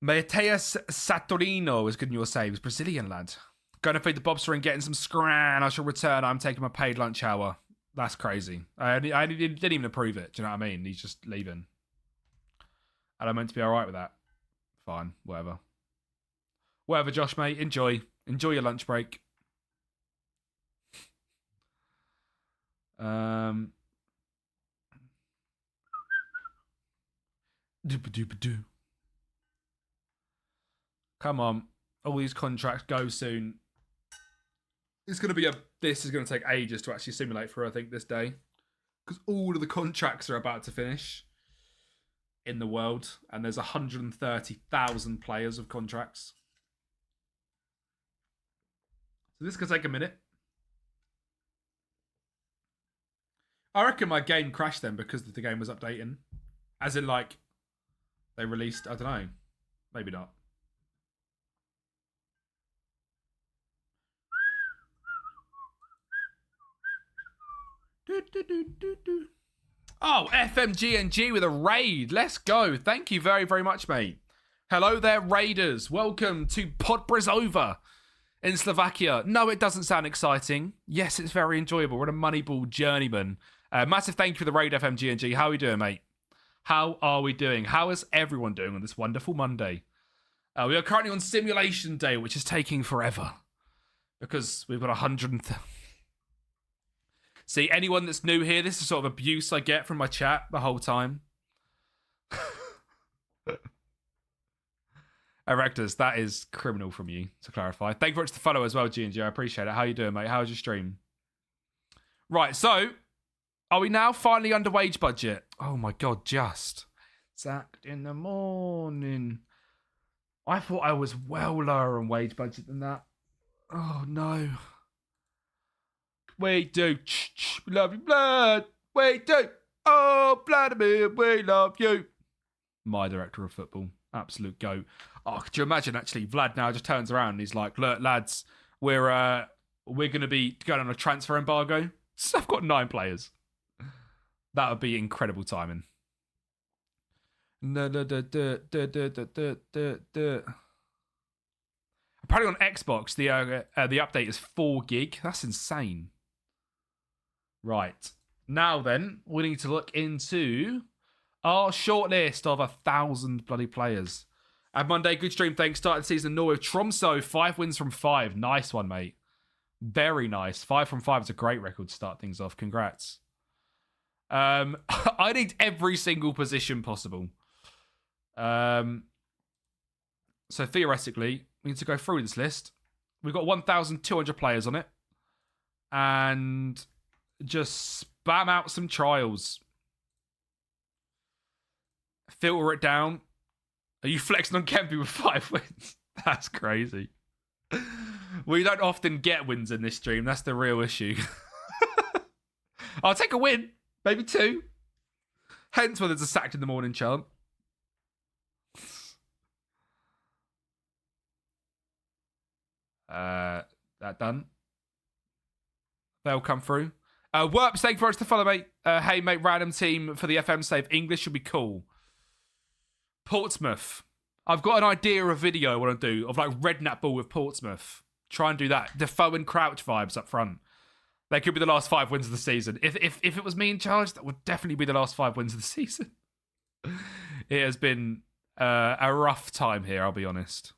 Mateus Satorino is good in your saves. Brazilian lad. Going to feed the bobster and getting some scran. I shall return. I'm taking my paid lunch hour. That's crazy. I didn't even approve it. Do you know what I mean? He's just leaving. And I'm meant to be all right with that. Fine. Whatever. Whatever, Josh, mate. Enjoy. Enjoy your lunch break. Come on. All these contracts go soon. It's going to be this is going to take ages to actually simulate for, I think, this day. Because all of the contracts are about to finish in the world. And there's 130,000 players of contracts. So this could take a minute. I reckon my game crashed then because the game was updating. As in, like, they released, I don't know. Maybe not. Oh, FMGNG with a raid. Let's go. Thank you very, very much, mate. Hello there, raiders. Welcome to Podbrezova in Slovakia. No, it doesn't sound exciting. Yes, it's very enjoyable. We're a Moneyball Journeyman. Massive thank you for the raid, FMGNG. How are we doing, mate? How are we doing? How is everyone doing on this wonderful Monday? We are currently on Simulation Day, which is taking forever. Because we've got See, anyone that's new here, this is sort of abuse I get from my chat the whole time. Erectors, that is criminal from you, to clarify. Thank you very much for the follow as well, G&G. I appreciate it. How you doing, mate? How's your stream? Right, so, are we now finally under wage budget? Oh my God, just. Zach in the morning. I thought I was well lower on wage budget than that. Oh no. We do. We love you, blood. We do. Oh, Vladimir, we love you. My director of football. Absolute goat. Oh, could you imagine actually Vlad now just turns around and he's like, look, lads, we're going to be going on a transfer embargo. So I've got 9 players. That would be incredible timing. Apparently on Xbox, the update is 4 gig. That's insane. Right. Now then, we need to look into our shortlist of 1,000 bloody players. And Monday, good stream, thanks. Started the season in Norway with Tromsø, 5 wins from 5. Nice one, mate. Very nice. 5 from 5 is a great record to start things off. Congrats. I need every single position possible. So theoretically, we need to go through this list. We've got 1,200 players on it. And just spam out some trials. Filter it down. Are you flexing on Kempy with 5 wins? That's crazy. We don't often get wins in this stream. That's the real issue. I'll take a win. Maybe 2. Hence why there's a sacked in the morning chant. That done. They'll come through. Werps, thank you very much to follow, mate. Hey, mate, random team for the FM save. English should be cool. Portsmouth. I've got an idea of a video I want to do of like red netball with Portsmouth. Try and do that. Defoe and Crouch vibes up front. They could be the last 5 wins of the season. If it was me in charge, that would definitely be the last 5 wins of the season. It has been a rough time here, I'll be honest.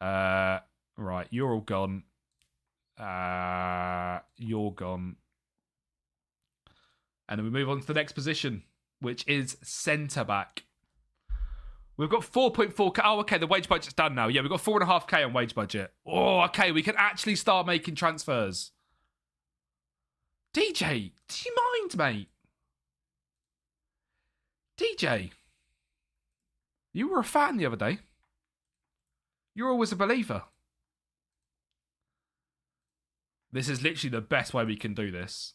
Right, you're all gone. You're gone. And then we move on to the next position, which is centre-back. We've got 4.4k. Oh, okay, the wage budget's done now. Yeah, we've got 4.5k on wage budget. Oh, okay, we can actually start making transfers. DJ, do you mind, mate? DJ, you were a fan the other day. You're always a believer. This is literally the best way we can do this.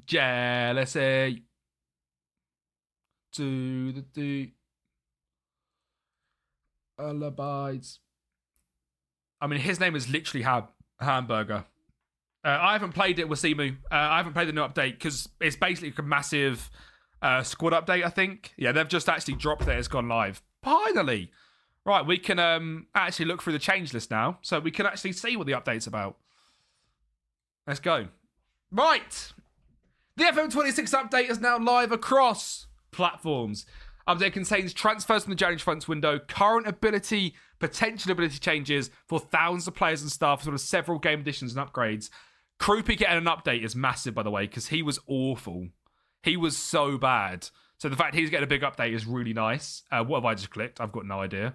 Jealousy. To the do. Alibis. I mean, his name is literally Hamburger. I haven't played it with Simu. I haven't played the new update because it's basically a massive squad update, I think. Yeah, they've just actually dropped it. It's gone live. Finally. Right, we can actually look through the change list now. So we can actually see what the update's about. Let's go. Right. The FM26 update is now live across platforms. Update contains transfers from the January transfer window, current ability, potential ability changes for thousands of players and staff, as well as several game additions and upgrades. Kroopy getting an update is massive, by the way, because he was awful. He was so bad. So the fact he's getting a big update is really nice. What have I just clicked? I've got no idea.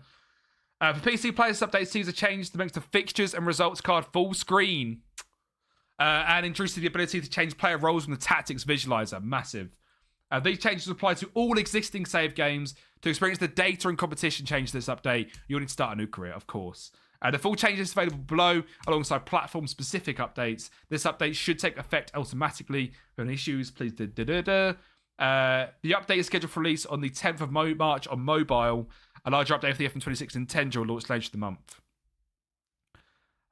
For PC players, this update sees a change that makes the fixtures and results card full screen. And introduces the ability to change player roles from the tactics visualizer. Massive. These changes apply to all existing save games. To experience the data and competition change to this update, you'll need to start a new career, of course. The full changes is available below, alongside platform-specific updates. This update should take effect automatically. If you have any issues, please The update is scheduled for release on the 10th of March on mobile. A larger update for the FM26 Nintendo will launch later in the month.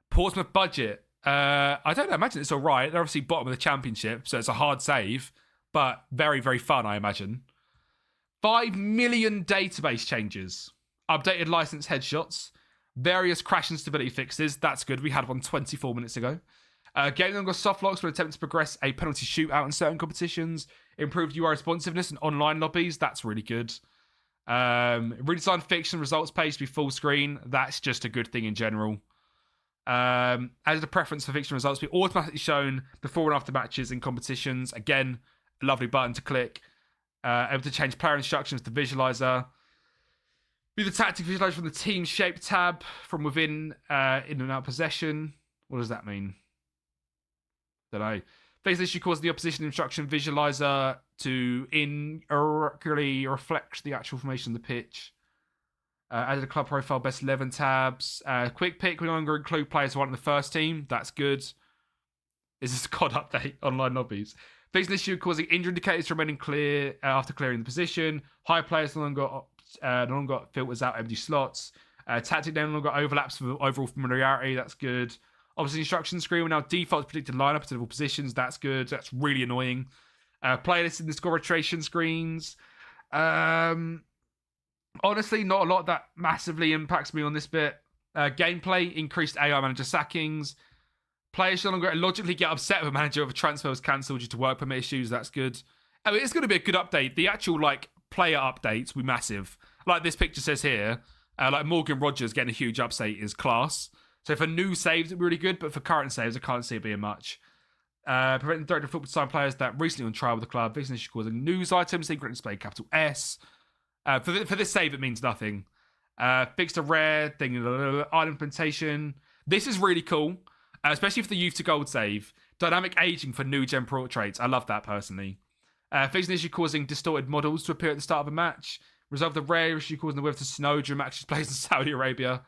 Portsmouth budget. I don't know, I imagine it's all right. They're obviously bottom of the championship, so it's a hard save, but very, very fun, I imagine. 5 million database changes. Updated license headshots. Various crash and stability fixes. That's good. We had one 24 minutes ago. Game longer soft locks when attempting to progress a penalty shootout in certain competitions. Improved UI responsiveness in online lobbies. That's really good. Redesigned fiction results page to be full screen. That's just a good thing in general. Added a preference for fixture results to be automatically shown before and after matches in competitions. Again, a lovely button to click. Able to change player instructions to visualizer. View the tactic visualizer from the team shape tab from within in and out possession. What does that mean? Don't know. Face issue causes the opposition instruction visualizer to inaccurately reflect the actual formation of the pitch. Added a club profile, best 11 tabs. Quick pick, we no longer include players who aren't in the first team. That's good. Is this a COD update? Online lobbies. Facing issue causing injury indicators to remaining clear after clearing the position. High players no longer got filters out empty slots. Tactic no longer overlaps for overall familiarity. That's good. Obviously, instruction screen will now default to predicted lineup to all positions. That's good. That's really annoying. Playlist in the score rotation screens. Honestly, not a lot that massively impacts me on this bit. Gameplay, increased AI manager sackings. Players no longer logically get upset if a manager of a transfer was cancelled due to work permit issues. That's good. I mean, it's going to be a good update. The actual player updates will be massive. Like this picture says here, like Morgan Rogers getting a huge update is class. So for new saves, it'd be really good, but for current saves, I can't see it being much. Preventing director of football to sign players that recently on trial with the club. Fixing issue causing news items. Secret display capital S. For this save, it means nothing. Fixed a rare thing. Island implementation. This is really cool, especially for the youth to gold save. Dynamic aging for new gen portraits. I love that personally. Fixing issue causing distorted models to appear at the start of a match. Resolve the rare issue causing the weather to snow during matches played in Saudi Arabia.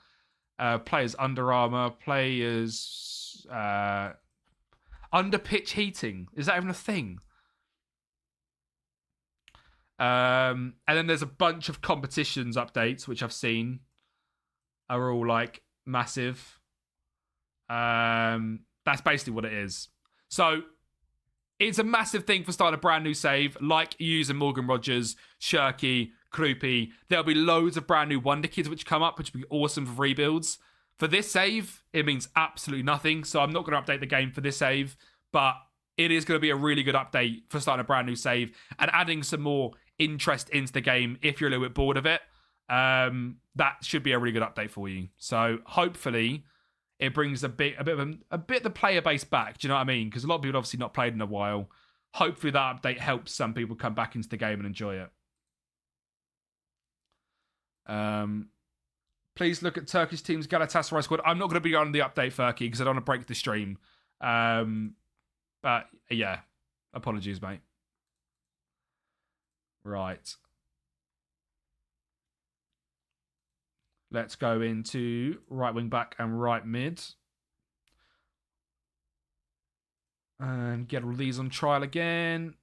Players Under Armour. Players under pitch heating. Is that even a thing? And then there's a bunch of competitions updates, which I've seen are all massive. That's basically what it is. So it's a massive thing for starting a brand new save, like using Morgan Rogers, Shirky, Kroopy. There'll be loads of brand new Wonder Kids which come up, which will be awesome for rebuilds. For this save, it means absolutely nothing. So I'm not going to update the game for this save, but it is going to be a really good update for starting a brand new save and adding some more interest into the game if you're a little bit bored of it. That should be a really good update for you. So hopefully it brings a bit of the player base back. Do you know what I mean? Because a lot of people have obviously not played in a while. Hopefully that update helps some people come back into the game and enjoy it. Please look at Turkish team's Galatasaray squad. I'm not going to be on the update, Furky, because I don't want to break the stream. But yeah, apologies, mate. Right. Let's go into right wing back and right mid. And get all these on trial again.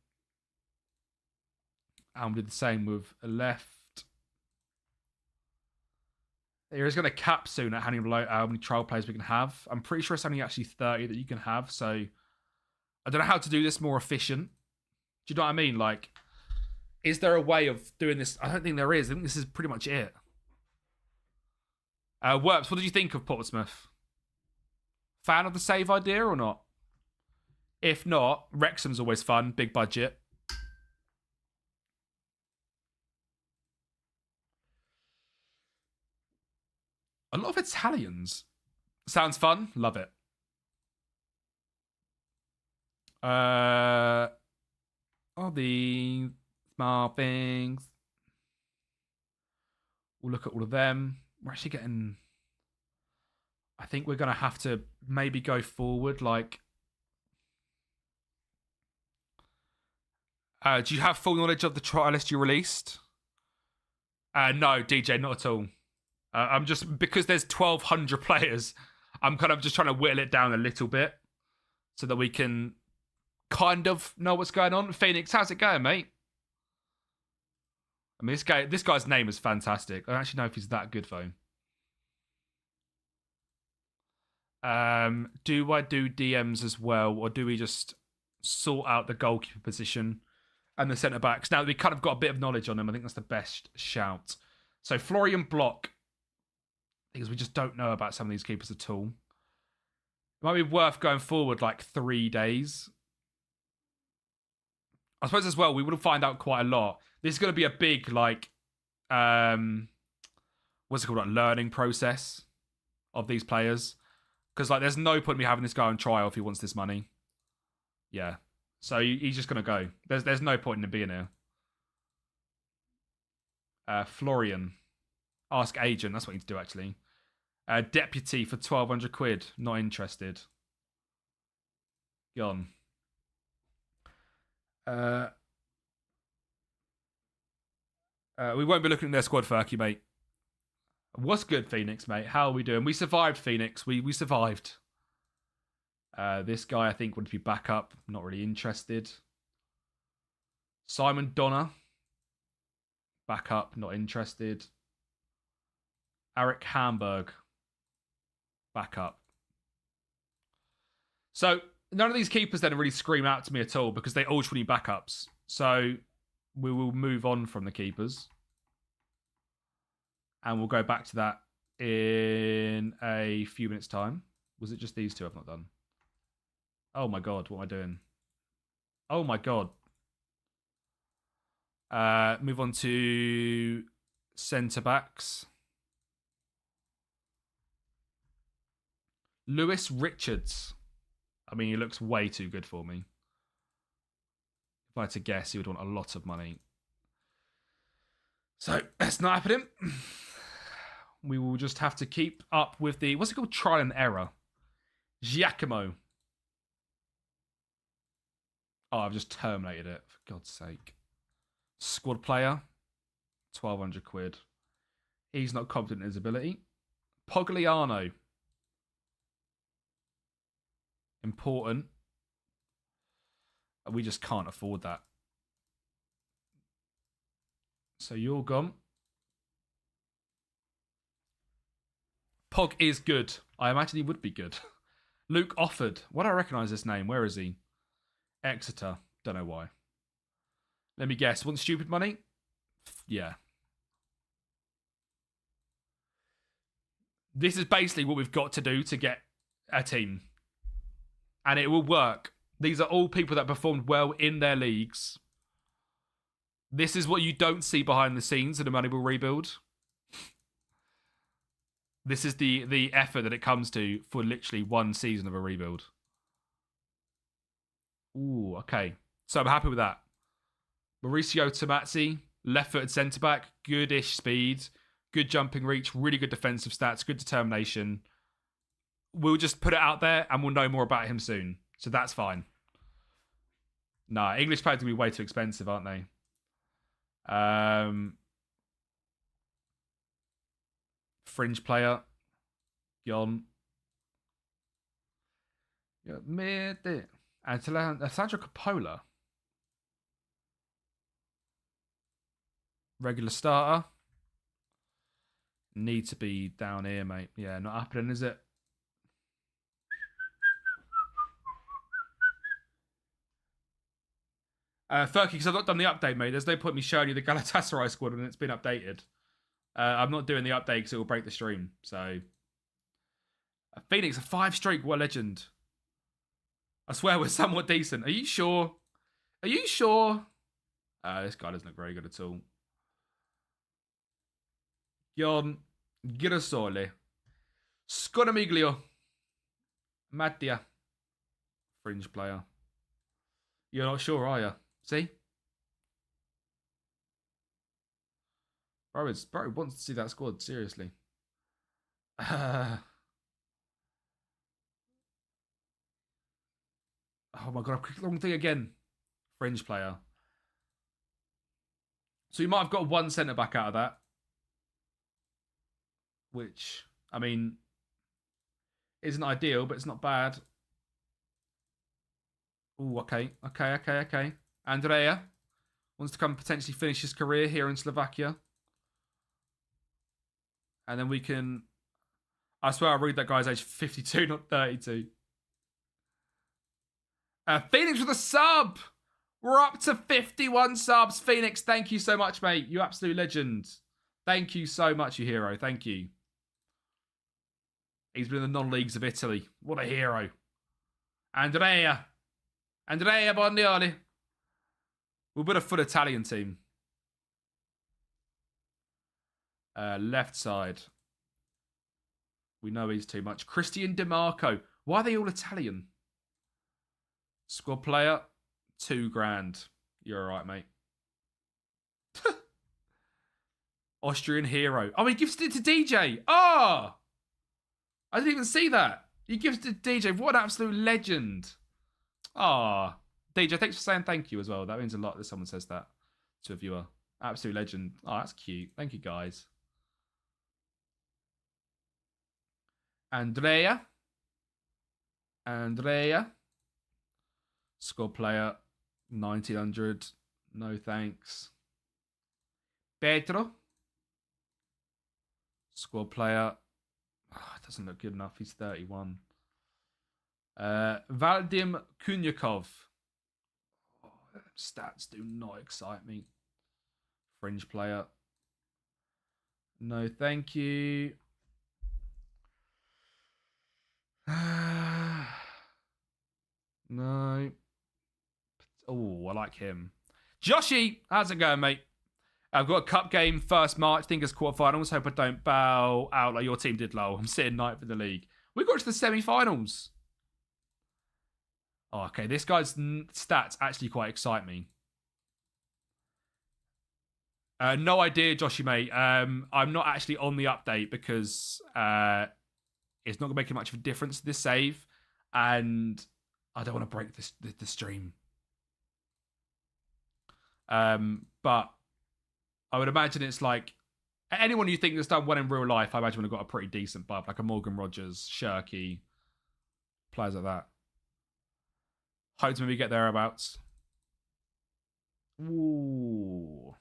And we'll do the same with left. There is going to cap soon at how many trial players we can have. I'm pretty sure it's only actually 30 that you can have. So I don't know how to do this more efficient. Do you know what I mean? Is there a way of doing this? I don't think there is. I think this is pretty much it. Werps, what did you think of Portsmouth? Fan of the save idea or not? If not, Wrexham's always fun. Big budget. A lot of Italians. Sounds fun. Love it. All the small things. We'll look at all of them. We're actually getting... I think we're going to have to maybe go forward. Do you have full knowledge of the trial list you released? No, DJ, not at all. I'm just... Because there's 1,200 players, I'm kind of just trying to whittle it down a little bit so that we can kind of know what's going on. Phoenix, how's it going, mate? I mean, this guy's name is fantastic. I don't actually know if he's that good, though. Do I do DMs as well, or do we just sort out the goalkeeper position and the centre backs? Now that we kind of got a bit of knowledge on them, I think that's the best shout. So Florian Block, because we just don't know about some of these keepers at all. It might be worth going forward 3 days. I suppose as well, we would find out quite a lot. This is going to be a big, what's it called, learning process of these players. Because, like, there's no point in me having this guy on trial if he wants this money. Yeah. So he's just going to go. There's no point in him being here. Florian. Ask agent. That's what you need to do, actually. Deputy for 1,200 quid. Not interested. Gone. We won't be looking at their squad, Ferky, mate. What's good, Phoenix, mate? How are we doing? We survived, Phoenix. We survived. This guy, I think, would be back up. Not really interested. Simon Donner. Back up. Not interested. Eric Hamburg. Back up. So, none of these keepers then really scream out to me at all because they all just need backups. So, we will move on from the keepers. And we'll go back to that in a few minutes' time. Was it just these two I've not done? Oh my god, what am I doing? Oh my god. Move on to centre-backs. Lewis Richards. I mean, he looks way too good for me. If I had to guess, he would want a lot of money. So, that's not happening. We will just have to keep up with the... What's it called? Trial and error. Giacomo. Oh, I've just terminated it. For God's sake. Squad player. 1,200 quid. He's not confident in his ability. Pogliano. Important. We just can't afford that. So you're gone. Pog is good. I imagine he would be good. Luke Offord. Why do I recognise this name? Where is he? Exeter. Don't know why. Let me guess. Want stupid money? Yeah. This is basically what we've got to do to get a team. And it will work. These are all people that performed well in their leagues. This is what you don't see behind the scenes in a Moneyball rebuild. This is the effort that it comes to for literally one season of a rebuild. Ooh, okay. So I'm happy with that. Mauricio Tomazzi, left-footed centre-back, good-ish speed, good jumping reach, really good defensive stats, good determination. We'll just put it out there and we'll know more about him soon. So that's fine. Nah, English players are going to be way too expensive, aren't they? Fringe player. Gone. Alessandro Coppola. Regular starter. Need to be down here, mate. Yeah, not happening, is it? Ferky, because I've not done the update, mate. There's no point in me showing you the Galatasaray squad when it's been updated. I'm not doing the update because it will break the stream. So, Phoenix, a 5 streak. What a legend. I swear we're somewhat decent. Are you sure? Are you sure? This guy doesn't look very good at all. Gian Girasole. Sconamiglio. Mattia. Fringe player. You're not sure, are you? See? Bro wants to see that squad, seriously. Oh my god, I clicked the wrong thing again. Fringe player. So you might have got one centre-back out of that. Which, I mean, isn't ideal, but it's not bad. Ooh, okay. Andrea wants to come potentially finish his career here in Slovakia. And then we can... I swear I read that guy's age 52, not 32. Phoenix with a sub! We're up to 51 subs. Phoenix, thank you so much, mate. You absolute legend. Thank you so much, you hero. Thank you. He's been in the non-leagues of Italy. What a hero. Andrea Bondioli. We'll put a full Italian team. Left side. We know he's too much. Christian DeMarco. Why are they all Italian? Squad player, $2,000. You're all right, mate. Austrian hero. Oh, he gifted it to DJ. Oh! I didn't even see that. He gifted it to DJ. What an absolute legend. Ah, DJ, thanks for saying thank you as well. That means a lot that someone says that to a viewer. Absolute legend. Oh, that's cute. Thank you, guys. Andrea. Squad player, 1900. No thanks. Pedro. Squad player. Oh, it doesn't look good enough. He's 31. Vadim Kunyakov. Oh, stats do not excite me. Fringe player. No, thank you. No. Oh, I like him. Joshy, how's it going, mate? I've got a cup game, 1st March. Think it's quarterfinals. Hope I don't bow out like your team did, lol. I'm sitting 9th in the league. We got to the semi-finals. Oh, okay. This guy's stats actually quite excite me. No idea, Joshy, mate. I'm not actually on the update because it's not going to make much of a difference, this save. And I don't want to break the stream. But I would imagine it's like anyone you think that's done well in real life, I imagine would have got a pretty decent bub, like a Morgan Rogers, Shirky, players like that. Hope to maybe get thereabouts. Ooh.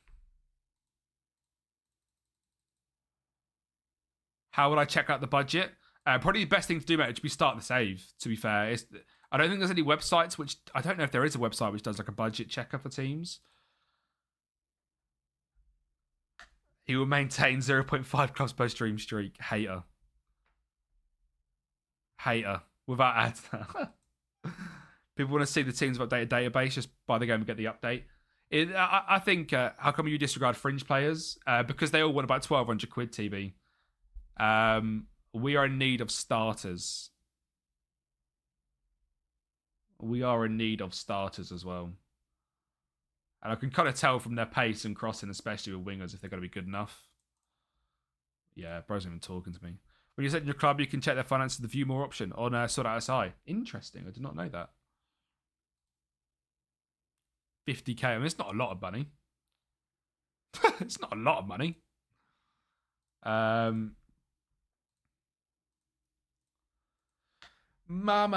How would I check out the budget? Probably the best thing to do, mate, would be start the save, to be fair. I don't think there's any websites which... I don't know if there is a website which does like a budget checker for teams. He will maintain 0.5 clubs per stream streak. Hater. Without ads. People want to see the teams of updated database, just buy the game and get the update. I think, how come you disregard fringe players? Because they all want about 1,200 quid, TB. We are in need of starters. We are in need of starters as well. And I can kind of tell from their pace and crossing, especially with wingers, if they're going to be good enough. Yeah, bro's not even talking to me. When you set in your club, you can check their finances with the view more option on Sort Out SI. Interesting. I did not know that. 50k. I mean, it's not a lot of money. It's not a lot of money. Mama.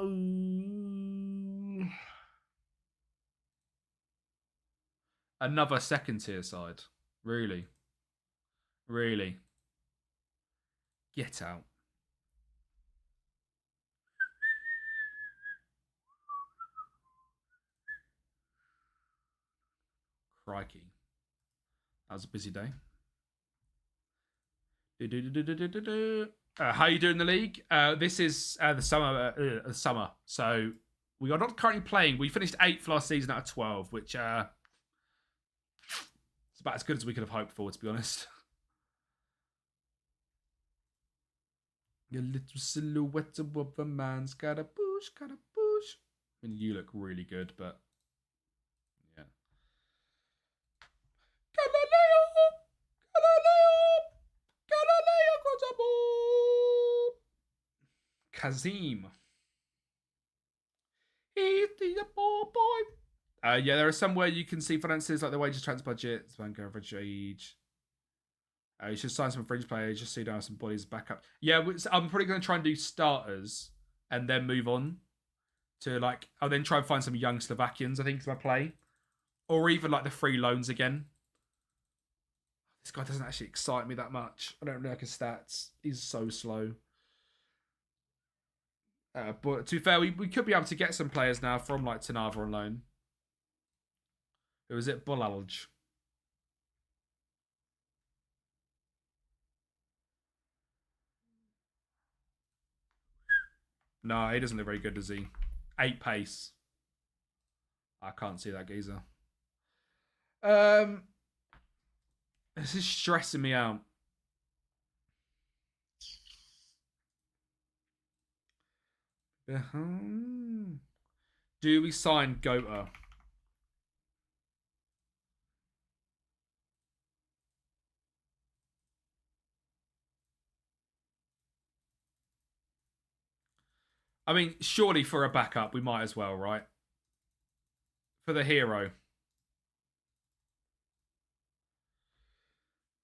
Ooh. Another second tier side. Really? Really? Get out. Crikey. That was a busy day. How are you doing in the league? This is the summer. So we are not currently playing. We finished 8th last season out of 12, which it's about as good as we could have hoped for, to be honest. Your little silhouette of a man's got a push, got a push. I mean, you look really good, but yeah. Kazim. He's the poor boy. Yeah, there are some where you can see finances like the wages, transfer budget, bank average age. You should sign some fringe players just so you don't have some bodies back up. Yeah, I'm probably going to try and do starters and then move on to like, I'll then try and find some young Slovakians, I think, to play. Or even like the free loans again. This guy doesn't actually excite me that much. I don't really like his stats. He's so slow. But to be fair, we could be able to get some players now from like Tanava on loan. Who is it? Bulalj. No, he doesn't look very good, does he? 8 pace. I can't see that geezer. This is stressing me out. Do we sign Gota? I mean, surely for a backup, we might as well, right? For the hero.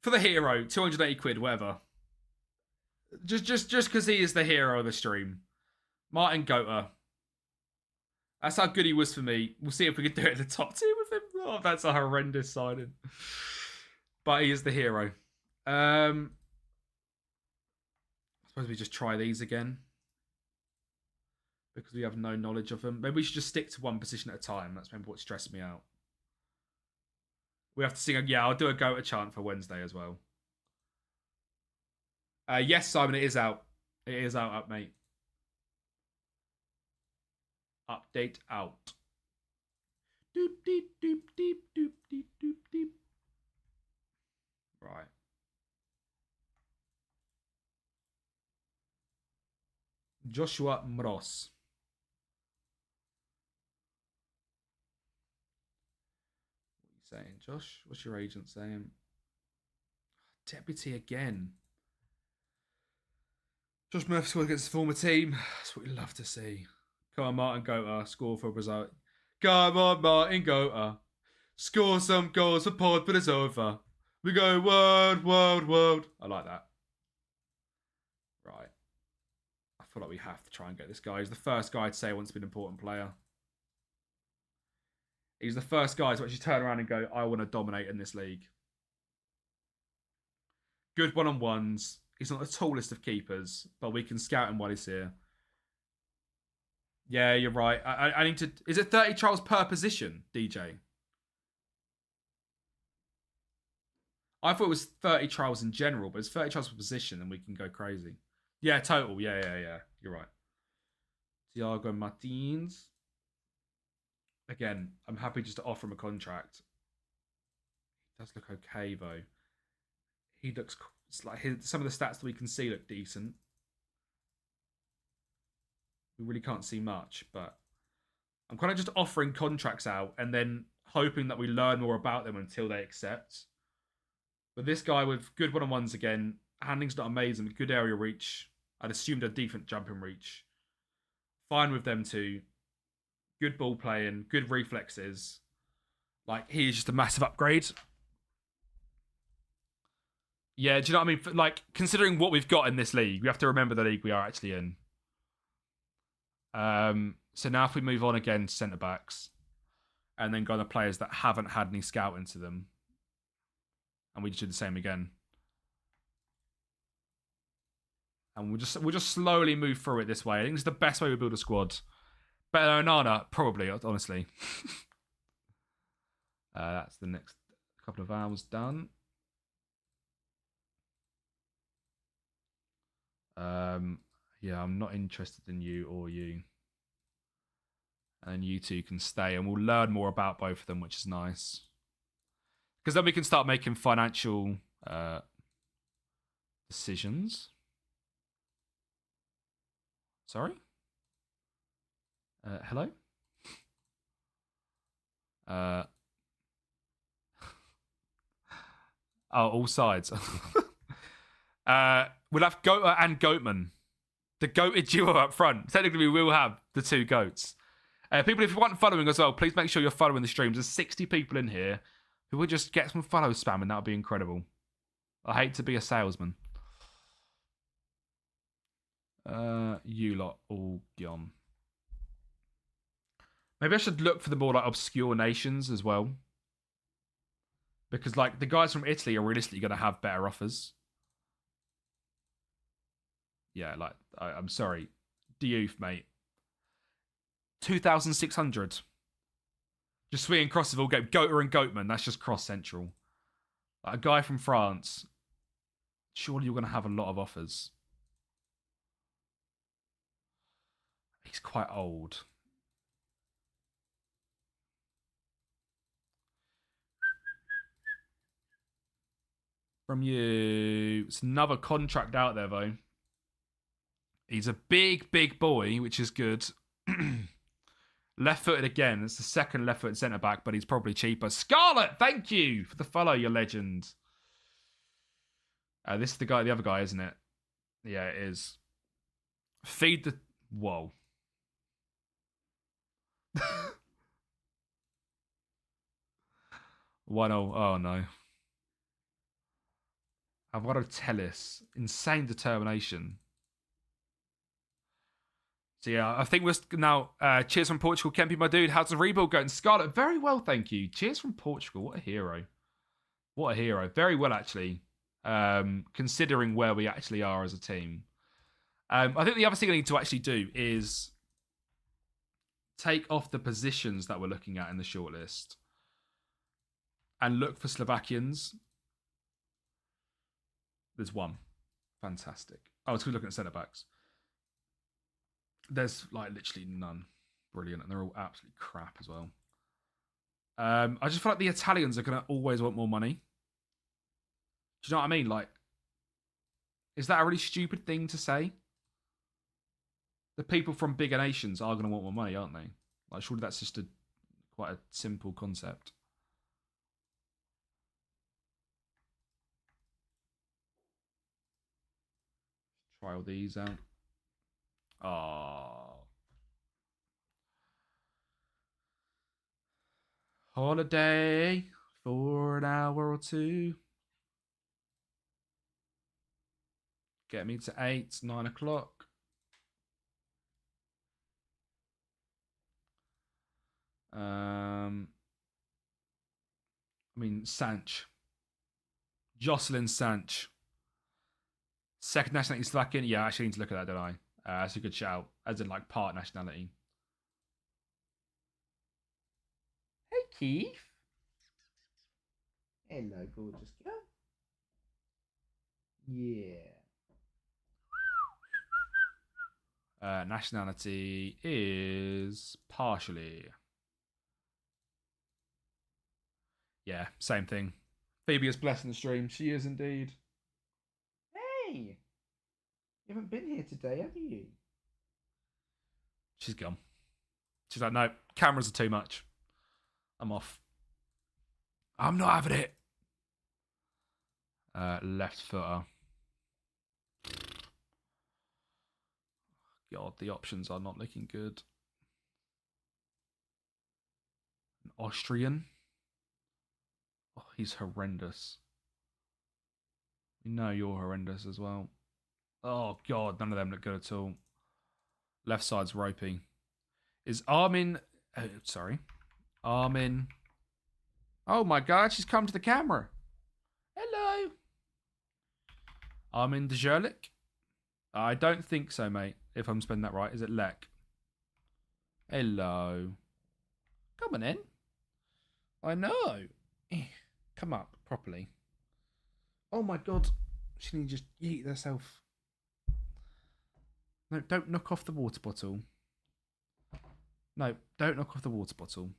For the hero, 280 quid, whatever. Just because he is the hero of the stream. Martin Gota. That's how good he was for me. We'll see if we can do it in the top tier with him. Oh, that's a horrendous signing. But he is the hero. I suppose we just try these again. Because we have no knowledge of them. Maybe we should just stick to one position at a time. That's maybe what stressed me out. We have to sing yeah, I'll do a Gota chant for Wednesday as well. Yes, Simon, it is out. It is out, mate. Update out. Doop, deep, doop, deep, doop, deep, doop, deep. Right. Joshua Mros. What are you saying, Josh? What's your agent saying? Deputy again. Josh Murphy scored against the former team. That's what we love to see. Come on, Martin Gota. Score for Brazil. Come on, Martin Gota. Score some goals for Pod, but it's over. We go world, world, world. I like that. Right. I feel like we have to try and get this guy. He's the first guy to say he wants to be an important player. He's the first guy to actually turn around and go, I want to dominate in this league. Good one-on-ones. He's not the tallest of keepers, but we can scout him while he's here. Yeah, you're right. I need to... Is it 30 trials per position, DJ? I thought it was 30 trials in general, but it's 30 trials per position and we can go crazy. Yeah, total. Yeah. You're right. Thiago Martins. Again, I'm happy just to offer him a contract. He does look okay, though. He looks... It's like some of the stats that we can see look decent. We really can't see much, but I'm kind of just offering contracts out and then hoping that we learn more about them until they accept. But this guy with good one-on-ones again, handling's not amazing, good area reach. I'd assumed a decent jumping reach. Fine with them too. Good ball playing, good reflexes. Like, he's just a massive upgrade. Yeah, do you know what I mean? Like, considering what we've got in this league, we have to remember the league we are actually in. So now if we move on again to centre-backs and then go on the players that haven't had any scouting to them, and we just do the same again. And we'll just slowly move through it this way. I think it's the best way we build a squad. Better than Onana, probably, honestly. That's the next couple of hours done. Yeah, I'm not interested in you or you. And you two can stay, and we'll learn more about both of them, which is nice. Because then we can start making financial decisions. Sorry? Hello? Oh, all sides. We'll have Gota and Goatman. The goated duo up front. Technically, we will have the two goats. People, if you want following as well, please make sure you're following the streams. There's 60 people in here who will just get some follow spam, and that would be incredible. I hate to be a salesman. You lot all gone. Maybe I should look for the more like obscure nations as well. Because like the guys from Italy are realistically going to have better offers. Yeah, like, I'm sorry. Diouf, mate. 2,600. Just swinging crosses all game. Gota and Goatman, that's just cross central. Like a guy from France. Surely you're going to have a lot of offers. He's quite old. From you. It's another contract out there, though. He's a big, big boy, which is good. Left-footed again. It's the second left-footed centre-back, but he's probably cheaper. Scarlett, thank you for the follow, you legend. This is the other guy, isn't it? Yeah, it is. Feed the... Whoa. 1-0. Oh, no. Alvaro Tellis. Insane determination. So, yeah, I think we're now... cheers from Portugal. Kempy, my dude. How's the rebuild going? Scarlett, very well, thank you. Cheers from Portugal. What a hero. What a hero. Very well, actually. Considering where we actually are as a team. I think the other thing I need to actually do is take off the positions that we're looking at in the shortlist and look for Slovakians. There's one. Fantastic. Oh, it's good looking at centre-backs. There's like literally none. Brilliant. And they're all absolutely crap as well. I just feel like the Italians are going to always want more money. Do you know what I mean? Like, is that a really stupid thing to say? The people from bigger nations are going to want more money, aren't they? Like, surely that's just quite a simple concept. Try all these out. Oh. Holiday for an hour or two. Get me to 8, 9 o'clock. I mean, Sanch. Jocelyn Sanch. Second nationality Slovakian. Yeah, I actually need to look at that, don't I? That's a good shout. As in, like, part nationality. Hey, Keith. Hello, gorgeous girl. Yeah. Nationality is partially. Yeah, same thing. Phoebe is blessed in the stream. She is indeed. Hey! You haven't been here today, have you? She's gone. She's like, no, cameras are too much. I'm off. I'm not having it. Left footer. God, the options are not looking good. An Austrian. Oh, he's horrendous. You know you're horrendous as well. Oh, God, none of them look good at all. Left side's ropey. Is Armin... sorry. Armin... Oh, my God, she's come to the camera. Hello. Armin Djurlik? I don't think so, mate. If I'm spelling that right. Is it Lek? Hello. Come on in. I know. Come up properly. Oh my God. She needs to just eat herself. No, don't knock off the water bottle. No, don't knock off the water bottle.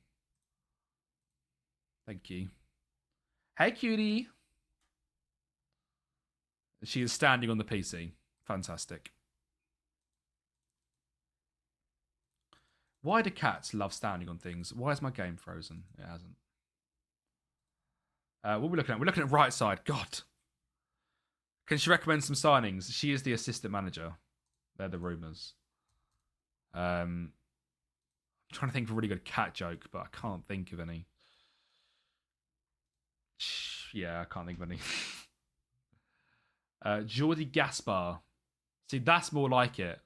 Thank you. Hey, cutie. She is standing on the PC. Fantastic. Why do cats love standing on things? Why is my game frozen? It hasn't. What are we looking at? We're looking at right side. God. Can she recommend some signings? She is the assistant manager. They're the rumours. I'm trying to think of a really good cat joke, but I can't think of any. Yeah, I can't think of any. Jordi Gaspar. See, that's more like it.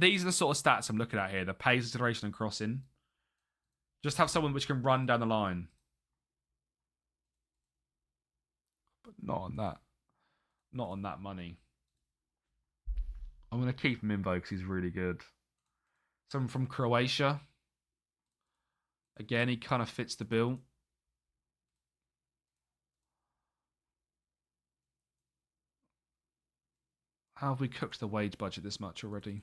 These are the sort of stats I'm looking at here. The pace, acceleration, and crossing. Just have someone which can run down the line. But not on that. Not on that money. I'm going to keep him in, though, because he's really good. Someone from Croatia. Again, he kind of fits the bill. How have we cooked the wage budget this much already?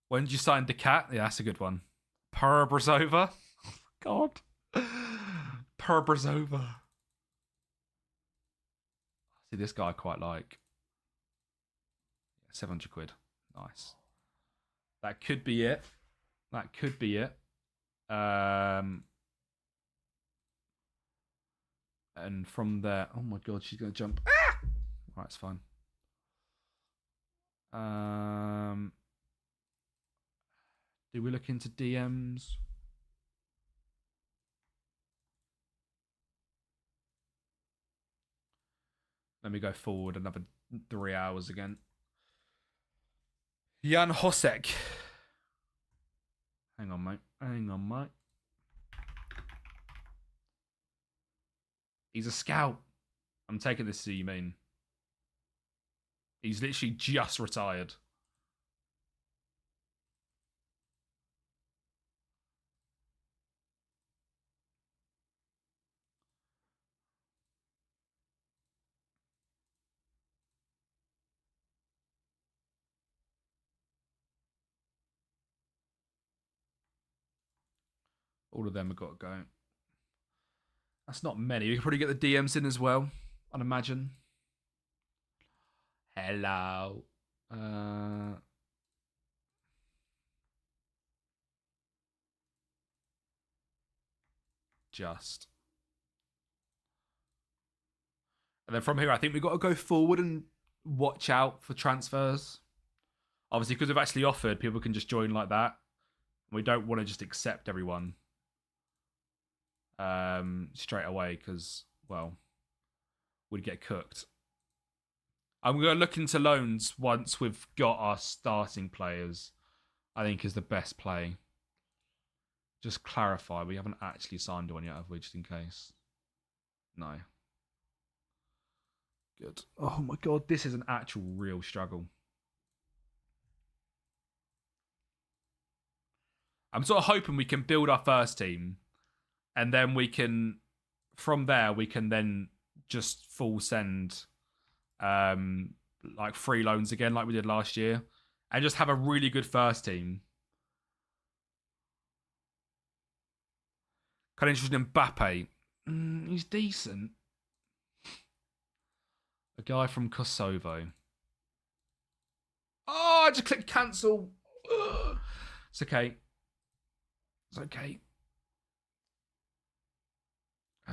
When did you sign the cat? Yeah, that's a good one. Perabrazova. God. Perabrazova. See, this guy I quite like. 700 quid. Nice. That could be it. That could be it. And from there, oh my god, she's gonna jump. Ah! Right, it's fine. Do we look into DMs? Let me go forward another 3 hours again. Jan Hosek. Hang on, mate. Hang on, mate. He's a scout. I'm taking this to you mean. He's literally just retired. All of them have got to go. That's not many. We could probably get the DMs in as well, I'd imagine. Hello. Just. And then from here, I think we've got to go forward and watch out for transfers. Obviously, because we've actually offered, people can just join like that. We don't want to just accept everyone straight away because, well, we'd get cooked. I'm going to look into loans once we've got our starting players, I think is the best play. Just clarify, we haven't actually signed one yet, have we, just in case? No. Good. Oh my god, this is an actual real struggle. I'm sort of hoping we can build our first team, and then we can, from there, we can then just full send like free loans again, like we did last year, and just have a really good first team. Kind of interested in Mbappe. He's decent. A guy from Kosovo. Oh, I just clicked cancel. Ugh. It's okay. It's okay.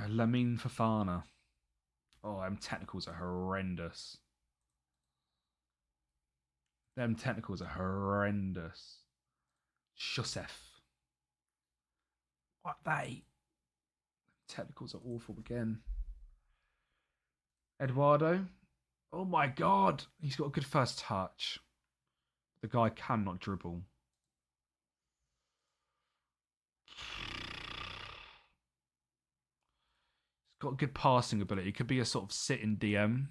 Lamine Fofana. Oh, them technicals are horrendous. Them technicals are horrendous. Joseph. What they? Technicals are awful again. Eduardo. Oh my god. He's got a good first touch. The guy cannot dribble. He's got good passing ability. He could be a sort of sit-in DM.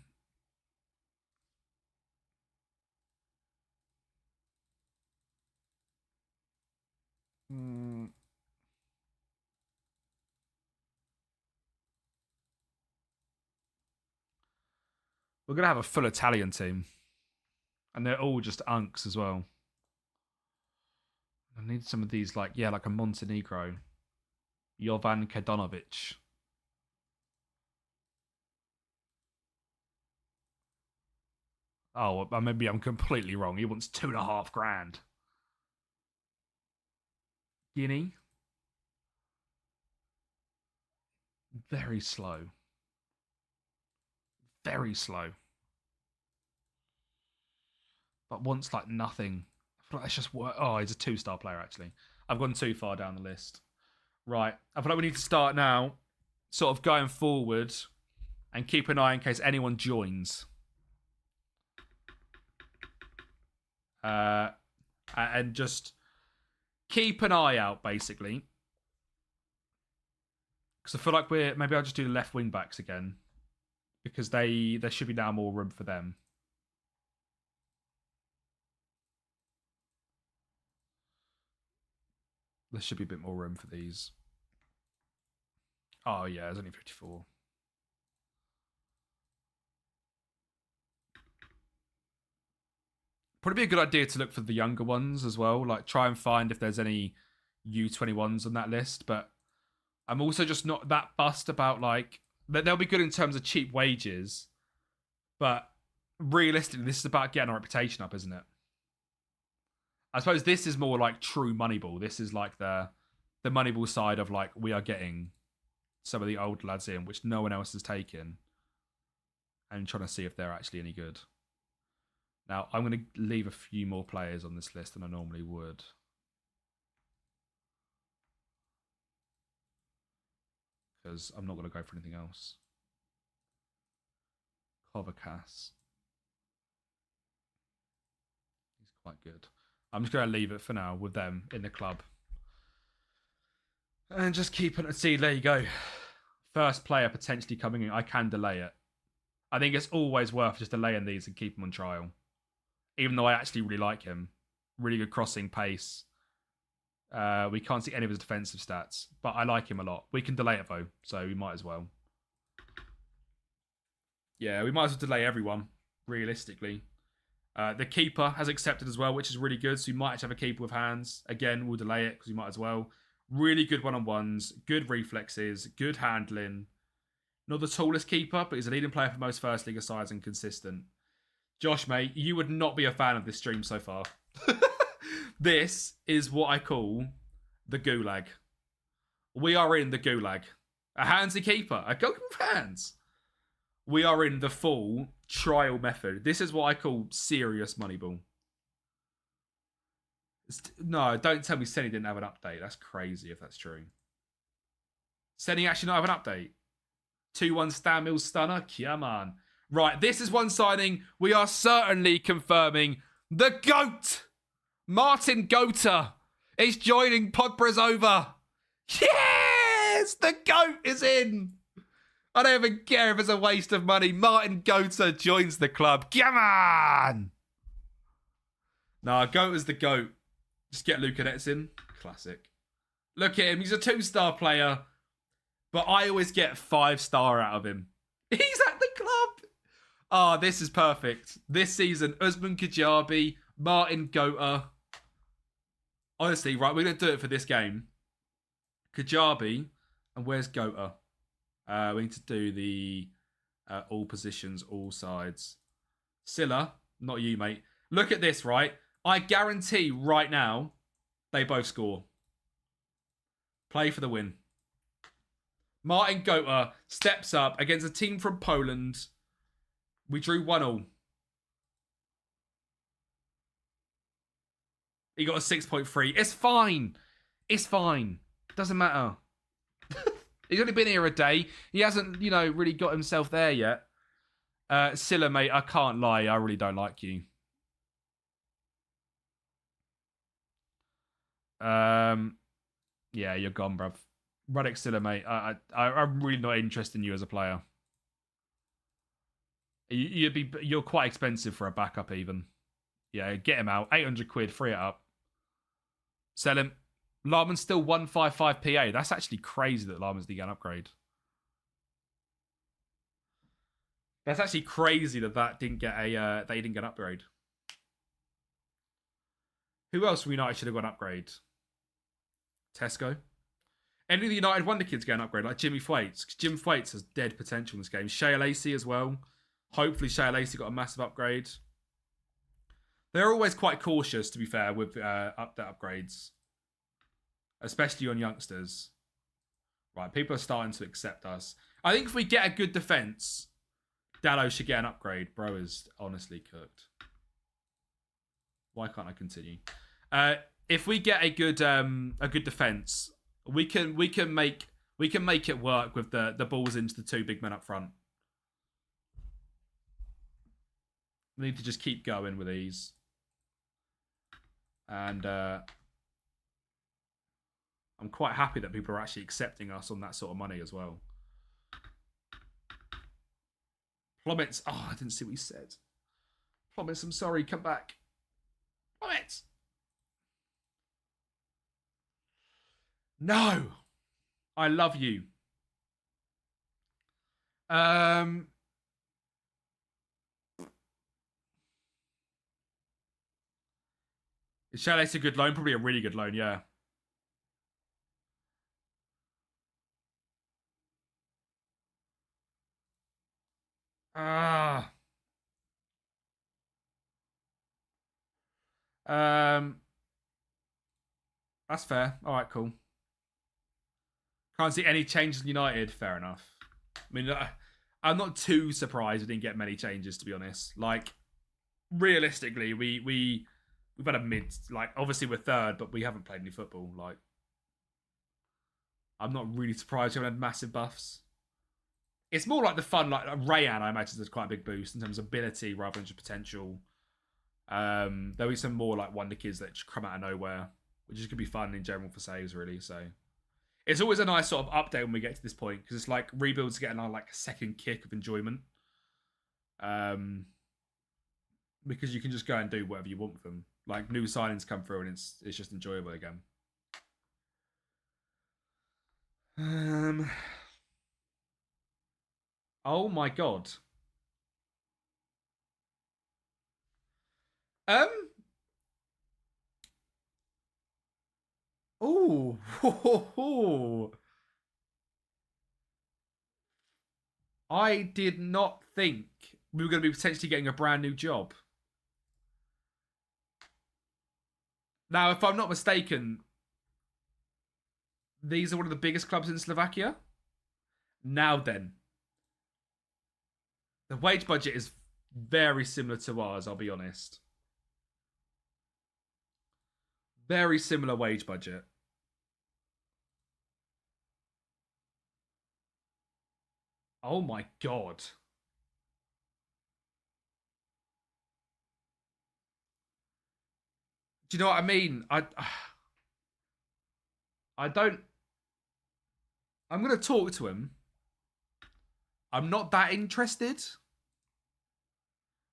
We're going to have a full Italian team. And they're all just unks as well. I need some of these, like a Montenegro. Jovan Kadanovic. Oh, maybe I'm completely wrong. He wants $2,500. Guinea. Very slow. Very slow. But wants like nothing. I feel like that's just work. Oh, he's a 2-star player, actually. I've gone too far down the list. Right. I feel like we need to start now, sort of going forward, and keep an eye in case anyone joins. And just keep an eye out, basically. Because I feel like maybe I'll just do the left wing backs again. Because there should be now more room for them. There should be a bit more room for these. Oh yeah, there's only 54. Probably be a good idea to look for the younger ones as well. Like try and find if there's any U21s on that list. But I'm also just not that fussed about like they'll be good in terms of cheap wages, but realistically, this is about getting our reputation up, isn't it? I suppose this is more like true Moneyball. This is like the Moneyball side of like we are getting some of the old lads in, which no one else has taken, and trying to see if they're actually any good. Now, I'm going to leave a few more players on this list than I normally would. Because I'm not going to go for anything else. Kovakas. He's quite good. I'm just going to leave it for now with them in the club. And just keep it. See, there you go. First player potentially coming in. I can delay it. I think it's always worth just delaying these and keep him on trial. Even though I actually really like him. Really good crossing pace. We can't see any of his defensive stats. But I like him a lot. We can delay it though. So we might as well. Yeah, we might as well delay everyone. Realistically. The keeper has accepted as well, which is really good. So you might have a keeper with hands. Again, we'll delay it because we might as well. Really good one-on-ones. Good reflexes. Good handling. Not the tallest keeper, but he's a leading player for most first league sides and consistent. Josh, mate, you would not be a fan of this stream so far. This is what I call the gulag. We are in the gulag. A handsy keeper. A goalkeeper with hands. We are in the full trial method. This is what I call serious Moneyball. No, don't tell me Senny didn't have an update. That's crazy if that's true. Senny actually not have an update. 2-1 Stan Mills stunner. Come on. Right, this is one signing. We are certainly confirming the GOAT. Martin Gota is joining Pogba's over. Yes! The GOAT is in. I don't even care if it's a waste of money. Martin Gota joins the club. Come on! Nah, Gota's the GOAT. Just get Luca Nets in. Classic. Look at him. He's a 2-star player. But I always get 5-star out of him. He's at the club. Oh, this is perfect. This season, Usman Kajabi, Martin Gota. Honestly, right, we're going to do it for this game. Kajabi. And where's Gota? We need to do the all positions, all sides. Silla, not you, mate. Look at this, right? I guarantee right now they both score. Play for the win. Martin Gota steps up against a team from Poland. We drew 1-1. He got a 6.3. It's fine. It's fine. Doesn't matter. He's only been here a day. He hasn't, really got himself there yet. Silla, mate, I can't lie. I really don't like you. Yeah, you're gone, bruv. Ruddock Silla, mate. I'm really not interested in you as a player. You're quite expensive for a backup, even. Yeah, get him out. 800 quid, free it up. Sell him. Larman's still 155 PA. That's actually crazy that Larman's didn't get an upgrade. That's actually crazy that didn't get they didn't get an upgrade. Who else from United should have got an upgrade? Tesco. Any of the United Wonder Kids get an upgrade, like Jimmy Thwaites. Jim Thwaites has dead potential in this game. Shea Lacey as well. Hopefully Shea Lacey got a massive upgrade. They're always quite cautious, to be fair, with upgrades. Especially on youngsters. Right, people are starting to accept us. I think if we get a good defence, Dallo should get an upgrade. Bro is honestly cooked. Why can't I continue? If we get a good defence, we can make it work with the balls into the two big men up front. We need to just keep going with these. And I'm quite happy that people are actually accepting us on that sort of money as well. Plummets. Oh, I didn't see what he said. Plummets, I'm sorry. Come back. Plummets. No. I love you. Is Chalet's a good loan? Probably a really good loan, yeah. That's fair. All right, cool. Can't see any changes in United. Fair enough. I mean, I'm not too surprised we didn't get many changes, to be honest. Like, realistically, we've had a mid. Like, obviously we're third, but we haven't played any football. Like, I'm not really surprised we haven't had massive buffs. It's more like the fun. Like Rayan, I imagine there's quite a big boost in terms of ability rather than just potential. There'll be some more like wonder kids that just come out of nowhere, which is gonna be fun in general for saves, really. So it's always a nice sort of update when we get to this point because it's like rebuilds getting like a second kick of enjoyment. Because you can just go and do whatever you want with them. Like new signings come through and it's just enjoyable again. Oh my god. Oh. I did not think we were going to be potentially getting a brand new job. Now, if I'm not mistaken, these are one of the biggest clubs in Slovakia. Now then. The wage budget is very similar to ours, I'll be honest. Very similar wage budget. Oh my god. Do you know what I mean? I don't... I'm going to talk to him. I'm not that interested.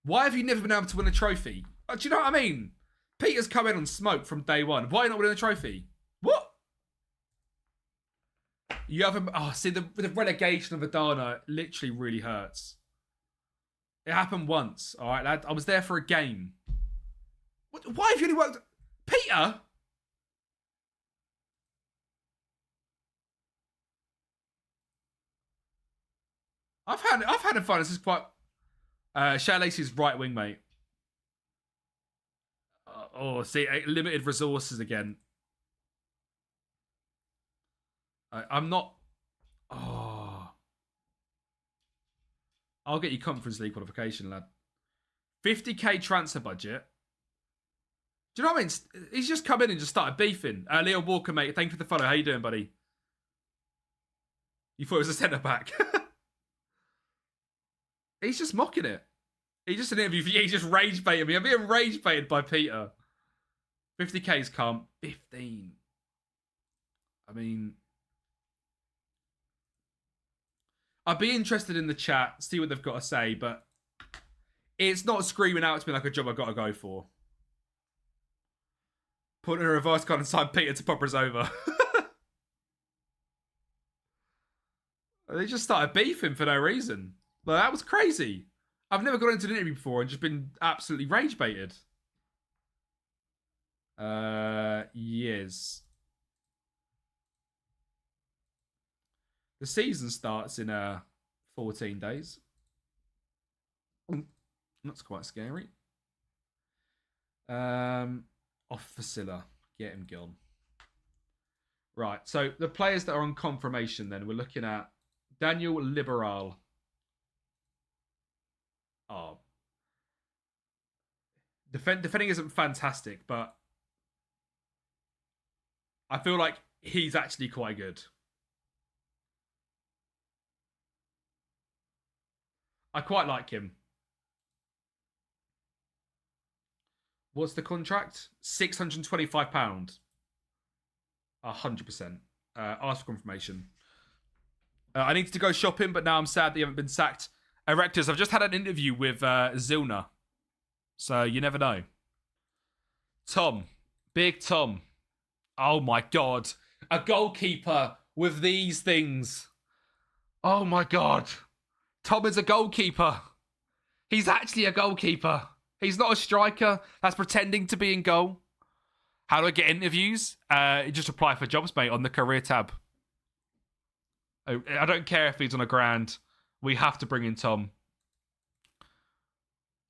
Why have you never been able to win a trophy? Do you know what I mean? Peter's come in on smoke from day one. Why are you not winning a trophy? What? You haven't... Oh, see, the relegation of Adana literally really hurts. It happened once, all right, lad? I was there for a game. Why have you only worked... Peter? I've had fun. This is quite... Shea Lacey's right wing, mate. See, limited resources again. I'm not... Oh. I'll get you Conference League qualification, lad. 50k transfer budget. Do you know what I mean? He's just come in and just started beefing. Leo Walker, mate, thank you for the follow. How you doing, buddy? You thought it was a centre-back. He's just mocking it. He just an interview. He just rage baited me. I'm being rage baited by Peter. 50k's calm. 15. I mean, I'd be interested in the chat, see what they've got to say, but it's not screaming out to me like a job I've got to go for. Put in a reverse card and sign Peter to Popper's over. They just started beefing for no reason. Like, that was crazy. I've never got into an interview before and just been absolutely rage baited. Yes. The season starts in 14 days. That's quite scary. Off Facilla. Get him gone. Right, so the players that are on confirmation then, we're looking at Daniel Liberal. Oh. Defending isn't fantastic, but I feel like he's actually quite good. I quite like him. What's the contract? £625. 100%. Ask for confirmation. I need to go shopping, but now I'm sad that you haven't been sacked. Erectors, I've just had an interview with Zilna. So you never know. Tom. Big Tom. Oh my God. A goalkeeper with these things. Oh my God. Tom is a goalkeeper. He's actually a goalkeeper. He's not a striker that's pretending to be in goal. How do I get interviews? Just apply for jobs, mate, on the career tab. I don't care if he's on a grand. We have to bring in Tom.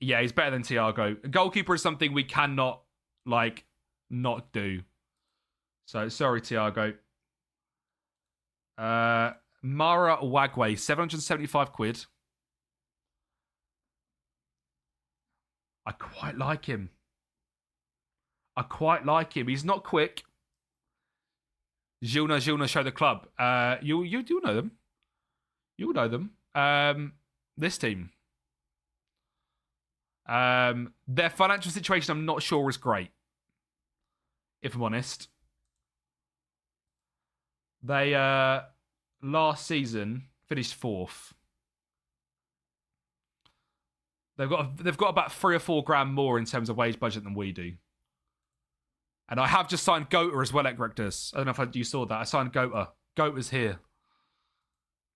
Yeah, he's better than Thiago. A goalkeeper is something we cannot like, not do. So, sorry, Tiago. Mara Wagway, 775 quid. I quite like him. He's not quick. Gilna show the club. You do know them. You'll know them. This team. Their financial situation, I'm not sure, is great. If I'm honest. They last season finished 4th. They've got about 3 or 4 grand more in terms of wage budget than we do. And I have just signed Gota as well at Rectus. I don't know if you saw that. I signed Gota. Gota's here.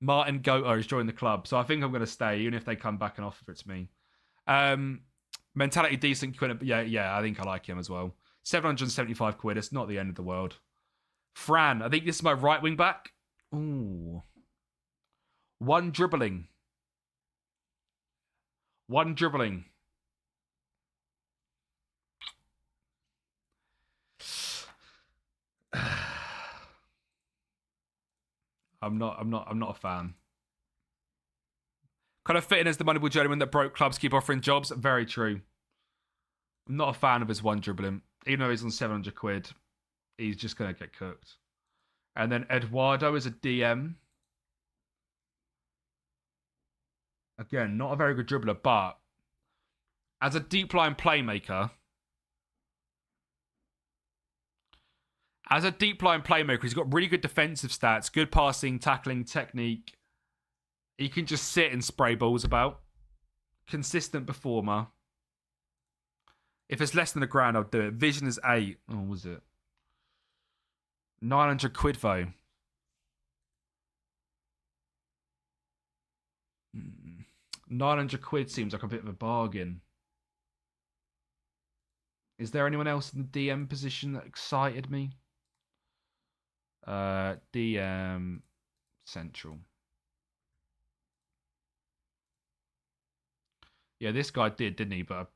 Martin Gota has joined the club. So I think I'm going to stay, even if they come back and offer it to me. Mentality decent. Yeah, I think I like him as well. 775 quid. It's not the end of the world. Fran. I think this is my right wing back. Ooh. One dribbling. I'm not a fan. Kind of fitting as the Moneyball Journeyman that broke clubs keep offering jobs. Very true. I'm not a fan of his one dribbling. Even though he's on 700 quid, he's just going to get cooked. And then Eduardo is a DM. Again, not a very good dribbler, but as a deep line playmaker, he's got really good defensive stats, good passing, tackling, technique. He can just sit and spray balls about. Consistent performer. If it's less than £1,000, I'll do it. Vision is 8. Oh, what was it? 900 quid though. 900 quid seems like a bit of a bargain. Is there anyone else in the DM position that excited me? DM Central. Yeah, this guy didn't he? But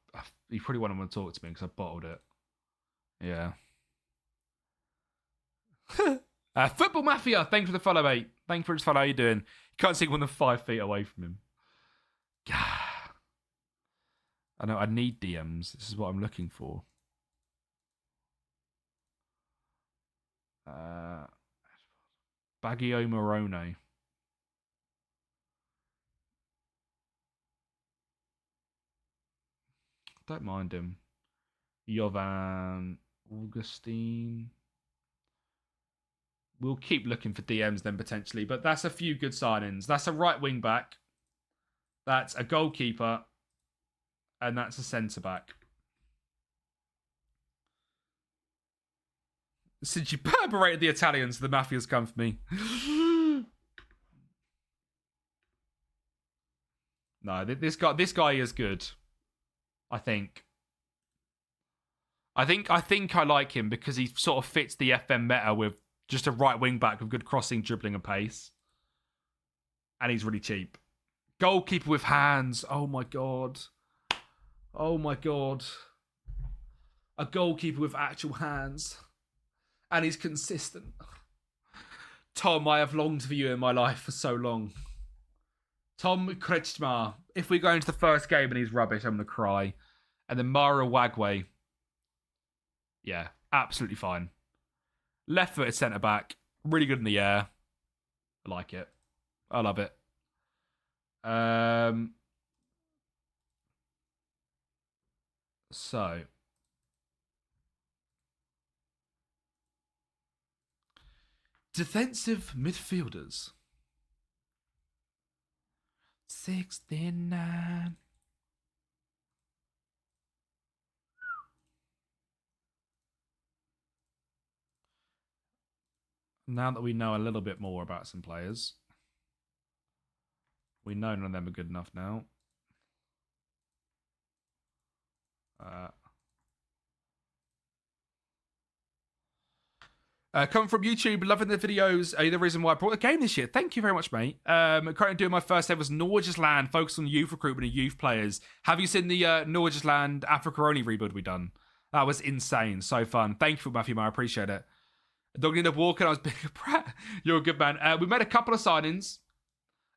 he probably wouldn't want to talk to me because I bottled it. Yeah. Football Mafia, thanks for the follow, mate. Thanks for his follow. How you doing? You can't see more than 5 feet away from him. I know, I need DMs. This is what I'm looking for. Baggio Morone. Don't mind him. Jovan Augustine. We'll keep looking for DMs then potentially, but that's a few good signings. That's a right wing back. That's a goalkeeper. And that's a centre back. Since you berated the Italians, the Mafia's come for me. No, this guy is good. I think I like him because he sort of fits the FM meta with just a right wing back with good crossing, dribbling, and pace. And he's really cheap. Goalkeeper with hands. Oh my god. Oh my god. A goalkeeper with actual hands. And he's consistent. Tom, I have longed for you in my life for so long. Tom Kretschmar. If we go into the first game and he's rubbish, I'm going to cry. And then Mara Wagway. Yeah, absolutely fine. Left-footed centre-back. Really good in the air. I like it. I love it. So. Defensive midfielders. 69. Now that we know a little bit more about some players, we know none of them are good enough now. Coming from YouTube, loving the videos. The reason why I brought the game this year. Thank you very much, mate. Currently doing my first ever Norges Land, focused on youth recruitment and youth players. Have you seen the Norges Land Africa Only rebuild we done? That was insane. So fun. Thank you for Matthew, I appreciate it. Dog ended up walking. I was being a brat. You're a good man. We made a couple of signings.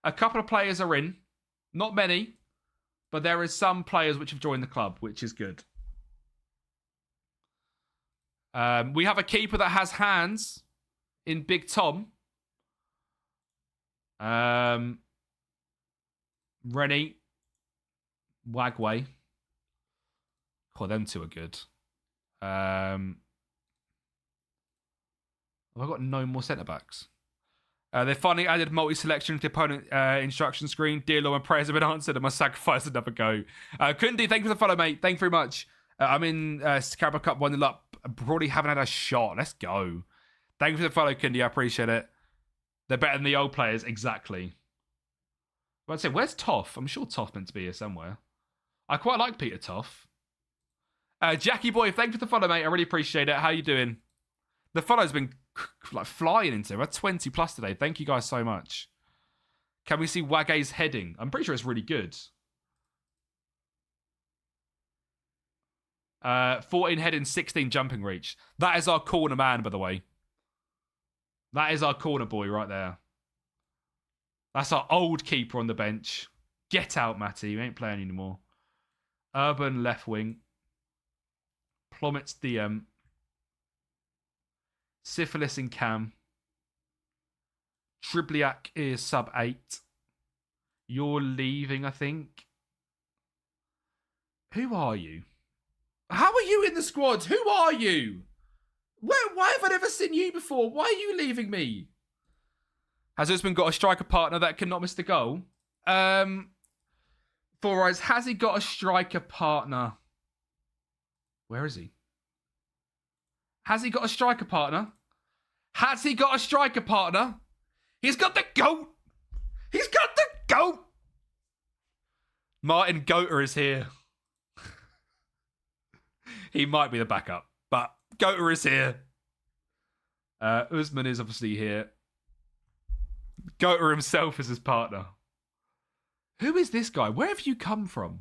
A couple of players are in. Not many. But there is some players which have joined the club, which is good. We have a keeper that has hands in Big Tom. Rennie. Wagway. Oh, them two are good. Have I got no more centre-backs? They finally added multi-selection to the opponent instruction screen. Dear Lord, my prayers have been answered and my sacrifice another go. Kundi, thank you for the follow, mate. Thank you very much. I'm in Carabao Cup 1-0 up. Probably haven't had a shot. Let's go. Thank you for the follow, Kundi. I appreciate it. They're better than the old players. Exactly. I'd say, where's Toff? I'm sure Toff meant to be here somewhere. I quite like Peter Toff. Jackie Boy, thank you for the follow, mate. I really appreciate it. How you doing? The follow's been like flying into it. We're 20 plus today. Thank you guys so much. Can we see Wage's heading? I'm pretty sure it's really good. 14 heading, 16 jumping reach. That is our corner man, by the way. That is our corner boy right there. That's our old keeper on the bench. Get out, Matty. You ain't playing anymore. Urban left wing. Plummet's DM. Syphilis in Cam. Tribliak is sub 8. You're leaving, I think. Who are you? How are you in the squad? Who are you? Why have I never seen you before? Why are you leaving me? Has Usman got a striker partner that cannot miss the goal? For us, has he got a striker partner? Where is he? Has he got a striker partner? Has he got a striker partner? He's got the goat. He's got the goat. Martin Goater is here. He might be the backup, but Goater is here. Usman is obviously here. Goater himself is his partner. Who is this guy? Where have you come from?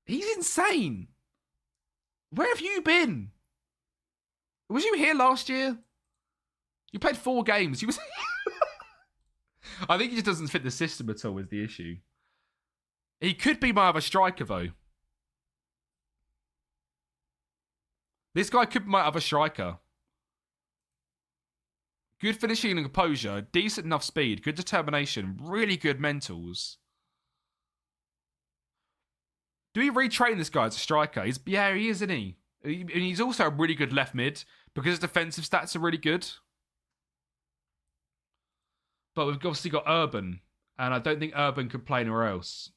He's insane. Where have you been? Was you here last year? You played 4 games. You was. I think he just doesn't fit the system at all is the issue. He could be my other striker, though. This guy could be my other striker. Good finishing and composure, decent enough speed, good determination, really good mentals. Do we retrain this guy as a striker? He is, isn't he? And he's also a really good left mid because his defensive stats are really good. But we've obviously got Urban, and I don't think Urban could play anywhere else.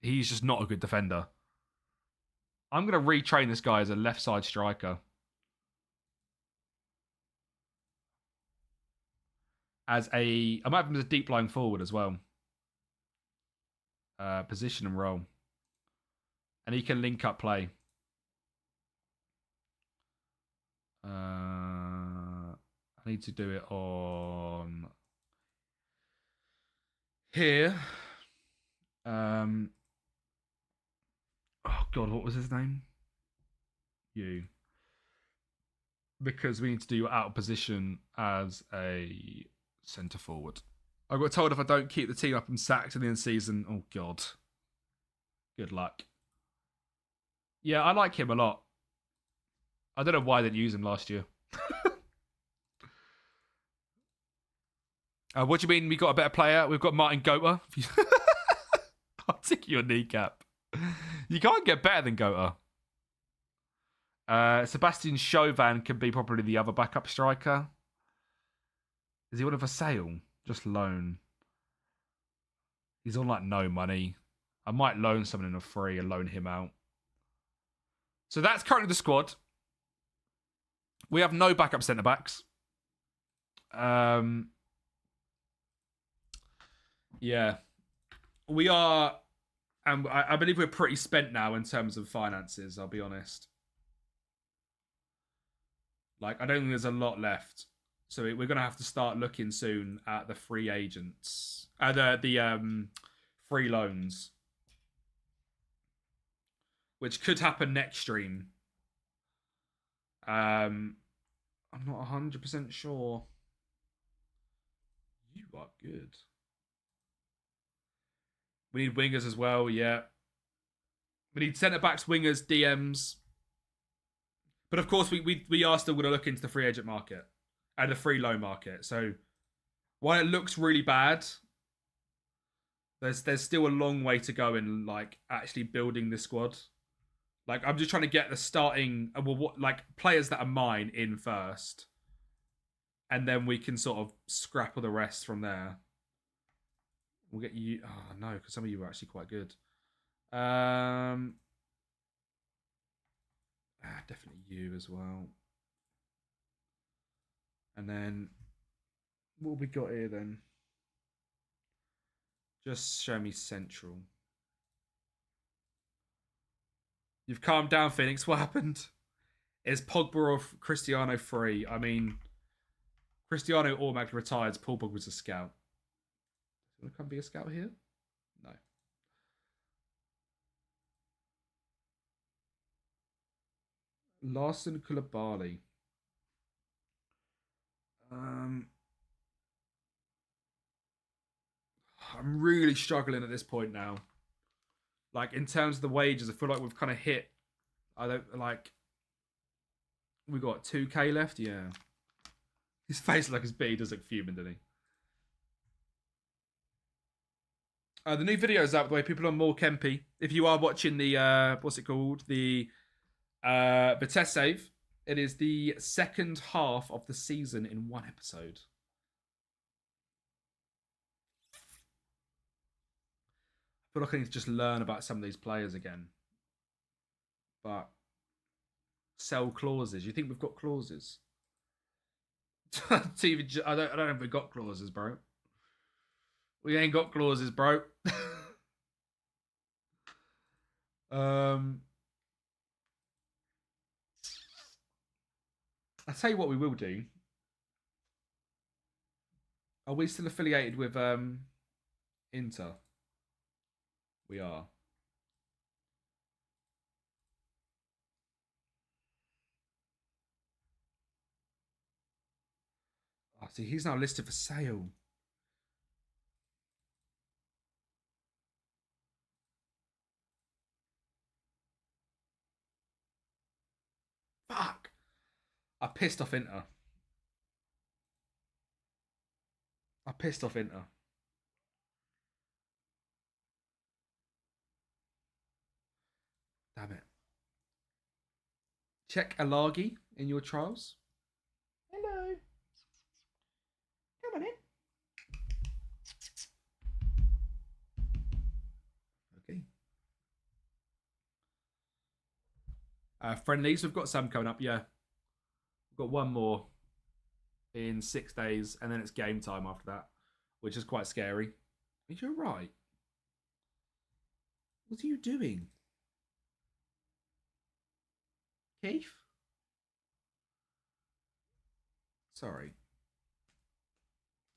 He's just not a good defender. I'm going to retrain this guy as a left side striker. I might have him as a deep lying forward as well. Position and role. And he can link up play. I need to do it on here. Oh God, what was his name? You. Because we need to do out of position as a centre forward. I got told if I don't keep the team up, I'm sacked in the end season. Oh God. Good luck. Yeah, I like him a lot. I don't know why I didn't use him last year. What do you mean we got a better player? We've got Martin Goater. I'll tick your kneecap. You can't get better than Goater. Sebastian Chauvin can be probably the other backup striker. Is he one of a sale? Just loan. He's on like no money. I might loan someone in a free and loan him out. So that's currently the squad. We have no backup centre backs. Yeah. We are, and I believe we're pretty spent now in terms of finances, I'll be honest. Like, I don't think there's a lot left. So we're going to have to start looking soon at the free agents. The free loans. which could happen next stream. I'm not 100% sure. You are good. We need wingers as well, yeah. We need centre-backs, wingers, DMs. But of course, we are still going to look into the free agent market and the free loan market. So while it looks really bad, there's still a long way to go in like actually building the squad. Like I'm just trying to get the starting players that are mine in first, and then we can sort of scrapple the rest from there. We'll get you. Oh no, because some of you are actually quite good. Definitely you as well. And then what have we got here then? Just show me central. You've calmed down, Phoenix. What happened? Is Pogba or Cristiano free? I mean, Cristiano automatically retired. Paul Pogba's a scout. You want to come be a scout here? No. Larson Koulibaly. I'm really struggling at this point now. Like in terms of the wages, I feel like we've kind of hit. I don't like. We got 2K left. Yeah. His face like his B does look fuming, doesn't he? The new video's out, by the way. People are more Kempy. If you are watching the what's it called, the test save, it is the second half of the season in one episode. I feel like I need to just learn about some of these players again. But sell clauses. You think we've got clauses? I don't know if we've got clauses, bro. We ain't got clauses, bro. I'll tell you what we will do. Are we still affiliated with Inter? We are. Oh, see, he's now listed for sale. Fuck. I pissed off Inter. Damn it. Check Alagi in your trials. Hello. Come on in. Okay. Friendlies, we've got some coming up, yeah. We've got one more in 6 days, and then it's game time after that, which is quite scary. Are you right? What are you doing? Keith? Sorry.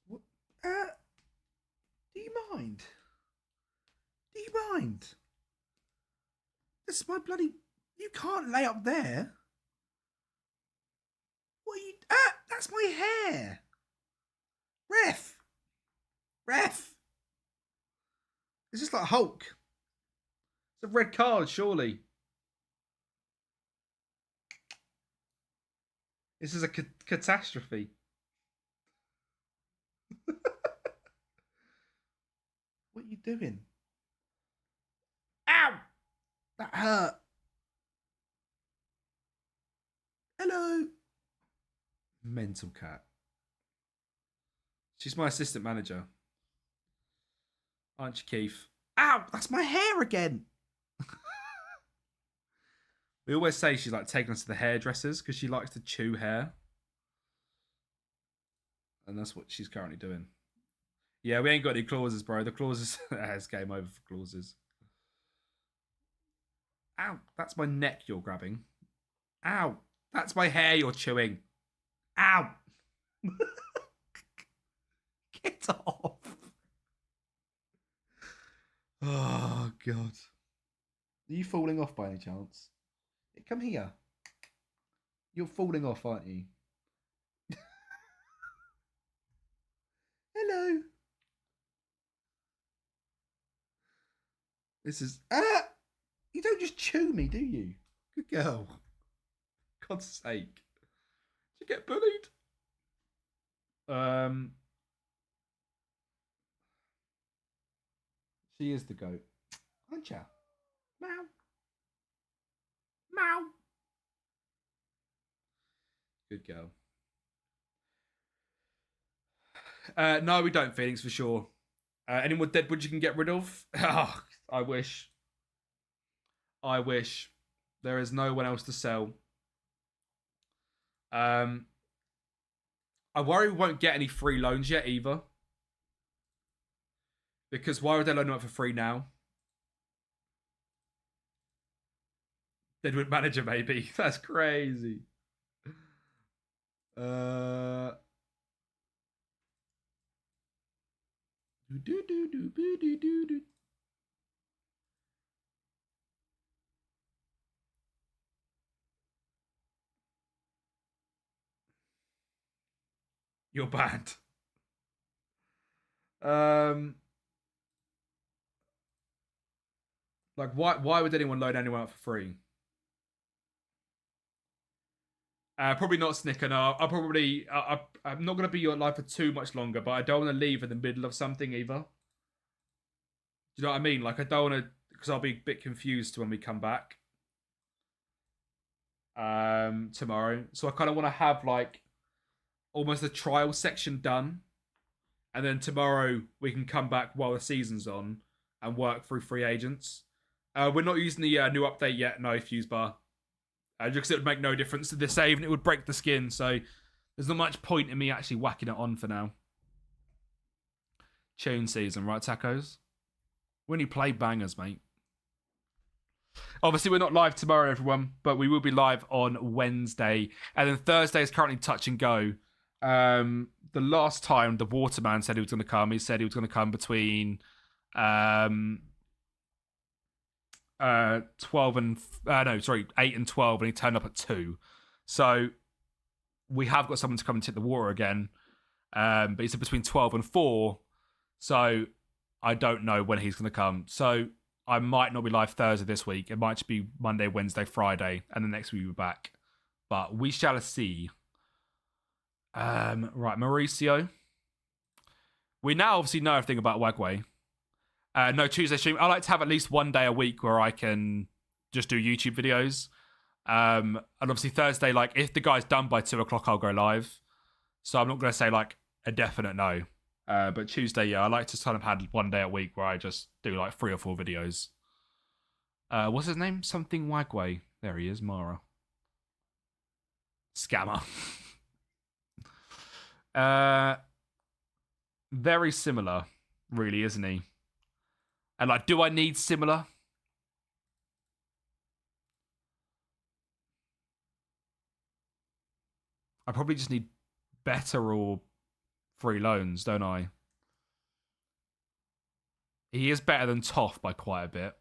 What? Do you mind? Do you mind? This is my bloody... You can't lay up there. What are you... that's my hair. Ref. It's just like Hulk. It's a red card, surely. This is a catastrophe. What are you doing? Ow! That hurt. Hello. Mental cat. She's my assistant manager. Aren't you, Keith? Ow! That's my hair again. We always say she's like taking us to the hairdressers because she likes to chew hair. And that's what she's currently doing. Yeah, we ain't got any clauses, bro. The clauses... it's game over for clauses. Ow, that's my neck you're grabbing. Ow, that's my hair you're chewing. Ow. Get off. Oh, God. Are you falling off by any chance? Come here. You're falling off, aren't you? Hello. This is you don't just chew me, do you? Good girl. God's sake. Did you get bullied? She is the goat. Aren't you? Meow. Meow. Good girl. No, we don't, Phoenix, for sure. Any more deadwood you can get rid of? Oh, I wish. I wish. There is no one else to sell. I worry we won't get any free loans yet either. Because why would they loan them out for free now? Deadwood manager, maybe. That's crazy. You're banned. Like, why would anyone loan anyone out for free? Probably not Snicker. No, I'm not going to be your life for too much longer, but I don't want to leave in the middle of something either. Do you know what I mean? Like, I don't want to, because I'll be a bit confused when we come back tomorrow. So I kind of want to have like almost the trial section done, and then tomorrow we can come back while the season's on and work through free agents. We're not using the new update yet, no, Fuse Bar. Just because it would make no difference to the save and it would break the skin, so there's not much point in me actually whacking it on for now. Tune season, right, Tacos? When you play bangers, mate. Obviously, we're not live tomorrow, everyone, but we will be live on Wednesday. And then Thursday is currently touch and go. The last time the Waterman said he was going to come, he said he was going to come between 8 and 12, and he turned up at 2. So we have got someone to come and tip the water again. But he said between 12 and 4. So I don't know when he's going to come. So I might not be live Thursday this week. It might just be Monday, Wednesday, Friday, and the next week we'll be back. But we shall see. Right, Mauricio. We now obviously know everything about Wagway. No Tuesday stream. I like to have at least one day a week where I can just do YouTube videos. And obviously Thursday, like if the guy's done by 2:00, I'll go live. So I'm not going to say like a definite no. But Tuesday, yeah, I like to kind of have one day a week where I just do like 3 or 4 videos. What's his name? Something Wagway. There he is, Mara. Scammer. Very similar, really, isn't he? And like, do I need similar? I probably just need better or free loans, don't I? He is better than Toff by quite a bit.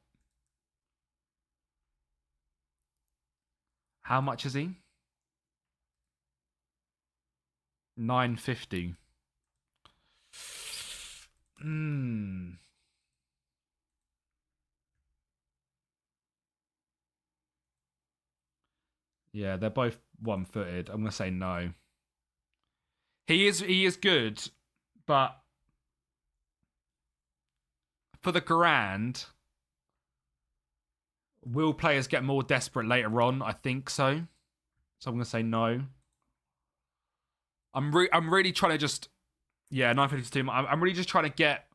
How much is he? 950. Yeah, they're both one-footed. I'm gonna say no. He is good, but for the grand, will players get more desperate later on? I think so. So I'm gonna say no. I'm really trying to just 952. I'm really just trying to get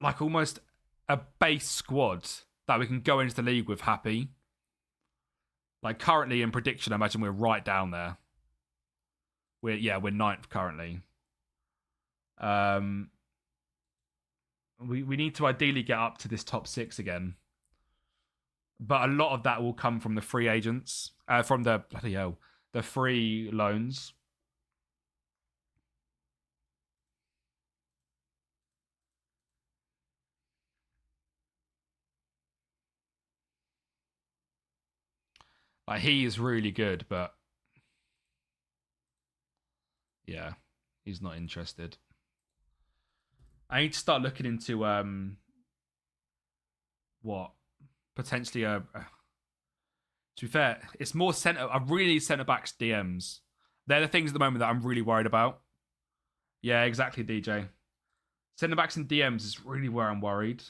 like almost a base squad that we can go into the league with happy. Like currently in prediction, I imagine we're right down there. We're 9th currently. We need to ideally get up to this top 6 again. But a lot of that will come from the free agents, from the free loans. Like, he is really good, but yeah, he's not interested. I need to start looking into what potentially to be fair, it's more centre. I really need centre backs DMs. They're the things at the moment that I'm really worried about. Yeah, exactly, DJ. Centre backs and DMs is really where I'm worried.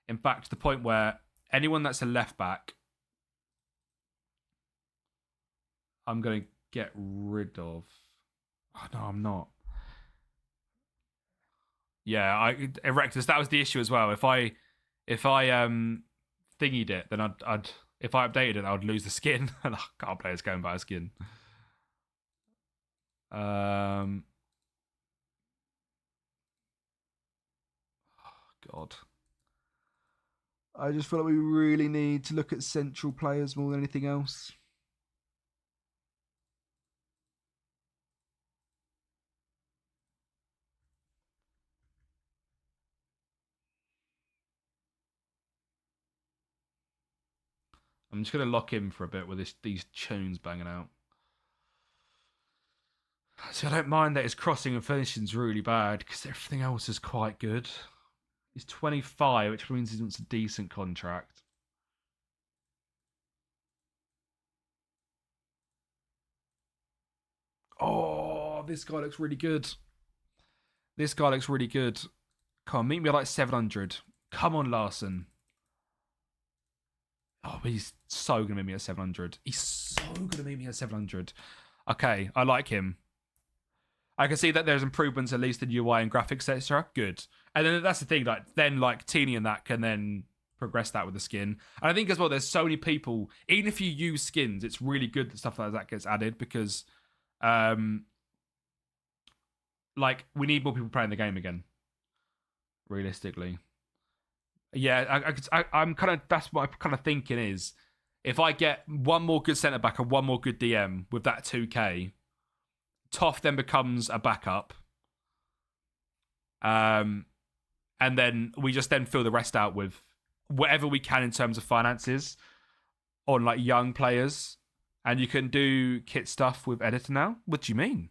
In fact, to the point where anyone that's a left back, I'm going to get rid of. Oh, no, I'm not. Yeah, Erectus, that was the issue as well. If I thingied it, then I'd if I updated it, I would lose the skin. And I can't play this game by a skin. Oh, God. I just feel like we really need to look at central players more than anything else. I'm just going to lock in for a bit with these tunes banging out. See, I don't mind that his crossing and finishing is really bad because everything else is quite good. He's 25, which means he wants a decent contract. Oh, this guy looks really good. This guy looks really good. Come on, meet me at like 700. Come on, Larson. Oh, he's so going to meet me at 700. He's so going to meet me at 700. Okay, I like him. I can see that there's improvements at least in UI and graphics, etc. Good. And then that's the thing, like Teeny and that can then progress that with the skin. And I think as well, there's so many people, even if you use skins, it's really good that stuff like that gets added because like we need more people playing the game again. Realistically. Yeah, I'm kind of, that's what I'm kind of thinking is if I get one more good centre back and one more good DM with that 2K, Toff then becomes a backup. And then we just then fill the rest out with whatever we can in terms of finances on like young players. And you can do kit stuff with editor now. What do you mean?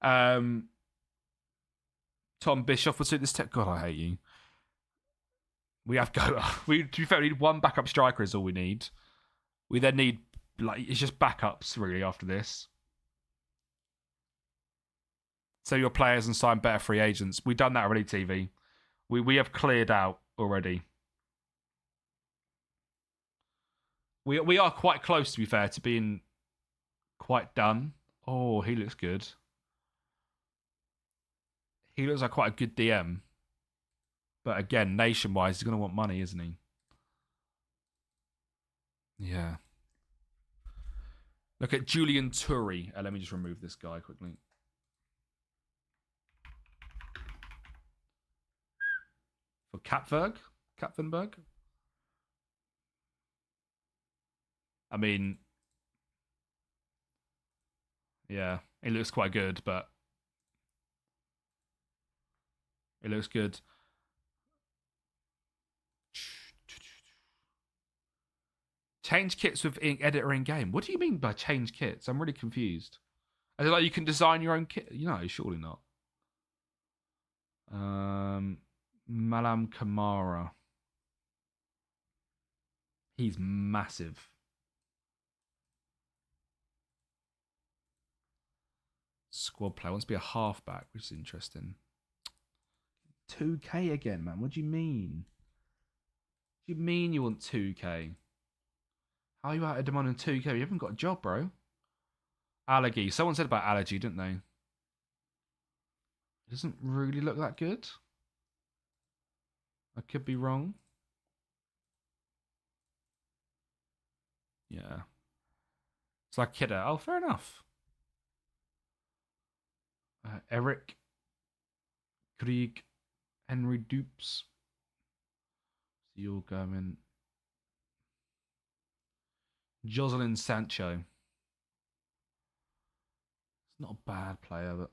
Tom Bischoff would suit this tech. God, I hate you. We have to be fair, we need one backup striker is all we need. We then need like it's just backups really after this. So your players and sign better free agents. We've done that already, TV. We have cleared out already. We are quite close, to be fair, to being quite done. Oh, he looks good. He looks like quite a good DM. But again, nation-wise, he's going to want money, isn't he? Yeah. Look at Julian Turi. Let me just remove this guy quickly. For Kapfenberg? I mean, yeah, it looks quite good, but it looks good. Change kits with editor in game. What do you mean by change kits? I'm really confused. Is it like you can design your own kit? You know, surely not. Malam Kamara. He's massive. Squad player wants to be a halfback, which is interesting. 2K again, man. What do you mean? What do you mean you want 2K? How are you out of demand on 2K? You haven't got a job, bro. Allergy. Someone said about allergy, didn't they? It doesn't really look that good. I could be wrong. Yeah. It's like Kidder. Oh, fair enough. Eric. Krieg. Henry Dupes. So you're going. Jocelyn Sancho. It's not a bad player, but.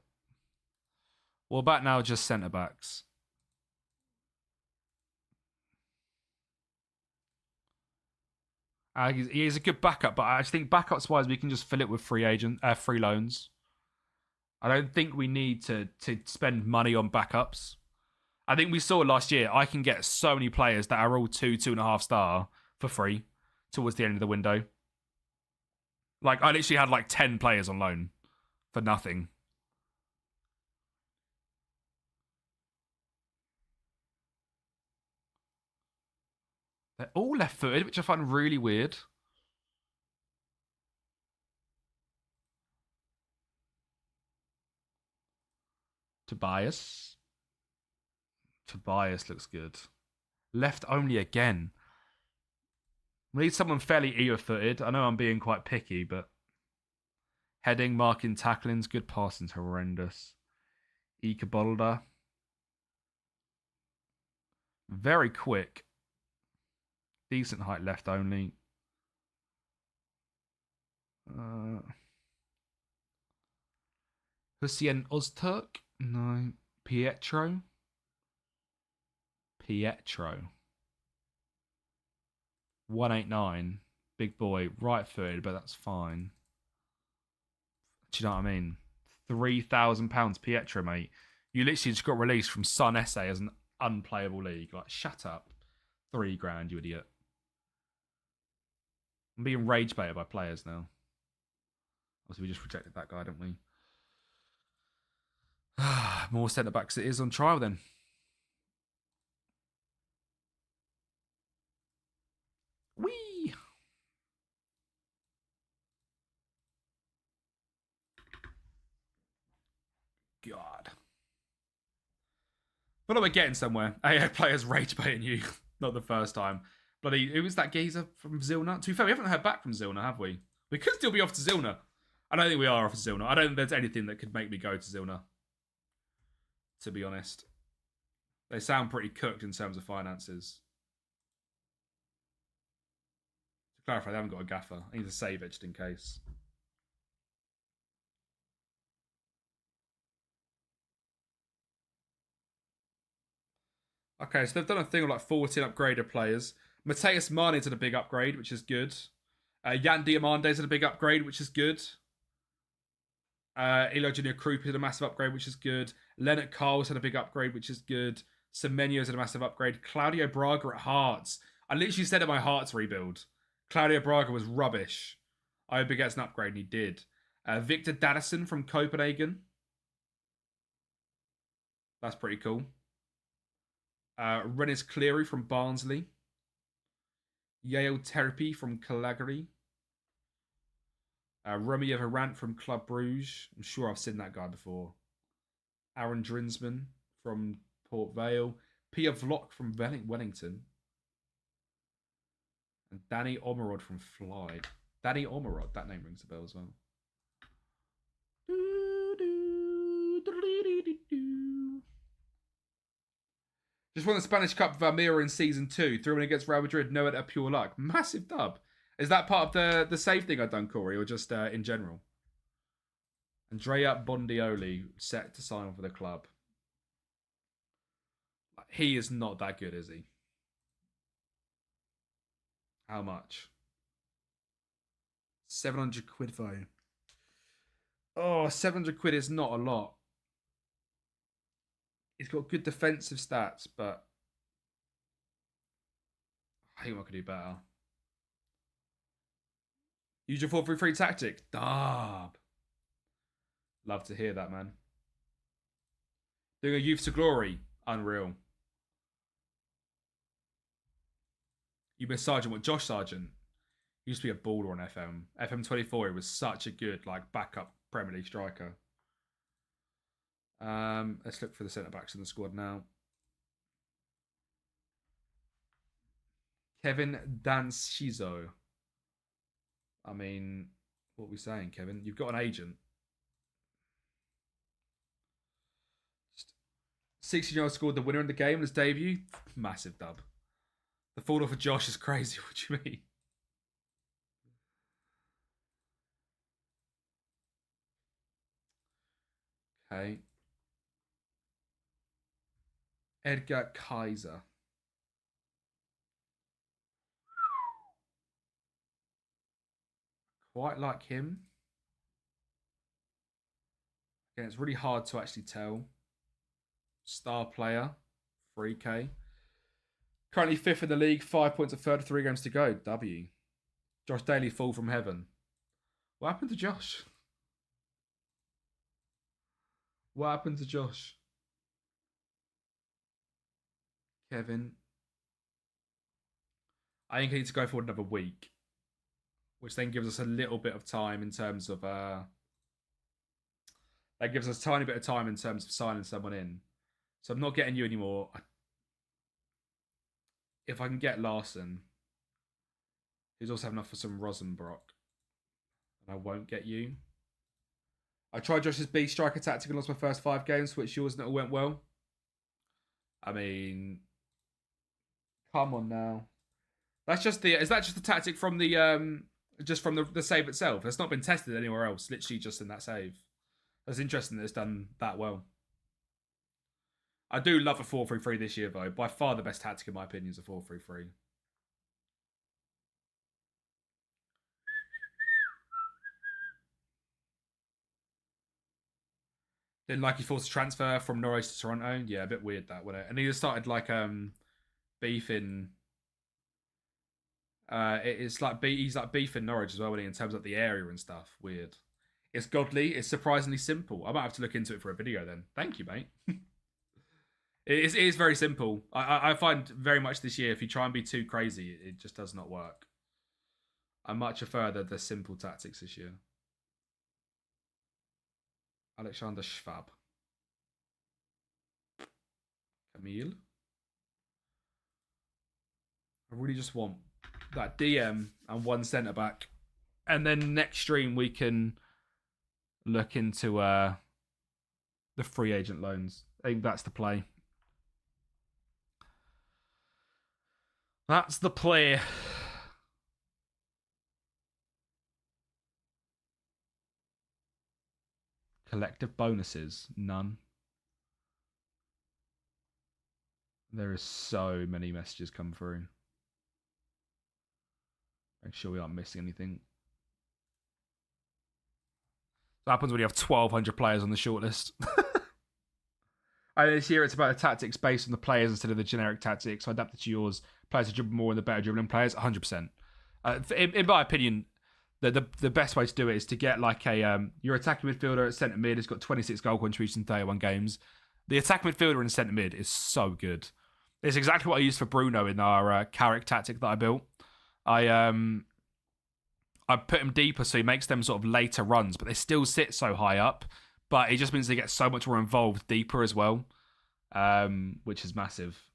What about now just centre backs? He's a good backup, but I just think backups wise, we can just fill it with free loans. I don't think we need to spend money on backups. I think we saw last year, I can get so many players that are all 2.5 star for free towards the end of the window. Like, I literally had like 10 players on loan for nothing. They're all left-footed, which I find really weird. Tobias. Tobias looks good. Left only again. We need someone fairly either-footed. I know I'm being quite picky, but heading, marking, tackling's good. Passing's horrendous. Ikabolda. Very quick. Decent height left only. Hussein Ozturk? No. Pietro? 189. Big boy. Right footed, but that's fine. Do you know what I mean? £3,000 Pietro, mate. You literally just got released from Sun SA as an unplayable league. Like, shut up. £3,000, you idiot. I'm being rage baited by players now. Obviously, we just rejected that guy, didn't we? More centre backs it is on trial then. Whee! God. But we're getting somewhere. AA players rage baiting you. Not the first time. Bloody, who was that geezer from Zilna? To be fair, we haven't heard back from Zilna, have we? We could still be off to Zilna. I don't think we are off to Zilna. I don't think there's anything that could make me go to Zilna. To be honest. They sound pretty cooked in terms of finances. To clarify, they haven't got a gaffer. I need to save it just in case. Okay, so they've done a thing of like 14 upgraded players. Mateus Mane's had a big upgrade, which is good. Yan Diamande's had a big upgrade, which is good. Elo Junior Krupp had a massive upgrade, which is good. Leonard Carl's had a big upgrade, which is good. Semenyo's had a massive upgrade. Claudio Braga at Hearts. I literally said at my Hearts rebuild, Claudio Braga was rubbish. I hope he gets an upgrade, and he did. Victor Dadison from Copenhagen. That's pretty cool. Rennis Cleary from Barnsley. Yale Therapy from Calgary. Romeo Varant from Club Bruges. I'm sure I've seen that guy before. Aaron Drinsman from Port Vale. Pia Vlok from Wellington. And Danny Omerod from Fly. Danny Omerod, that name rings a bell as well. Just won the Spanish Cup of Almeria in Season 2. 3-1 against Real Madrid. No at pure luck. Massive dub. Is that part of the save thing I've done, Corey, or just in general? Andrea Bondioli set to sign on for the club. He is not that good, is he? How much? 700 quid value. Oh, 700 quid is not a lot. He's got good defensive stats, but I think I could do better. Use your 4-3-3 tactic. Dab. Love to hear that, man. Doing a youth to glory. Unreal. You miss Sargent. What, Josh Sargent? He used to be a baller on FM. FM24, he was such a good like backup Premier League striker. Let's look for the centre-backs in the squad now. Kevin Danshizo. I mean, what are we saying, Kevin? You've got an agent. 16-year-old scored the winner in the game in his debut. Massive dub. The fall off of Josh is crazy. What do you mean? Okay. Edgar Kaiser. quite like him. Again, it's really hard to actually tell. Star player, 3K. Currently 5th in the league, 5 points of third, 3 games to go. W. Josh Daly, fall from heaven. What happened to Josh? What happened to Josh? Kevin. I think I need to go for another week, which then gives us a little bit of time in terms of that gives us a tiny bit of time in terms of signing someone in. So I'm not getting you anymore. If I can get Larson, who's also having enough for some Rosenbrock, and I won't get you. I tried Josh's B striker tactic and lost my first 5 games, switched yours and it all went well. I mean, come on now. Is that just the tactic from the just from the save itself? It's not been tested anywhere else. Literally just in that save. That's interesting that it's done that well. I do love a 4-3-3 this year though. By far the best tactic in my opinion is a 4-3-3. Didn't like he forced a transfer from Norwich to Toronto. Yeah, a bit weird that, wasn't it? And he just started like beefing. It's like he's like beefing Norwich as well, in terms of the area and stuff. Weird. It's godly. It's surprisingly simple. I might have to look into it for a video then. Thank you, mate. It is very simple. I find very much this year, if you try and be too crazy, it just does not work. I much prefer the simple tactics this year. Alexander Schwab. Camille. I really just want that DM and 1 centre back. And then next stream we can look into the free agent loans. I think that's the play. That's the play. Collective bonuses, none. There is so many messages come through. Make sure we aren't missing anything. That happens when you have 1,200 players on the shortlist. This year it's about the tactics based on the players instead of the generic tactics. So I adapted to yours. Players are dribble more and the better dribbling players. 100%. In my opinion, the best way to do it is to get like your attacking midfielder at centre mid has got 26 goal contributions in 31 games. The attacking midfielder in centre mid is so good. It's exactly what I used for Bruno in our Carrick tactic that I built. I put him deeper so he makes them sort of later runs, but they still sit so high up. But it just means they get so much more involved deeper as well, which is massive.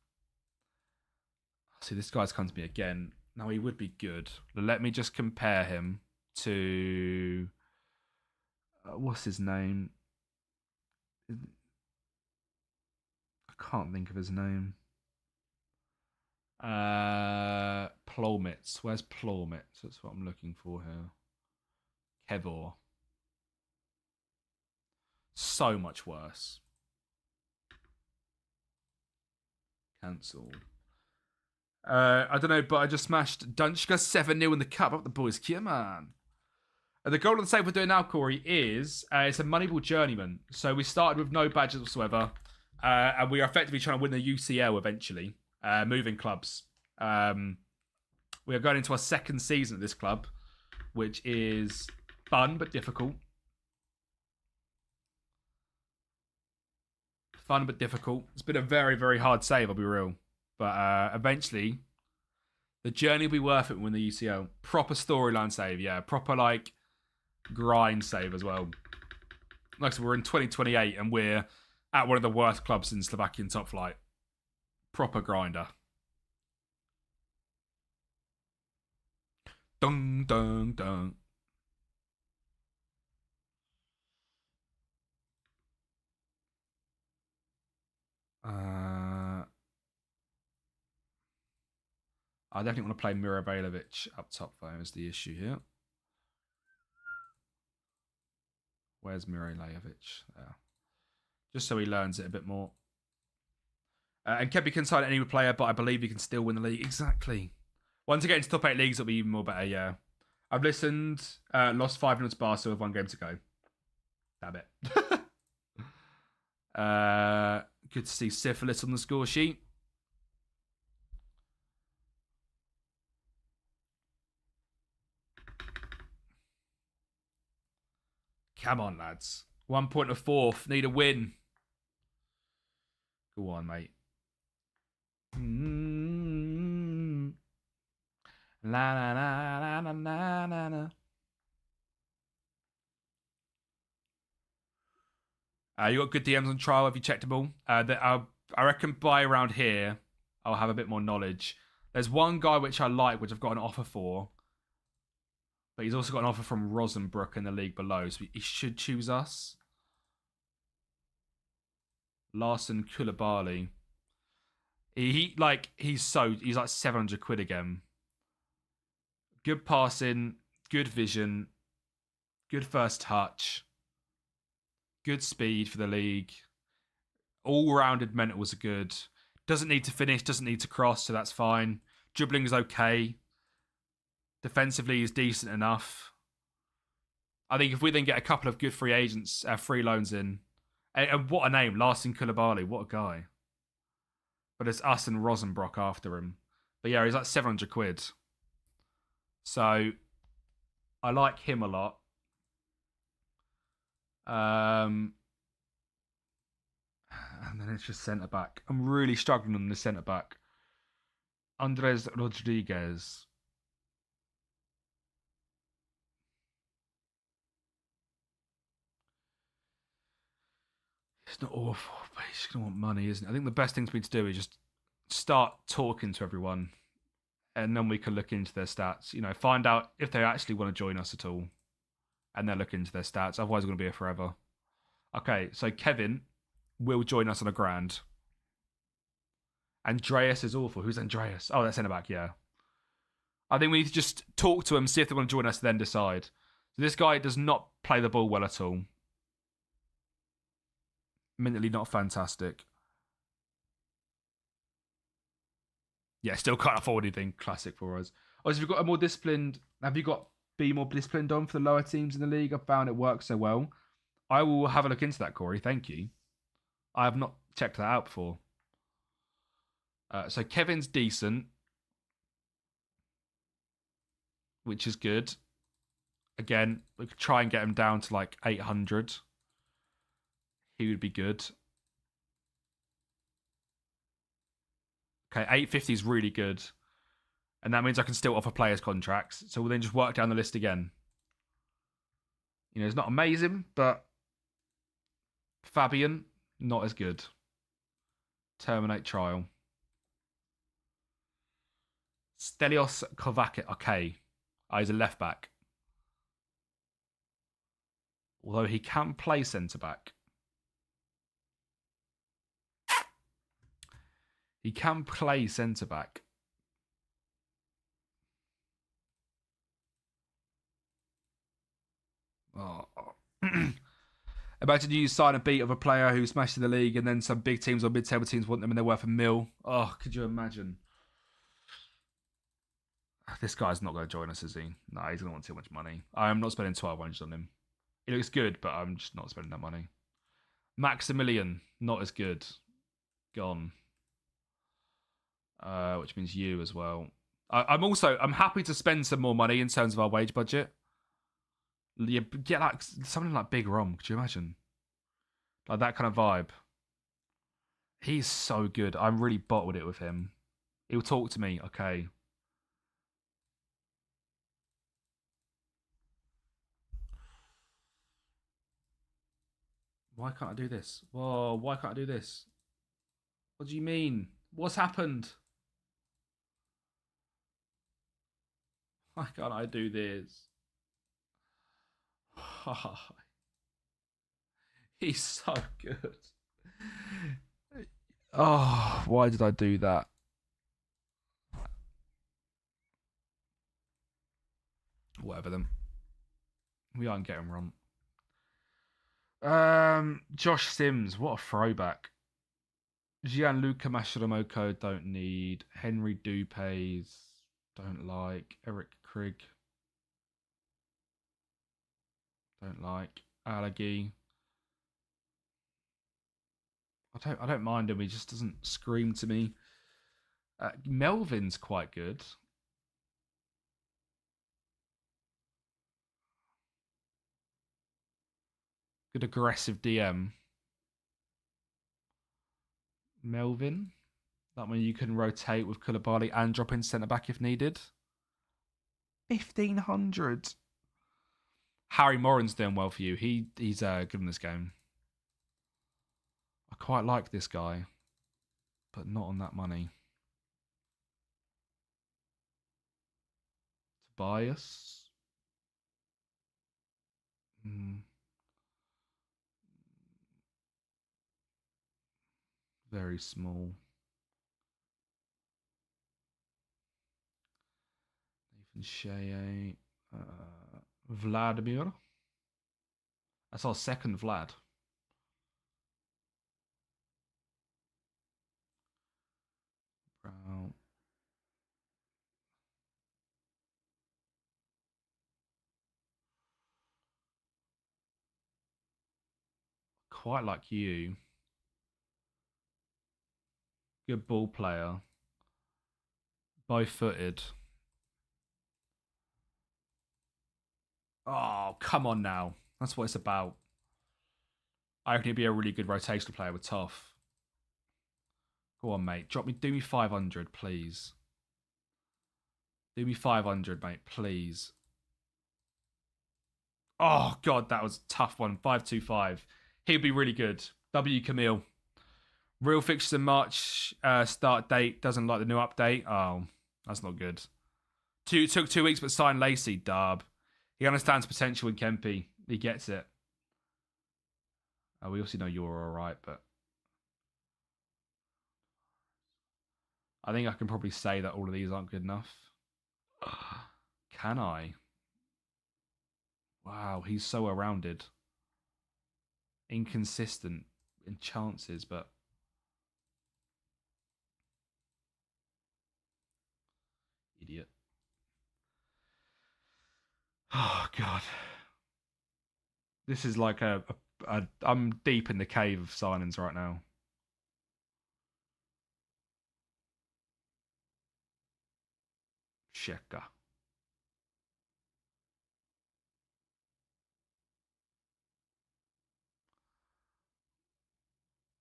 See, this guy's come to me again. Now, he would be good. Let me just compare him to... what's his name? I can't think of his name. Plormitz. Where's Plormitz? That's what I'm looking for here. Kevor. So much worse. Cancel. I don't know, but I just smashed Dunchka 7-0 in the cup. Up the boys. Kia, man. The goal of the save we're doing now, Corey, is it's a Moneyball Journeyman. So we started with no badges whatsoever. And we are effectively trying to win the UCL eventually. Moving clubs. We are going into our 2nd season at this club, which is fun but difficult. Fun but difficult. It's been a very, very hard save, I'll be real. But eventually, the journey will be worth it when we win the UCL. Proper storyline save, yeah. Proper, like, grind save as well. Like I said, we're in 2028 and we're at one of the worst clubs in Slovakian top flight. Proper grinder. Dun, dun, dun. I definitely want to play Mirovailovic up top, though, is the issue here. Where's Mirovailovic? There. Just so he learns it a bit more. And Kepi can sign any player, but I believe he can still win the league. Exactly. Once he gets into top 8 leagues, it'll be even more better, yeah. I've listened. Lost 5-0 to Barca with 1 game to go. Damn it. Good to see Syphilis on the score sheet. Come on, lads. 1 point of 4th. Need a win. Go on, mate. La la la la la la la. You got good DMs on trial. Have you checked them all? I reckon by around here, I'll have a bit more knowledge. There's one guy which I like, which I've got an offer for. But he's also got an offer from Rosenbrook in the league below, so he should choose us. Larson Koulibaly. He's like 700 quid again. Good passing, good vision, good first touch, good speed for the league. All-rounded mentals are good. Doesn't need to finish, doesn't need to cross, so that's fine. Dribbling is okay. Defensively is decent enough. I think if we then get a couple of good free agents, free loans in, and what a name, Larson Koulibaly, what a guy. But it's us and Rosenbrock after him. But yeah, he's like 700 quid. So I like him a lot. And then it's just centre back. I'm really struggling on the centre back. Andres Rodriguez. It's not awful, but he's just going to want money, isn't it? I think the best thing for me to do is just start talking to everyone, and then we can look into their stats. You know, find out if they actually want to join us at all, and then look into their stats. Otherwise, we're going to be here forever. Okay, so Kevin will join us on a grand. Andreas is awful. Who's Andreas? Oh, that's centre back, yeah. I think we need to just talk to them, see if they want to join us, then decide. So this guy does not play the ball well at all. Mentally not fantastic. Yeah, still can't afford anything. Classic for us. Oh, so have you got a more disciplined... Have you got be more disciplined on for the lower teams in the league? I found it works so well. I will have a look into that, Corey. Thank you. I have not checked that out before. So Kevin's decent, which is good. Again, we could try and get him down to like 800. He would be good. Okay, 850 is really good. And that means I can still offer players contracts. So we'll then just work down the list again. You know, it's not amazing, but Fabian, not as good. Terminate trial. Stelios Kovacic, okay. He's a left back. Although he can play centre back. He can play centre back. Oh. Imagine you sign a beat of a player who smashed in the league and then some big teams or mid-table teams want them and they're worth $1 million. Oh, could you imagine? This guy's not going to join us, is he? No, he's going to want too much money. I am not spending 1,200 on him. He looks good, but I'm just not spending that money. Maximilian, not as good. Gone. Which means you as well. I'm happy to spend some more money in terms of our wage budget. You get like something like Big Rom. Could you imagine? Like that kind of vibe. He's so good. I'm really bottled it with him. He'll talk to me. Okay. Why can't I do this? Whoa, why can't I do this? What do you mean? What's happened? Why can't I do this? He's so good. Oh, why did I do that? Whatever then. We aren't getting wrong. Josh Sims, what a throwback. Gianluca Mascheromoko, don't need. Henry Dupes, don't like. Eric Krig. Don't like Alagi. I don't mind him. He just doesn't scream to me. Melvin's quite good. Good aggressive DM. Melvin. That means you can rotate with Koulibaly and drop in centre back if needed. 1,500. Harry Morin's doing well for you. He's good in this game. I quite like this guy, but not on that money. Tobias. Very small. Nathan Shea. Vladimir. That's our second Vlad. Brown. Quite like you. Good ball player. Bow-footed. Oh, come on now. That's what it's about. I reckon he'd be a really good rotational player with Toff. Go on, mate. Do me 500, please. Do me 500, mate, please. Oh, God, that was a tough one. 525. He'd be really good. W. Camille. Real fixtures in March. Start date. Doesn't like the new update. Oh, that's not good. Took 2 weeks, but signed Lacey. Darb. He understands potential in Kempe. He gets it. We also know you're all right, but I think I can probably say that all of these aren't good enough. Can I? Wow, he's so well-rounded. Inconsistent in chances, but idiot. Oh, God. This is like I'm deep in the cave of signings right now. Sheka.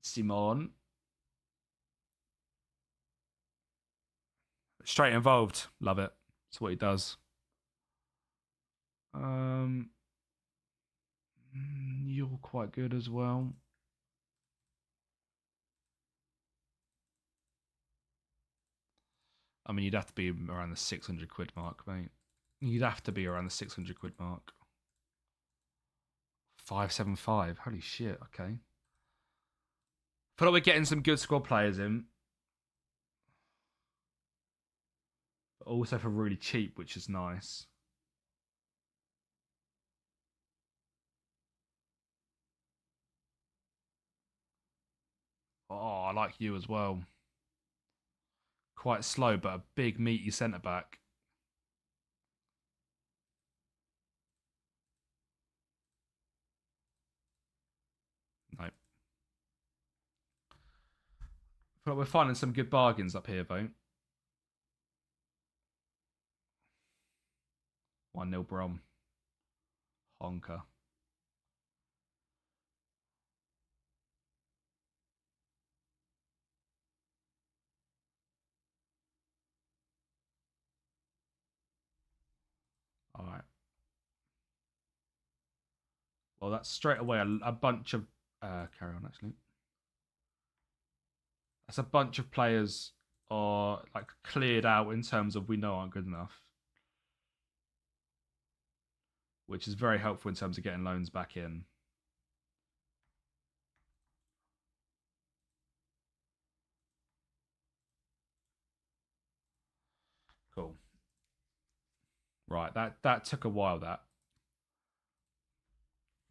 Simon. Straight involved. Love it. That's what he does. You're quite good as well. I mean, you'd have to be around the 600 quid mark, mate. You'd have to be around the 600 quid mark. 575. Holy shit. Okay. Feel like we're getting some good squad players in. But also for really cheap, which is nice. Oh, I like you as well. Quite slow, but a big, meaty centre back. Nope. I feel like we're finding some good bargains up here, though. 1-0 Brom. Honker. All right. Well, that's straight away a bunch of... carry on, actually. That's a bunch of players are like cleared out in terms of we know aren't good enough. Which is very helpful in terms of getting loans back in. Cool. Right, that took a while, that.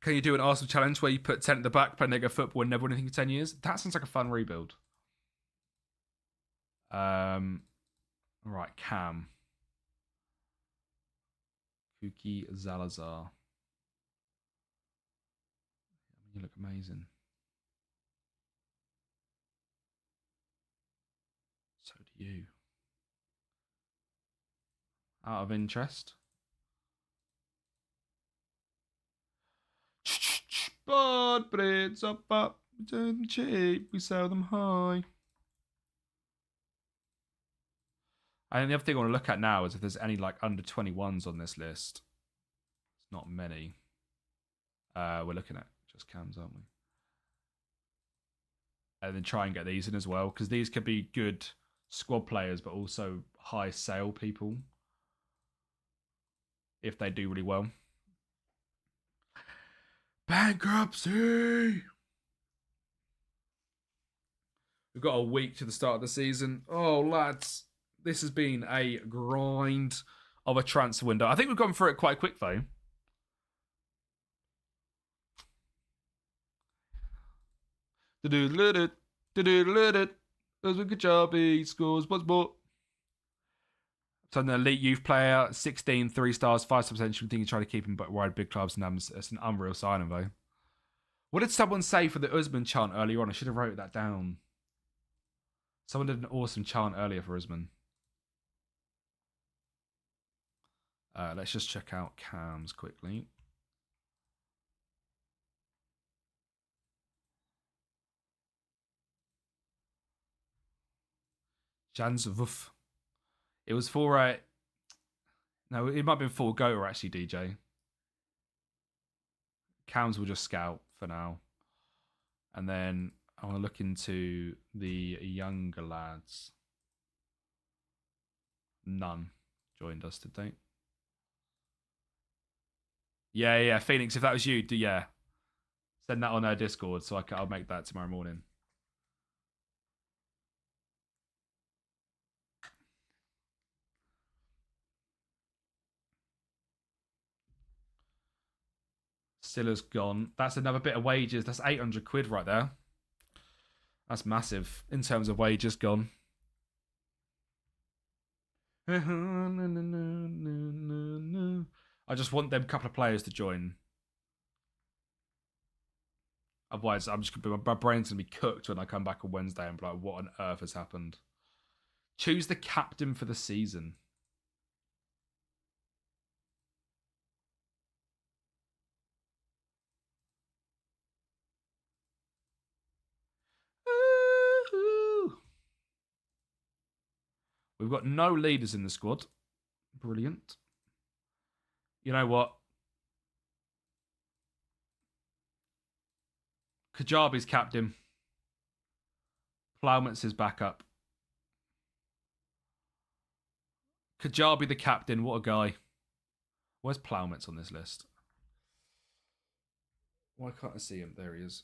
Can you do an Arsenal challenge where you put 10 at the back, play negative football, and never win anything for 10 years? That sounds like a fun rebuild. Right, Cam. Kuki Zalazar. You look amazing. So do you. Out of interest. Bud breads up, we do them cheap, we sell them high. And the other thing I want to look at now is if there's any like under 21s on this list. It's not many. We're looking at just cams, aren't we? And then try and get these in as well, because these could be good squad players, but also high sale people if they do really well. Bankruptcy! We've got a week to the start of the season. Oh, lads, this has been a grind of a transfer window. I think we've gone through it quite quick, though. As a good job, he scores once more. So an elite youth player, 16, 3 stars, 5 potential. Think you try to keep him but wide big clubs, and it's an unreal signing, though. What did someone say for the Usman chant earlier on? I should have wrote that down. Someone did an awesome chant earlier for Usman. Let's just check out cams quickly. Jans Woof. It was for no, it might have been for Goater actually, DJ. Cams will just scout for now. And then I want to look into the younger lads. None joined us today. Yeah, Phoenix, if that was you, send that on our Discord so I'll make that tomorrow morning. Silla's gone. That's another bit of wages. That's 800 quid right there. That's massive in terms of wages gone. I just want them couple of players to join. Otherwise, my brain's going to be cooked when I come back on Wednesday and be like, what on earth has happened? Choose the captain for the season. We've got no leaders in the squad. Brilliant. You know what? Kajabi's captain. Plowman's his backup. Kajabi the captain. What a guy. Where's Plowman's on this list? Why can't I see him? There he is.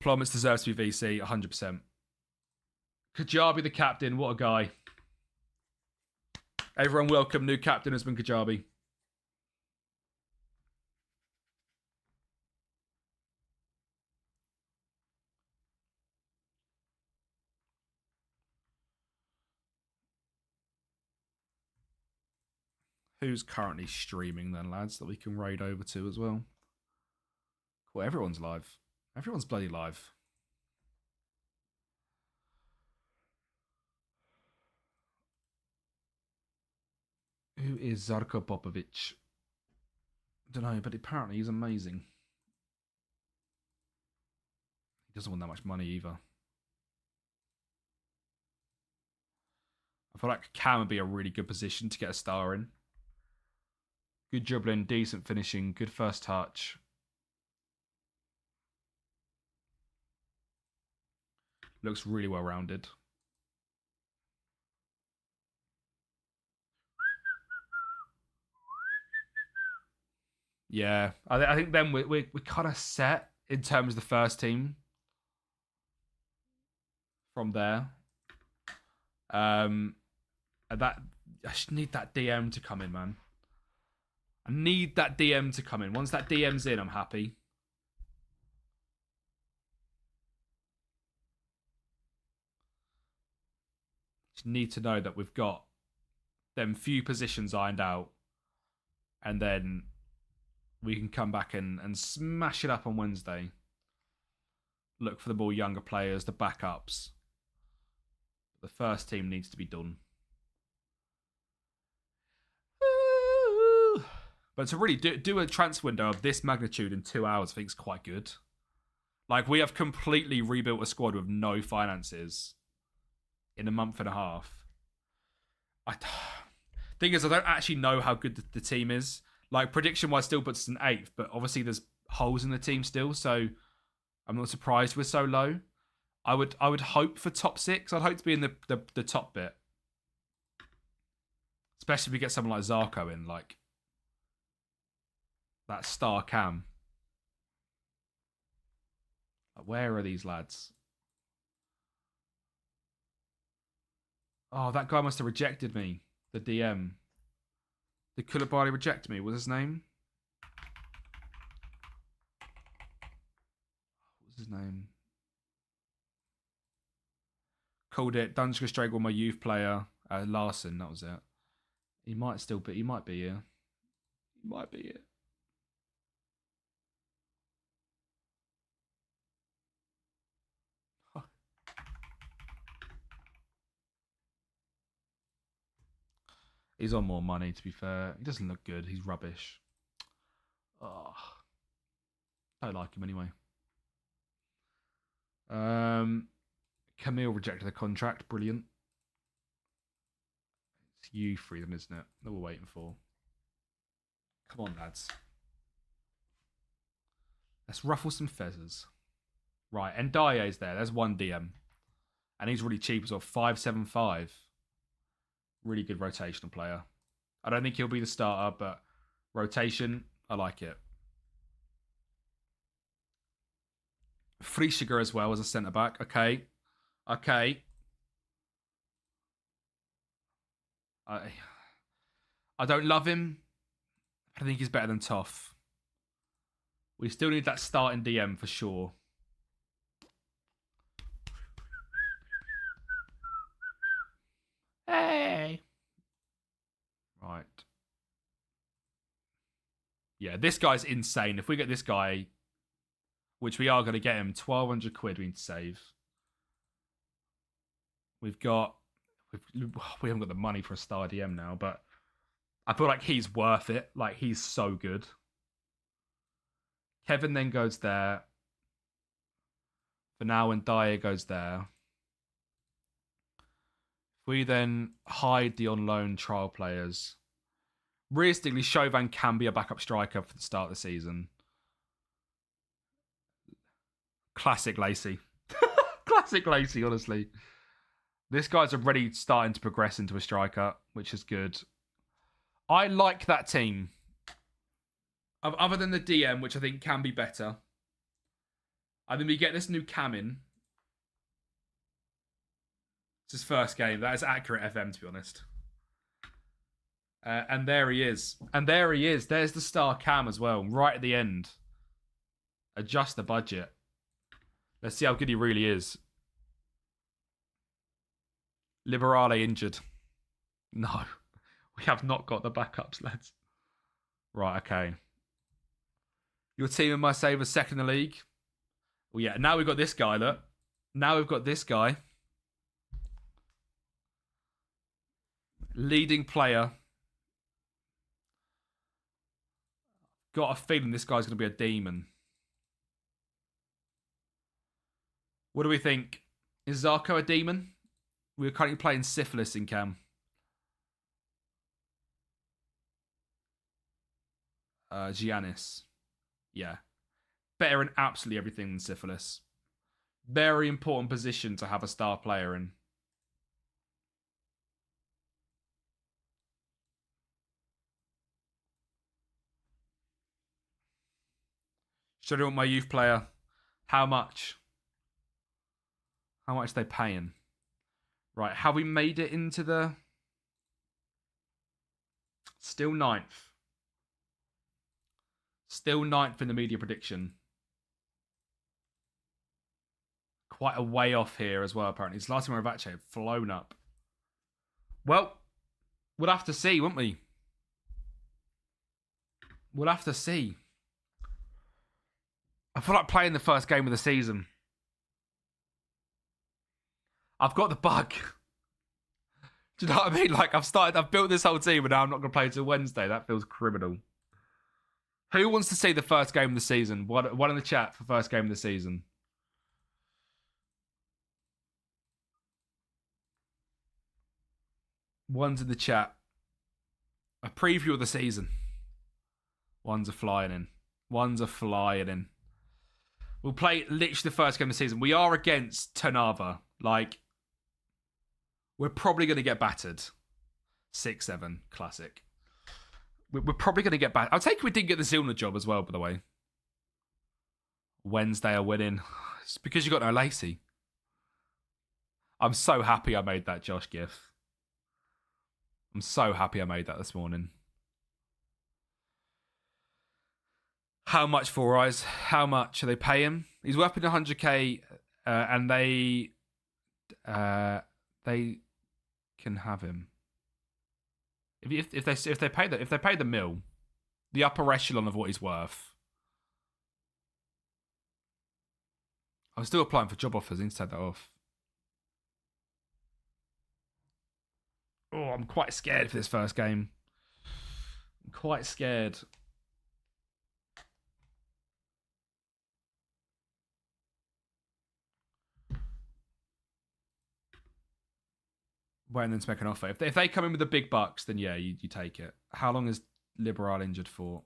Plowman's deserves to be VC, 100%. Kajabi the captain. What a guy. Everyone welcome new captain has been Kajabi. Who's currently streaming then, lads, that we can raid over to as well? Cool, everyone's live. Everyone's bloody live. Who is Zarko Popovic? I don't know, but apparently he's amazing. He doesn't want that much money either. I feel like Cam would be a really good position to get a star in. Good dribbling, decent finishing, good first touch. Looks really well rounded. Yeah, I think then we're kind of set in terms of the first team from there. And that I just need that DM to come in, man. I need that DM to come in. Once that DM's in, I'm happy. Just need to know that we've got them few positions ironed out, and then we can come back and smash it up on Wednesday. Look for the more younger players, the backups. The first team needs to be done. But to really do a transfer window of this magnitude in 2 hours, I think is quite good. Like, we have completely rebuilt a squad with no finances in a month and a half. Thing is, I don't actually know how good the team is. Like, prediction-wise, still puts us in 8th, but obviously there's holes in the team still, so I'm not surprised we're so low. I would hope for top 6. I'd hope to be in the top bit. Especially if we get someone like Zarko in, like that star cam. Like, where are these lads? Oh, that guy must have rejected me. The DM. Did Koulibaly reject me? What was his name? What was his name? Called it. Dunska Straight, my youth player. Larson, that was it. He might still be. He might be here. He might be here. He's on more money, to be fair. He doesn't look good. He's rubbish. Oh, I don't like him anyway. Camille rejected the contract. Brilliant. It's you three, then, isn't it? That we're waiting for. Come on, lads. Let's ruffle some feathers. Right, and Ndaye's there. There's one DM. And he's really cheap as well. 575. Really good rotational player. I don't think he'll be the starter, but rotation, I like it. Friesiger as well as a centre-back. Okay. I don't love him. I think he's better than Toff. We still need that starting DM for sure. Hey. Right. Yeah, this guy's insane. If we get this guy, which we are going to get him, 1,200 quid we need to save. We haven't got the money for a star DM now, but I feel like he's worth it. Like, he's so good. Kevin then goes there. For now, when Dyer goes there. We then hide the on loan trial players. Realistically, Chauvin can be a backup striker for the start of the season. Classic Lacey. Classic Lacey, honestly. This guy's already starting to progress into a striker, which is good. I like that team. Other than the DM, which I think can be better. I think we get this new Cam in. It's his first game. That is accurate FM, to be honest. And there he is. And there he is. There's the star Cam as well, right at the end. Adjust the budget. Let's see how good he really is. Liberale injured. No. We have not got the backups, lads. Right, okay. Your team and my saver second in the league. Well, yeah, now we've got this guy, look. Now we've got this guy. Leading player. Got a feeling this guy's going to be a demon. What do we think? Is Zarko a demon? We're currently playing Syphilis in Cam. Giannis. Yeah. Better in absolutely everything than Syphilis. Very important position to have a star player in. Should I want my youth player? How much? How much are they paying? Right, have we made it into the... Still 9th. Still 9th in the media prediction. Quite a way off here as well, apparently. Zlatan Ibrahimovic had flown up. Well, we'll have to see, won't we? We'll have to see. I feel like playing the first game of the season. I've got the bug. Do you know what I mean? Like, I've built this whole team and now I'm not going to play until Wednesday. That feels criminal. Who wants to see the first game of the season? One in the chat for first game of the season. One's in the chat. A preview of the season. One's a flying in. We'll play literally the first game of the season. We are against Ternava. Like, we're probably going to get battered. 6-7. Classic. We're probably going to get battered. I'll take it we didn't get the Zilna job as well, by the way. Wednesday are winning. It's because you got no Lacey. I'm so happy I made that Josh gif. I'm so happy I made that this morning. How much for Eyes? How much are they paying? He's worth 100k, and they can have him. If they pay the mill, the upper echelon of what he's worth. I'm still applying for job offers. I need to take that off. Oh, I'm quite scared for this first game. I'm quite scared. Waiting them to make an offer. If they come in with the big bucks, then yeah, you take it. How long is Liberal injured for?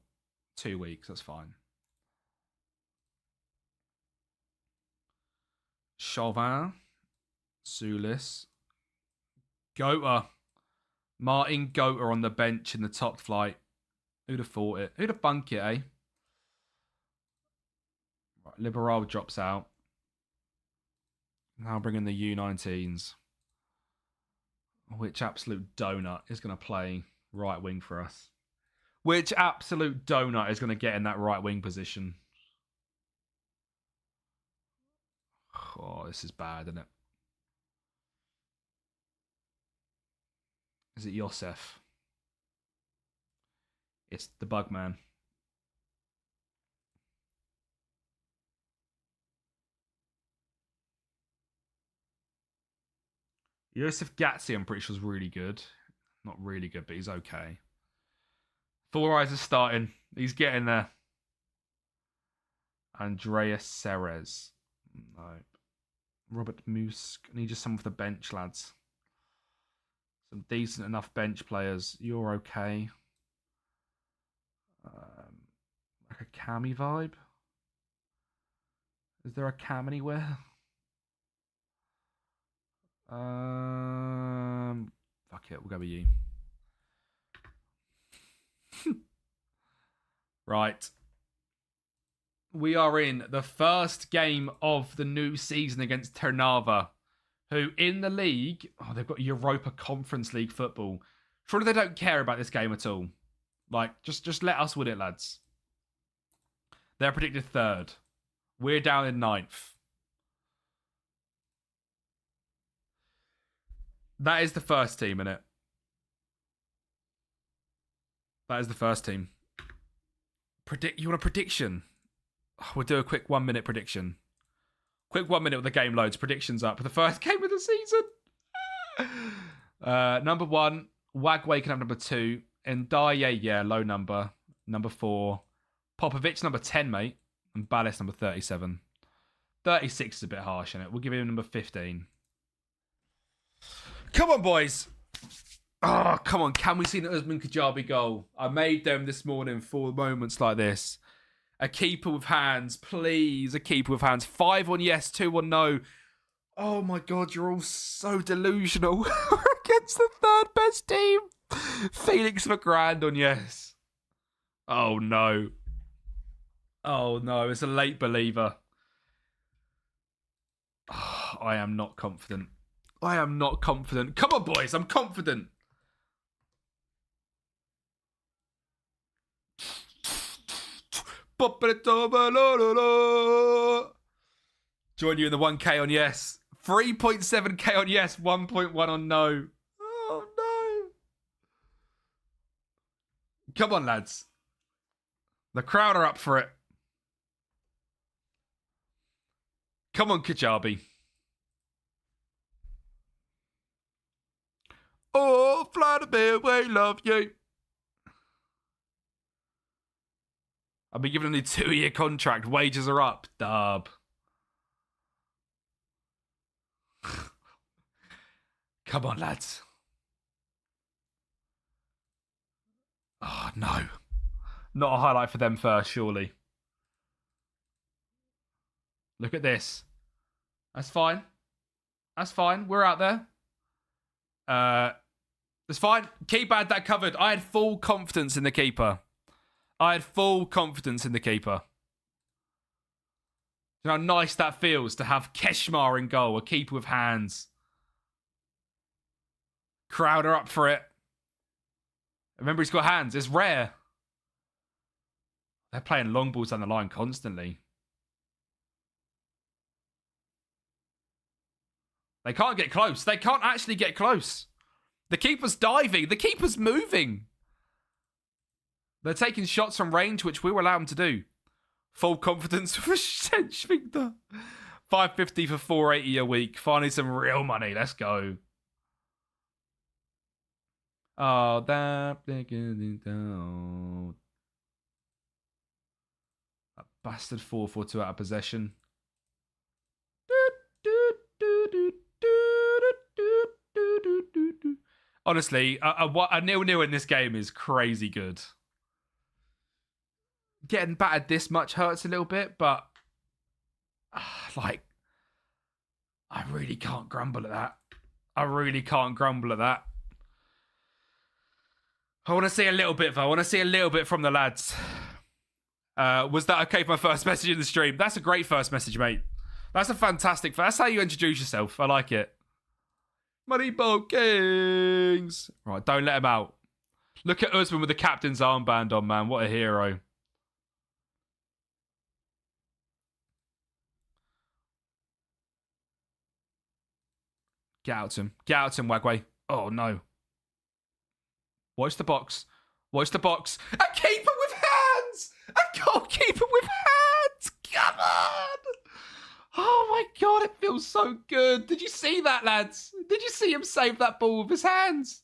2 weeks. That's fine. Chauvin, Sulis, Goater, Martin Goater on the bench in the top flight. Who'd have thought it? Who'd have bunk it, eh? Right, Liberal drops out. Now bringing the U19s. Which absolute donut is going to play right wing for us? Which absolute donut is going to get in that right wing position? Oh, this is bad, isn't it? Is it Yosef? It's the bug man. Yosef Gatsi, I'm pretty sure, is really good. Not really good, but he's okay. Four Eyes is starting. He's getting there. Andreas Ceres. No. Robert Musk. I need just some of the bench, lads. Some decent enough bench players. You're okay. Like a Cammy vibe? Is there a Cam anywhere? Fuck it, we'll go with you. Right. We are in the first game of the new season against Ternava, who in the league, they've got Europa Conference League football. Surely they don't care about this game at all. Like, just let us win it, lads. They're predicted third. We're down in ninth. That is the first team, innit? That is the first team. You want a prediction? We'll do a quick 1 minute prediction. Quick 1 minute with the game loads. Predictions up for the first game of the season. Number 1, Wagway can have number 2. Ndaye, yeah, low number. Number 4. Popovic, number 10, mate. And Ballis, number 37. 36 is a bit harsh, innit? We'll give him number 15. Come on, boys. Oh, come on. Can we see the Usman Kajabi goal? I made them this morning for moments like this. A keeper with hands, please. A keeper with hands. 5 on yes, 2 on no. Oh, my God. You're all so delusional. We're against the third best team. Felix McGrand on yes. Oh, no. Oh, no. It's a late believer. Oh, I am not confident. I am not confident. Come on, boys. I'm confident. Join you in the 1k on yes. 3.7k on yes. 1.1 on no. Oh, no. Come on, lads. The crowd are up for it. Come on, Kajabi. Oh, Vladimir, we love you. I've been given a 2-year contract. Wages are up. Dub. Come on, lads. Oh, no. Not a highlight for them first, surely. Look at this. That's fine. That's fine. We're out there. That's fine. Keeper had that covered. I had full confidence in the keeper. You know how nice that feels to have Keshmar in goal, a keeper with hands. Crowder up for it. Remember, he's got hands. It's rare. They're playing long balls down the line constantly. They can't get close. They can't actually get close. The keeper's diving. The keeper's moving. They're taking shots from range, which we will allow them to do. Full confidence for Schwingter. 550 for 480 a week. Finally some real money. Let's go. Oh, that bastard 4-4-2 out of possession. Honestly, a 0-0 in this game is crazy good. Getting battered this much hurts a little bit, but I really can't grumble at that. I want to see a little bit, though. I want to see a little bit from the lads. Was that okay for my first message in the stream? That's a great first message, mate. That's a fantastic... That's how you introduce yourself. I like it. Moneyball Kings. Right, don't let him out. Look at Usman with the captain's armband on, man. What a hero. Get out to him. Get out to him, Wagway. Oh, no. Watch the box. Watch the box. A keeper with hands! A goalkeeper with hands! Come on! Oh my God, it feels so good. Did you see that, lads? Did you see him save that ball with his hands?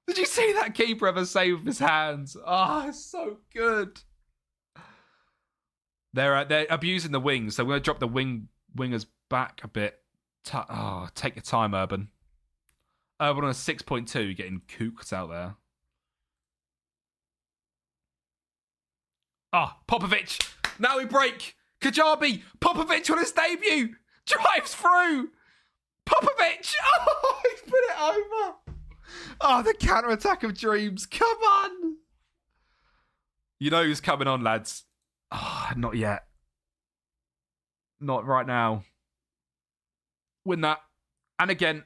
Did you see that keeper ever save with his hands? Oh, it's so good. They're abusing the wings, so we're going to drop the wingers back a bit. Take your time, Urban. Urban on a 6.2, getting cooked out there. Popovic. Now we break. Kajabi. Popovic on his debut. Drives through. Popovic. Oh, he's put it over. Oh, the counter-attack of dreams. Come on. You know who's coming on, lads. Not yet. Not right now. Win that. And again,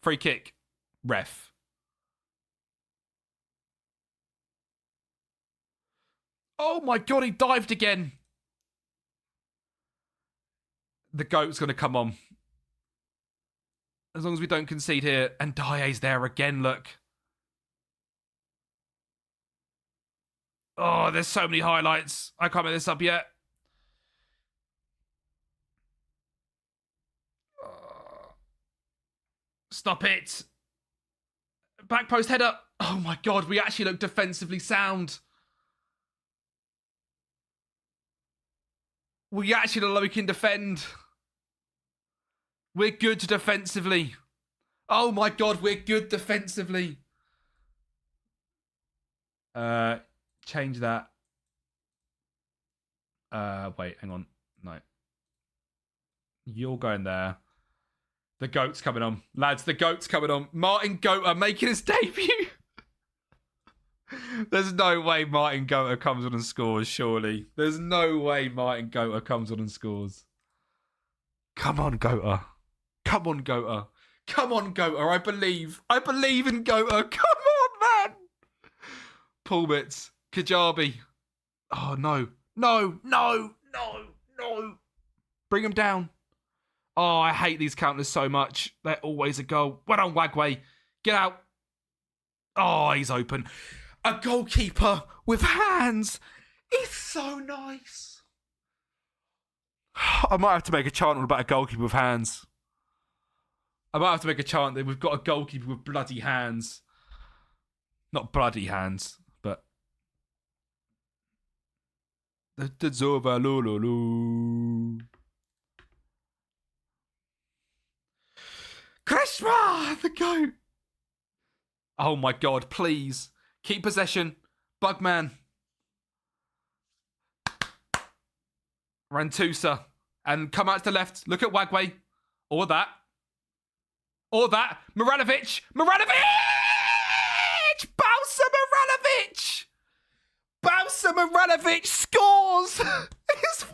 free kick. Ref. Oh my God, he dived again. The goat's going to come on. As long as we don't concede here. And Daye's there again, look. Oh, there's so many highlights. I can't make this up yet. Stop it. Back post header. Oh my God, we actually look defensively sound. We actually look like we can defend. We're good defensively. Oh my God, we're good defensively. Change that. Wait, hang on. No. You're going there. The GOAT's coming on. Lads, the GOAT's coming on. Martin Goater making his debut. There's no way Martin Goater comes on and scores, surely. There's no way Martin Goater comes on and scores. Come on, Goater. Come on, Goater. Come on, Goater. I believe. I believe in Goater. Come on, man. Pullbits. Kajabi. Oh, no. No, no, no, no. Bring him down. Oh, I hate these counters so much. They're always a goal. Well done, Wagway. Get out. Oh, he's open. A goalkeeper with hands. It's so nice. I might have to make a chant about a goalkeeper with hands. I might have to make a chant that we've got a goalkeeper with bloody hands. Not bloody hands, but... Krishna, the goat. Oh my God, please. Keep possession. Bugman. Rantusa. And come out to the left. Look at Wagway. Or that. Or that. Moranovic. Moranovic! Bausa Moranovic! Bausa Moranovic scores! It's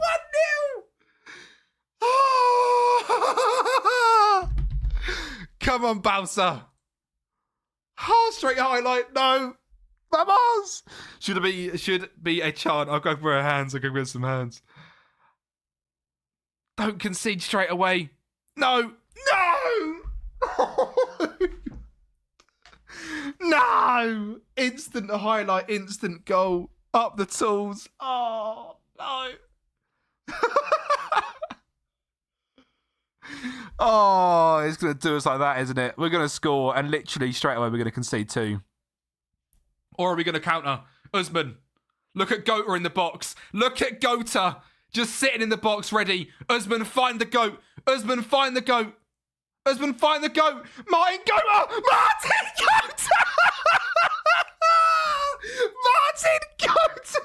1-0! Come on, Bausa. Oh, straight highlight. No. Vamos! Should be a chant. I'll go for her hands. I'll go for some hands. Don't concede straight away. No. No! No! Instant highlight, instant goal. Up the tools. Oh, no. Oh, it's going to do us like that, isn't it? We're going to score and literally straight away we're going to concede 2. Or are we going to counter? Usman, look at Gota in the box. Look at Gota just sitting in the box ready. Usman, find the goat. Usman, find the goat. Usman, find the goat. Martin Gota. Martin Gota. Martin Gota.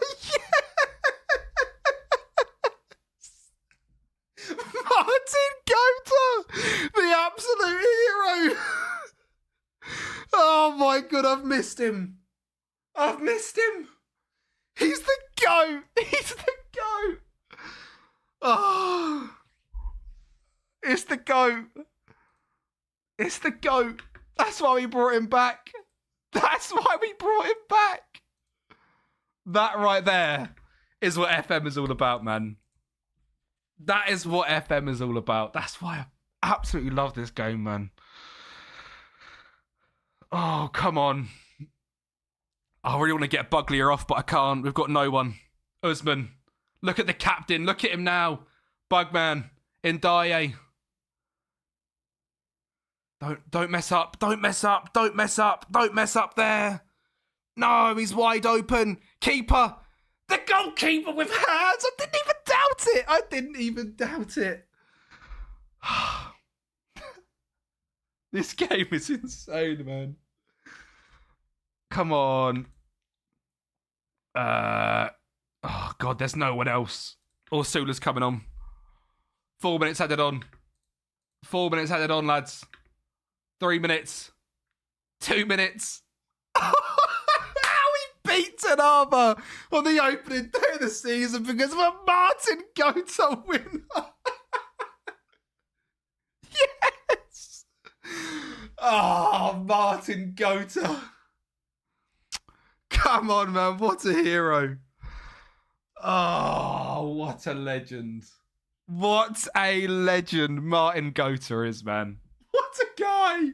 Yes. Martin Gota. The absolute hero. Oh my God, I've missed him. I've missed him. He's the goat. He's the goat. Oh, it's the goat. It's the goat. That's why we brought him back. That's why we brought him back. That right there is what FM is all about, man. That is what FM is all about. That's why I absolutely love this game, man. Oh, come on. I really want to get Buglier off, but I can't. We've got no one. Usman. Look at the captain. Look at him now. Bugman. Ndiaye. Don't mess up. Don't mess up. Don't mess up. Don't mess up there. No, he's wide open. Keeper. The goalkeeper with hands. I didn't even doubt it. I didn't even doubt it. This game is insane, man. Come on. Oh, God, there's no one else. Ursula's coming on. 4 minutes added on. 4 minutes added on, lads. 3 minutes. 2 minutes. How we beat Ten Hag on the opening day of the season because of a Martin Gota winner. Yes. Oh, Martin Gota. Come on, man. What a hero. Oh, what a legend. What a legend Martin Gota is, man. What a guy.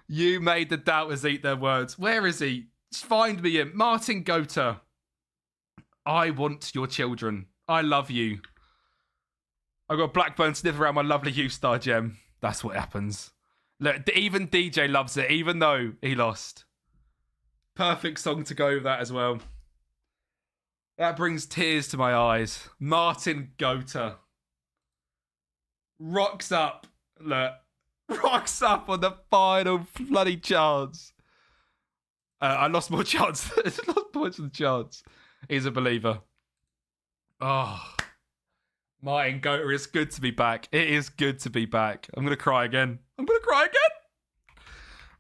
You made the doubters eat their words. Where is he? Find me him. Martin Gota. I want your children. I love you. I got Blackburn sniff around my lovely youth star gem. That's what happens. Look, even DJ loves it, even though he lost. Perfect song to go with that as well. That brings tears to my eyes. Martin Gota. Rocks up. Look. Rocks up on the final bloody chance. I lost more chance. Lost points on the chance. He's a believer. Oh. Martin Gota, it's good to be back. It is good to be back. I'm going to cry again.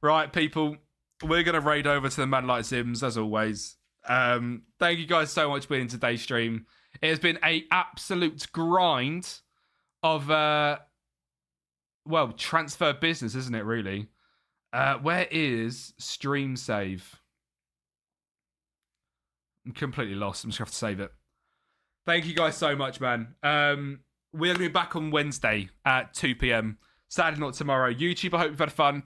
Right, people. We're going to raid over to the Man Like Sims, as always. Thank you guys so much for being in today's stream. It has been an absolute grind of, transfer business, isn't it, really? Where is stream save? I'm completely lost. I'm just going to have to save it. Thank you guys so much, man. We're going to be back on Wednesday at 2 p.m. Saturday, not tomorrow. YouTube, I hope you've had fun.